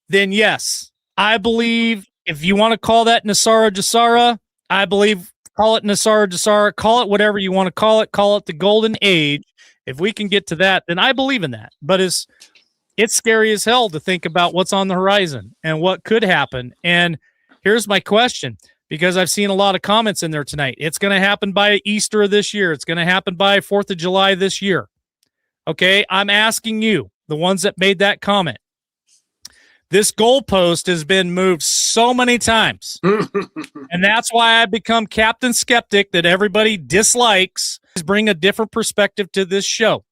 Then yes, I believe if you want to call that NESARA GESARA, I believe, call it NESARA GESARA, call it whatever you want to call it the golden age. If we can get to that, then I believe in that. But it's scary as hell to think about what's on the horizon and what could happen. And here's my question, because I've seen a lot of comments in there tonight. It's going to happen by Easter of this year. It's going to happen by 4th of July this year. Okay, I'm asking you, the ones that made that comment. This goalpost has been moved so many times. And that's why I've become Captain Skeptic, that everybody dislikes, is bring a different perspective to this show.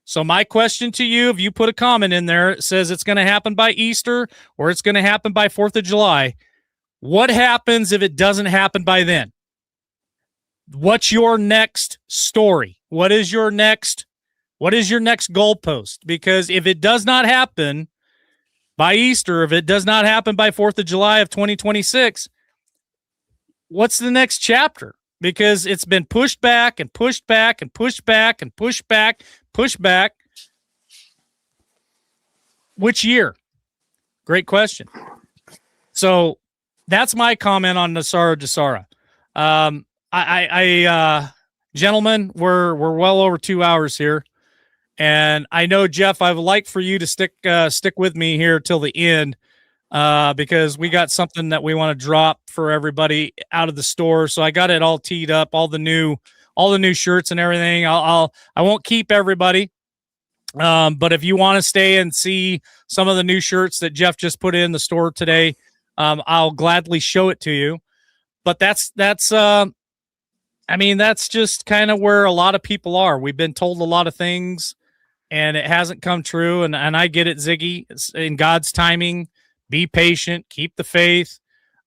So my question to you, if you put a comment in there, it says it's going to happen by Easter or it's going to happen by 4th of July. What happens if it doesn't happen by then? What's your next story? What is your next goalpost? Because if it does not happen by Easter, if it does not happen by 4th of July of 2026, what's the next chapter? because it's been pushed back and pushed back and pushed back and pushed back, pushed back. Which year? Great question. So that's my comment on Nasara Dasara. Gentlemen, we're well over 2 hours here, and I know, Jeff, I would like for you to stick with me here till the end, because we got something that we want to drop for everybody out of the store. So I got it all teed up, all the new shirts and everything. I won't keep everybody. But if you want to stay and see some of the new shirts that Jeff just put in the store today, I'll gladly show it to you. But that's just kind of where a lot of people are. We've been told a lot of things and it hasn't come true. And I get it, Ziggy. It's in God's timing. Be patient, keep the faith.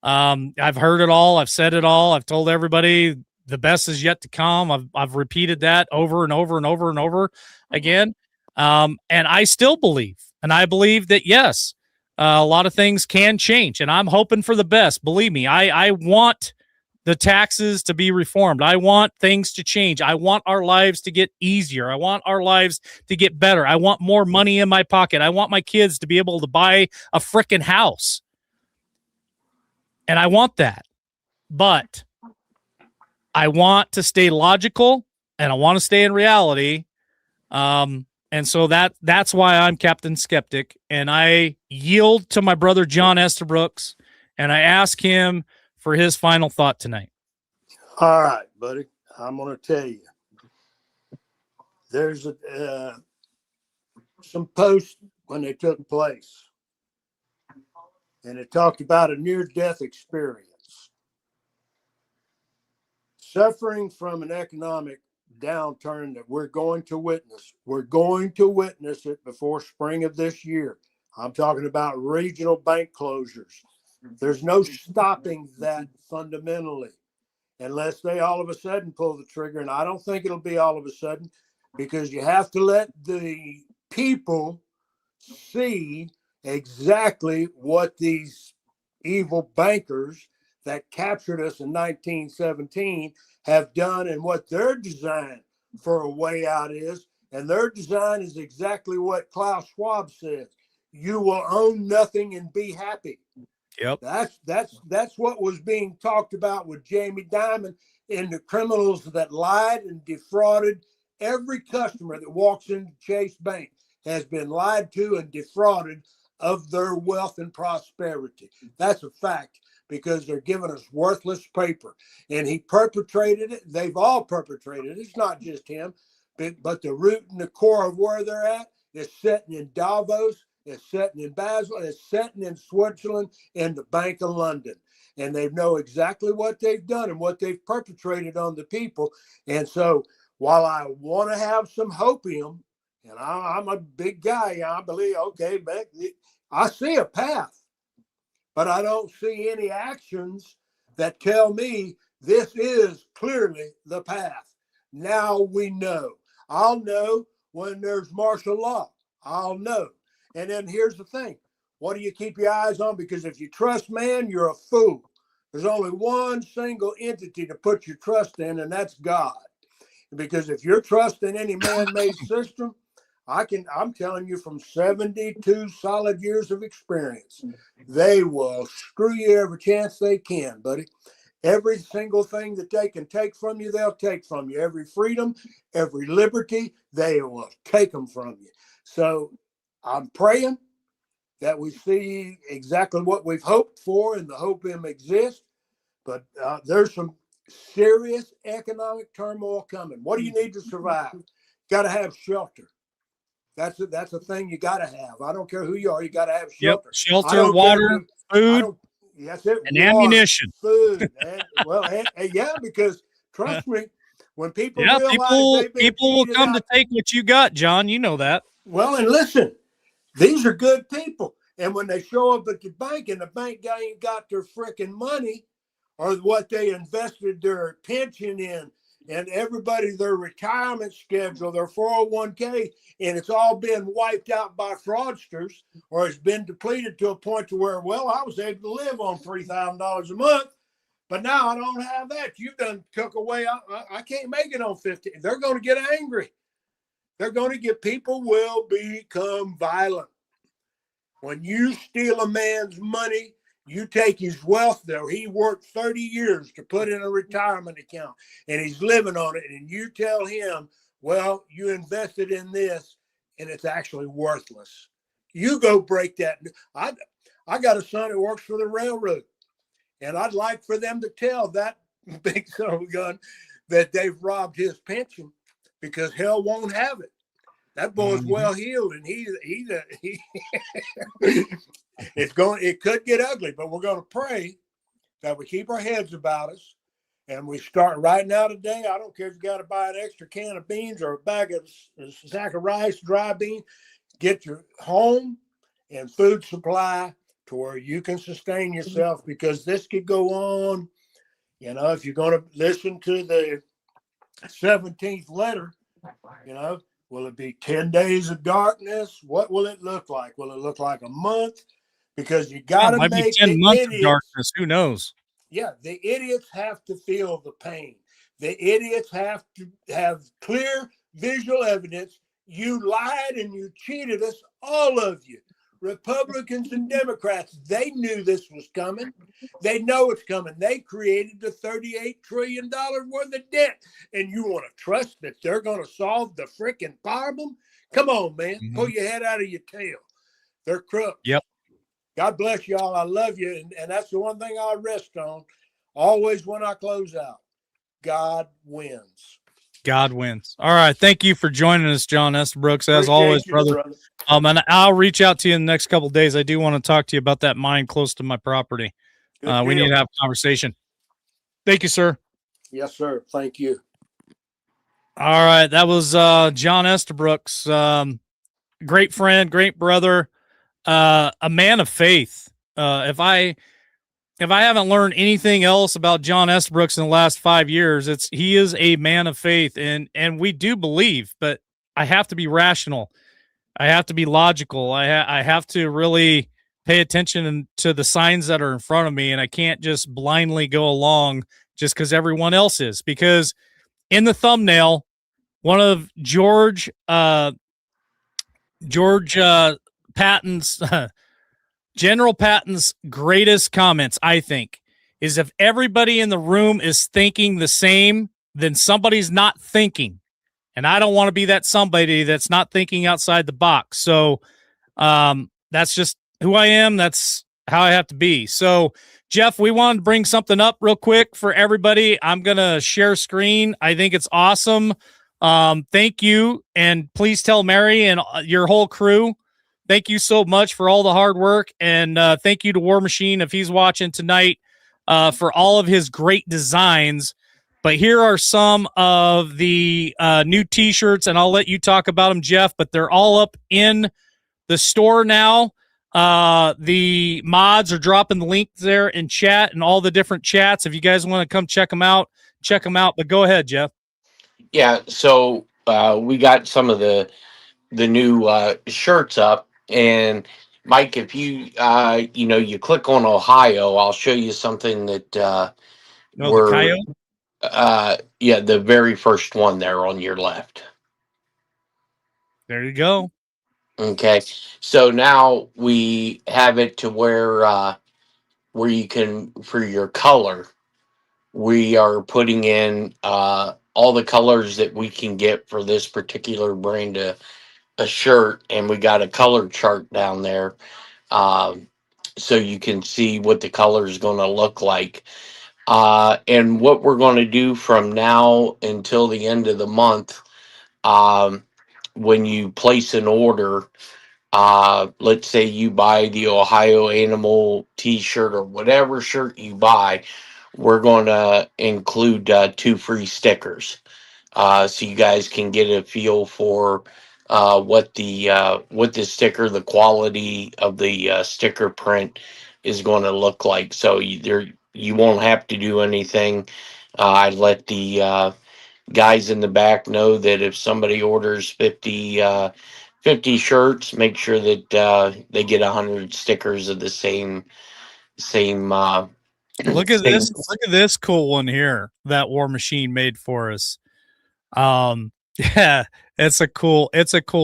I've heard it all. I've said it all. I've told everybody the best is yet to come. I've repeated that over and over and over and over again. And I still believe, and I believe that, yes, a lot of things can change, and I'm hoping for the best. Believe me, I want the taxes to be reformed. I want things to change. I want our lives to get easier. I want our lives to get better. I want more money in my pocket. I want my kids to be able to buy a frickin' house. And I want that. But I want to stay logical, and I want to stay in reality. And so that's why I'm Captain Skeptic, and I yield to my brother John Estabrooks, and I ask him for his final thought tonight. All right, buddy. I'm going to tell you. There's some posts when they took place, and it talked about a near-death experience. Suffering from an economic downturn that we're going to witness. We're going to witness it before spring of this year. I'm talking about regional bank closures. There's no stopping that fundamentally unless they all of a sudden pull the trigger. And I don't think it'll be all of a sudden, because you have to let the people see exactly what these evil bankers that captured us in 1917 have done and what their design for a way out is. And their design is exactly what Klaus Schwab says. You will own nothing and be happy. Yep. That's what was being talked about with Jamie Dimon and the criminals that lied and defrauded. Every customer that walks into Chase Bank has been lied to and defrauded of their wealth and prosperity. That's a fact, because they're giving us worthless paper. And he perpetrated it. They've all perpetrated it. It's not just him, but the root and the core of where they're at is sitting in Davos, it's sitting in Basel, it's sitting in Switzerland, in the Bank of London. And they know exactly what they've done and what they've perpetrated on the people. And so while I want to have some hopium, and I'm a big guy, I believe, okay, I see a path, but I don't see any actions that tell me this is clearly the path. Now we know. I'll know when there's martial law. I'll know. And then here's the thing. What do you keep your eyes on? Because if you trust man, you're a fool. There's only one single entity to put your trust in, and that's God. Because if you're trusting any man-made system, I'm telling you from 72 solid years of experience, they will screw you every chance they can, buddy. Every single thing that they can take from you, they'll take from you. Every freedom, every liberty, they will take them from you. So I'm praying that we see exactly what we've hoped for, and the hopium exists. But there's some serious economic turmoil coming. What do you need to survive? Got to have shelter. That's a thing you got to have. I don't care who you are. You got to have shelter. Yep. Shelter, water, food, yes, it, and ammunition. Food. Yeah, because trust me, when people realize people will come to take what you got, John. You know that. Well, and listen, these are good people. And when they show up at the bank and the bank guy ain't got their freaking money or what they invested their pension in, and everybody, their retirement schedule, their 401k, and it's all been wiped out by fraudsters, or it's been depleted to a point to where, well, I was able to live on $3,000 a month. But now I don't have that. You've done took away. I can't make it on 50. They're going to get angry. They're going to get, people will become violent. When you steal a man's money, you take his wealth there. He worked 30 years to put in a retirement account and he's living on it. And you tell him, well, you invested in this and it's actually worthless. You go break that. I got a son that works for the railroad, and I'd like for them to tell that big son of a gun that they've robbed his pension, because hell won't have it. That boy's well heeled, and he it could get ugly, but we're going to pray that we keep our heads about us, and we start right now today. I don't care if you got to buy an extra can of beans or a sack of rice, dry beans. Get your home and food supply to where you can sustain yourself, because this could go on. You know, if you're going to listen to the 17th letter, you know, will it be 10 days of darkness? What will it look like? Will it look like a month? Because you got to make 10 the months idiots, of darkness. Who knows? Yeah, the idiots have to feel the pain. The idiots have to have clear visual evidence. You lied and you cheated us, all of you. Republicans and Democrats, they knew this was coming. They know it's coming. They created the $38 trillion worth of debt. And you want to trust that they're going to solve the freaking problem? Come on, man. Pull your head out of your tail. They're crooks. Yep. God bless y'all. I love you. And that's the one thing I rest on. Always when I close out, God wins. God wins. All right. Thank you for joining us, John Estabrooks, as Appreciate always, you, brother. And I'll reach out to you in the next couple of days. I do want to talk to you about that mine close to my property. We need to have a conversation. Thank you, sir. Yes, sir. Thank you. All right. That was John Estabrooks. Great friend, great brother, a man of faith. If I haven't learned anything else about John Estabrooks in the last 5 years, he is a man of faith, and we do believe, but I have to be rational. I have to be logical. I have to really pay attention to the signs that are in front of me, and I can't just blindly go along just because everyone else is. Because in the thumbnail, one of George Patton's General Patton's greatest comments, I think, is if everybody in the room is thinking the same, then somebody's not thinking. And I don't want to be that somebody that's not thinking outside the box. So that's just who I am. That's how I have to be. So, Jeff, we wanted to bring something up real quick for everybody. I'm going to share screen. I think it's awesome. Thank you. And please tell Mary and your whole crew, thank you so much for all the hard work. And thank you to War Machine, if he's watching tonight, for all of his great designs. But here are some of the new T-shirts, and I'll let you talk about them, Jeff, but they're all up in the store now. The mods are dropping the link there in chat and all the different chats. If you guys want to come check them out, check them out. But go ahead, Jeff. Yeah, so we got some of the new shirts up, and Mike, if you you click on Ohio, I'll show you something that The we're coyote? the very first one there on your left. There you go. Okay, so now we have it to where you can, for your color, we are putting in all the colors that we can get for this particular brand of a shirt, and we got a color chart down there, so you can see what the color is going to look like. And what we're going to do from now until the end of the month, when you place an order, let's say you buy the Ohio Animal t-shirt or whatever shirt you buy, we're going to include 2 free stickers, so you guys can get a feel for what the sticker, the quality of the sticker print is going to look like. So you won't have to do anything. I let the guys in the back know that if somebody orders 50 shirts, make sure that they get 100 stickers of the same Look at this. Things- Look at this cool one here that War Machine made for us. Yeah, it's a cool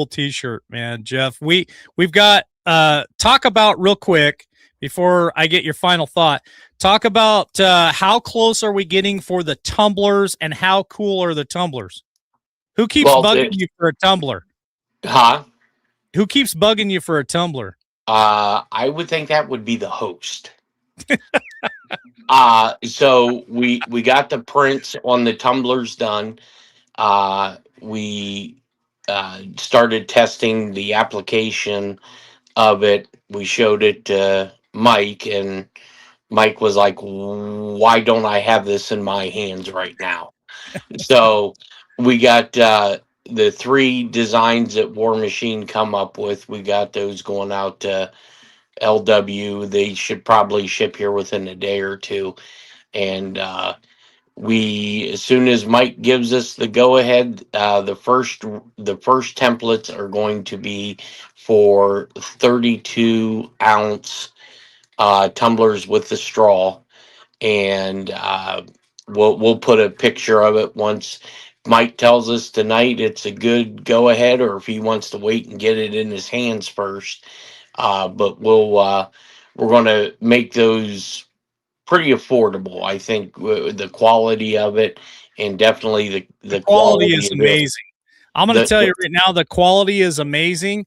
t-shirt, man. Jeff, we've got talk about real quick before I get your final thought. Talk about how close are we getting for the tumblers and how cool are the tumblers? Who keeps Well, bugging you for a tumbler? huh? Who keeps bugging you for a tumbler? I would think that would be the host. So we got the prints on the tumblers done. We started testing the application of it. We showed it to Mike, and Mike was like, "Why don't I have this in my hands right now?" So we got the three designs that War Machine come up with. We got those going out to LW. They should probably ship here within a day or two. And we, as soon as Mike gives us the go ahead, the first templates are going to be for 32-ounce tumblers with the straw, and we'll put a picture of it once Mike tells us tonight it's a good go ahead, or if he wants to wait and get it in his hands first. But we're going to make those pretty affordable. I think the quality of it, and definitely the Quality quality is of amazing. I'm going to the, tell the you right now, the quality is amazing.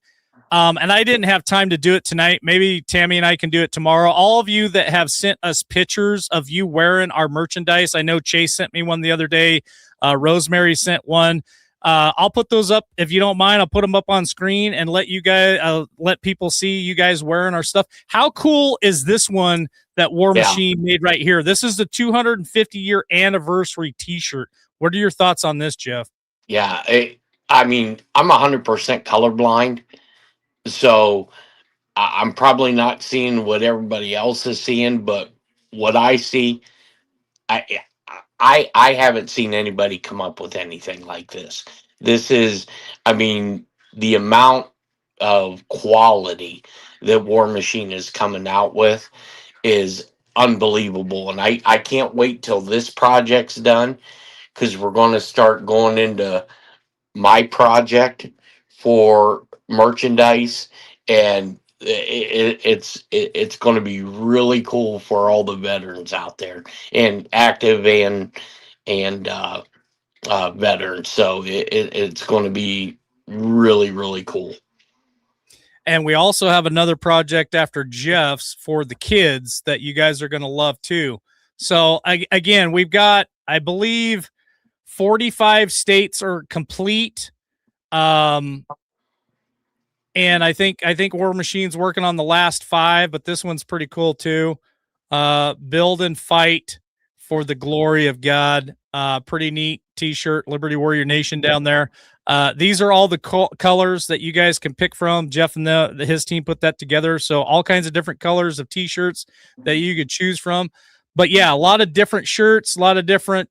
And I didn't have time to do it tonight. Maybe Tammy and I can do it tomorrow. All of you that have sent us pictures of you wearing our merchandise. I know Chase sent me one the other day. Rosemary sent one. I'll put those up if you don't mind. I'll put them up on screen and let you guys, let people see you guys wearing our stuff. How cool is this one that War yeah. Machine made right here? This is the 250-year anniversary T-shirt. What are your thoughts on this, Jeff? Yeah, I mean, I'm 100% colorblind, so I'm probably not seeing what everybody else is seeing, but what I see, I I haven't seen anybody come up with anything like this. This is, I mean, the amount of quality that War Machine is coming out with is unbelievable, and I can't wait till this project's done, because we're going to start going into my project for merchandise, and it's going to be really cool for all the veterans out there, and active and veterans. So it's going to be really cool. And we also have another project after Jeff's for the kids that you guys are going to love too. So again, we've got, I believe, 45 states are complete. And I think War Machine's working on the last 5, but this one's pretty cool too. Build and fight for the glory of God. Pretty neat t-shirt, Liberty Warrior Nation down there. These are all the colors that you guys can pick from. Jeff and his team put that together. So all kinds of different colors of t-shirts that you could choose from. But yeah, a lot of different shirts, a lot of different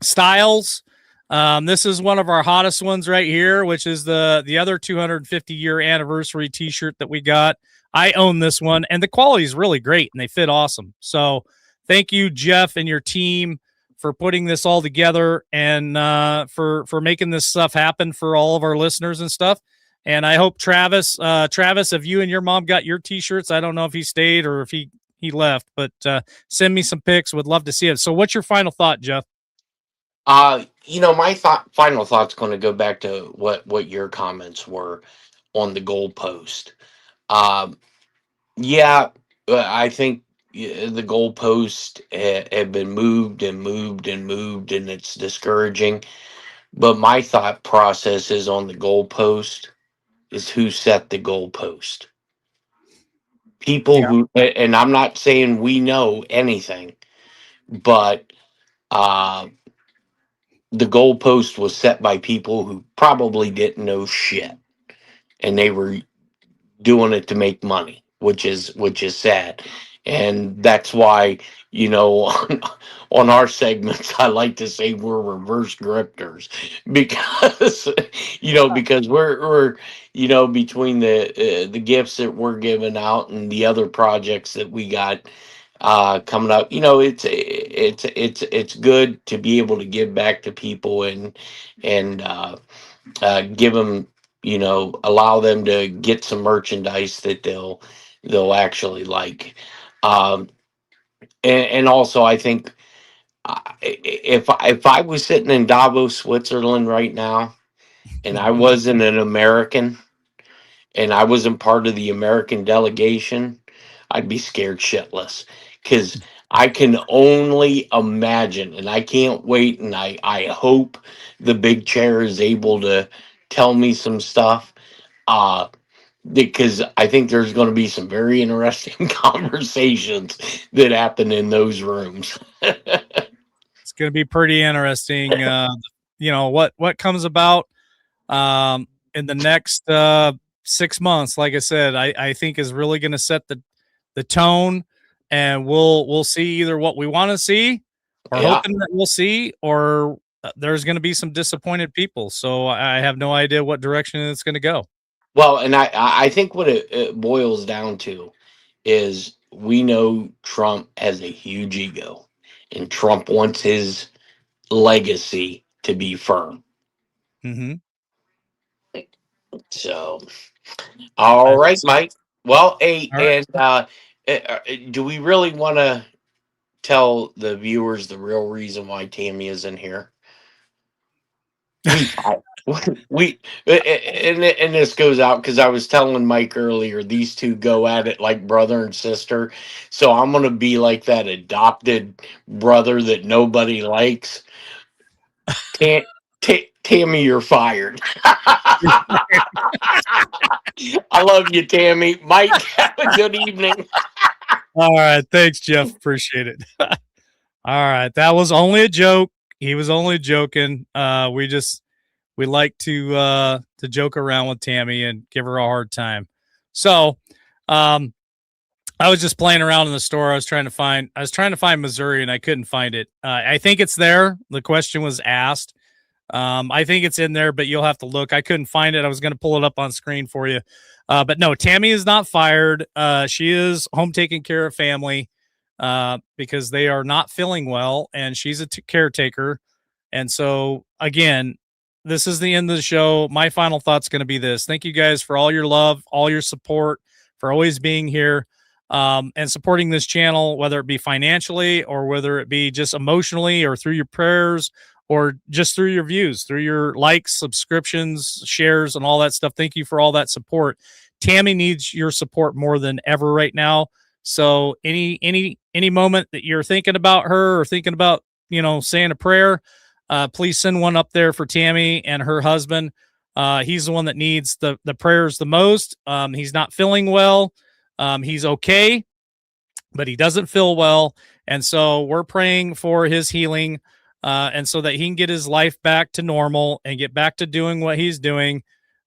styles. This is one of our hottest ones right here, which is the other 250-year anniversary t-shirt that we got. I own this one, and the quality is really great, and they fit awesome. So thank you, Jeff, and your team for putting this all together, and for making this stuff happen for all of our listeners and stuff. And I hope Travis, if you and your mom got your t-shirts, I don't know if he stayed or if he left, but send me some pics. Would love to see it. So what's your final thought, Jeff? My final thought's going to go back to what your comments were on the goalpost. Yeah, I think the goalpost have been moved and moved and moved, and it's discouraging. But my thought process is on the goalpost is who set the goalpost. People Yeah. who, and I'm not saying we know anything, but uh, the goalpost was set by people who probably didn't know shit, and they were doing it to make money, which is sad. And that's why, on our segments, I like to say we're reverse grifters, because because we're between the gifts that we're giving out and the other projects that we got, coming up. It's good to be able to give back to people and give them, allow them to get some merchandise that they'll actually like. Um, and also, I think if I was sitting in Davos, Switzerland right now, and I wasn't an American, and I wasn't part of the American delegation, I'd be scared shitless because I can only imagine, and I can't wait, and I hope the big chair is able to tell me some stuff. Uh, because I think there's going to be some very interesting conversations that happen in those rooms. It's going to be pretty interesting. What comes about in the next 6 months. Like I said, I think is really going to set the tone, and we'll see either what we want to see, or Yeah. hoping that we'll see, or there's going to be some disappointed people. So I have no idea what direction it's going to go. Well, and I think what it boils down to is we know Trump has a huge ego, and Trump wants his legacy to be firm. Mm-hmm. So, all right, Mike. Well, hey, All right. and do we really want to tell the viewers the real reason why Tammy is in here? We and this goes out because I was telling Mike earlier, these two go at it like brother and sister. So I'm gonna be like that adopted brother that nobody likes. Tammy, you're fired. I love you, Tammy. Mike, have a good evening. All right. Thanks, Jeff. Appreciate it. All right. That was only a joke. He was only joking. We like to joke around with Tammy and give her a hard time. So, I was just playing around in the store. I was trying to find Missouri, and I couldn't find it. I think it's there. The question was asked. I think it's in there, but you'll have to look. I couldn't find it. I was going to pull it up on screen for you. But no, Tammy is not fired. She is home taking care of family because they are not feeling well, and she's a caretaker. And so, again, this is the end of the show. My final thought's going to be this. Thank you guys for all your love, all your support, for always being here and supporting this channel, whether it be financially or whether it be just emotionally or through your prayers or just through your views, through your likes, subscriptions, shares, and all that stuff. Thank you for all that support. Tammy needs your support more than ever right now. So any moment that you're thinking about her or thinking about, saying a prayer, please send one up there for Tammy and her husband. He's the one that needs the prayers the most. He's not feeling well. He's okay, but he doesn't feel well. And so we're praying for his healing and so that he can get his life back to normal and get back to doing what he's doing.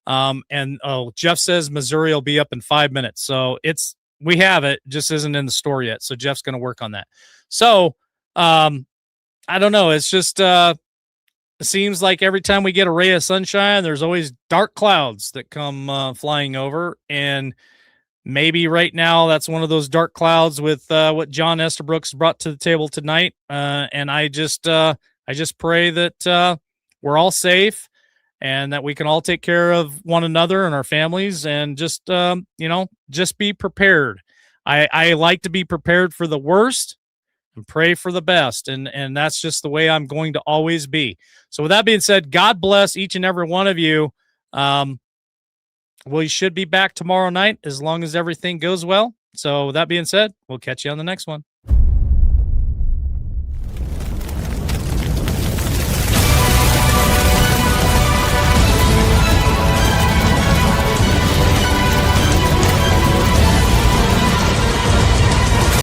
Jeff says Missouri will be up in 5 minutes. So we have it, just isn't in the store yet. So Jeff's going to work on that. So I don't know. It's just it seems like every time we get a ray of sunshine, there's always dark clouds that come flying over. And maybe right now that's one of those dark clouds with what John Estabrooks brought to the table tonight. And I just pray that we're all safe and that we can all take care of one another and our families and just be prepared. I like to be prepared for the worst and pray for the best. And that's just the way I'm going to always be. So with that being said, God bless each and every one of you. We should be back tomorrow night as long as everything goes well. So with that being said, we'll catch you on the next one.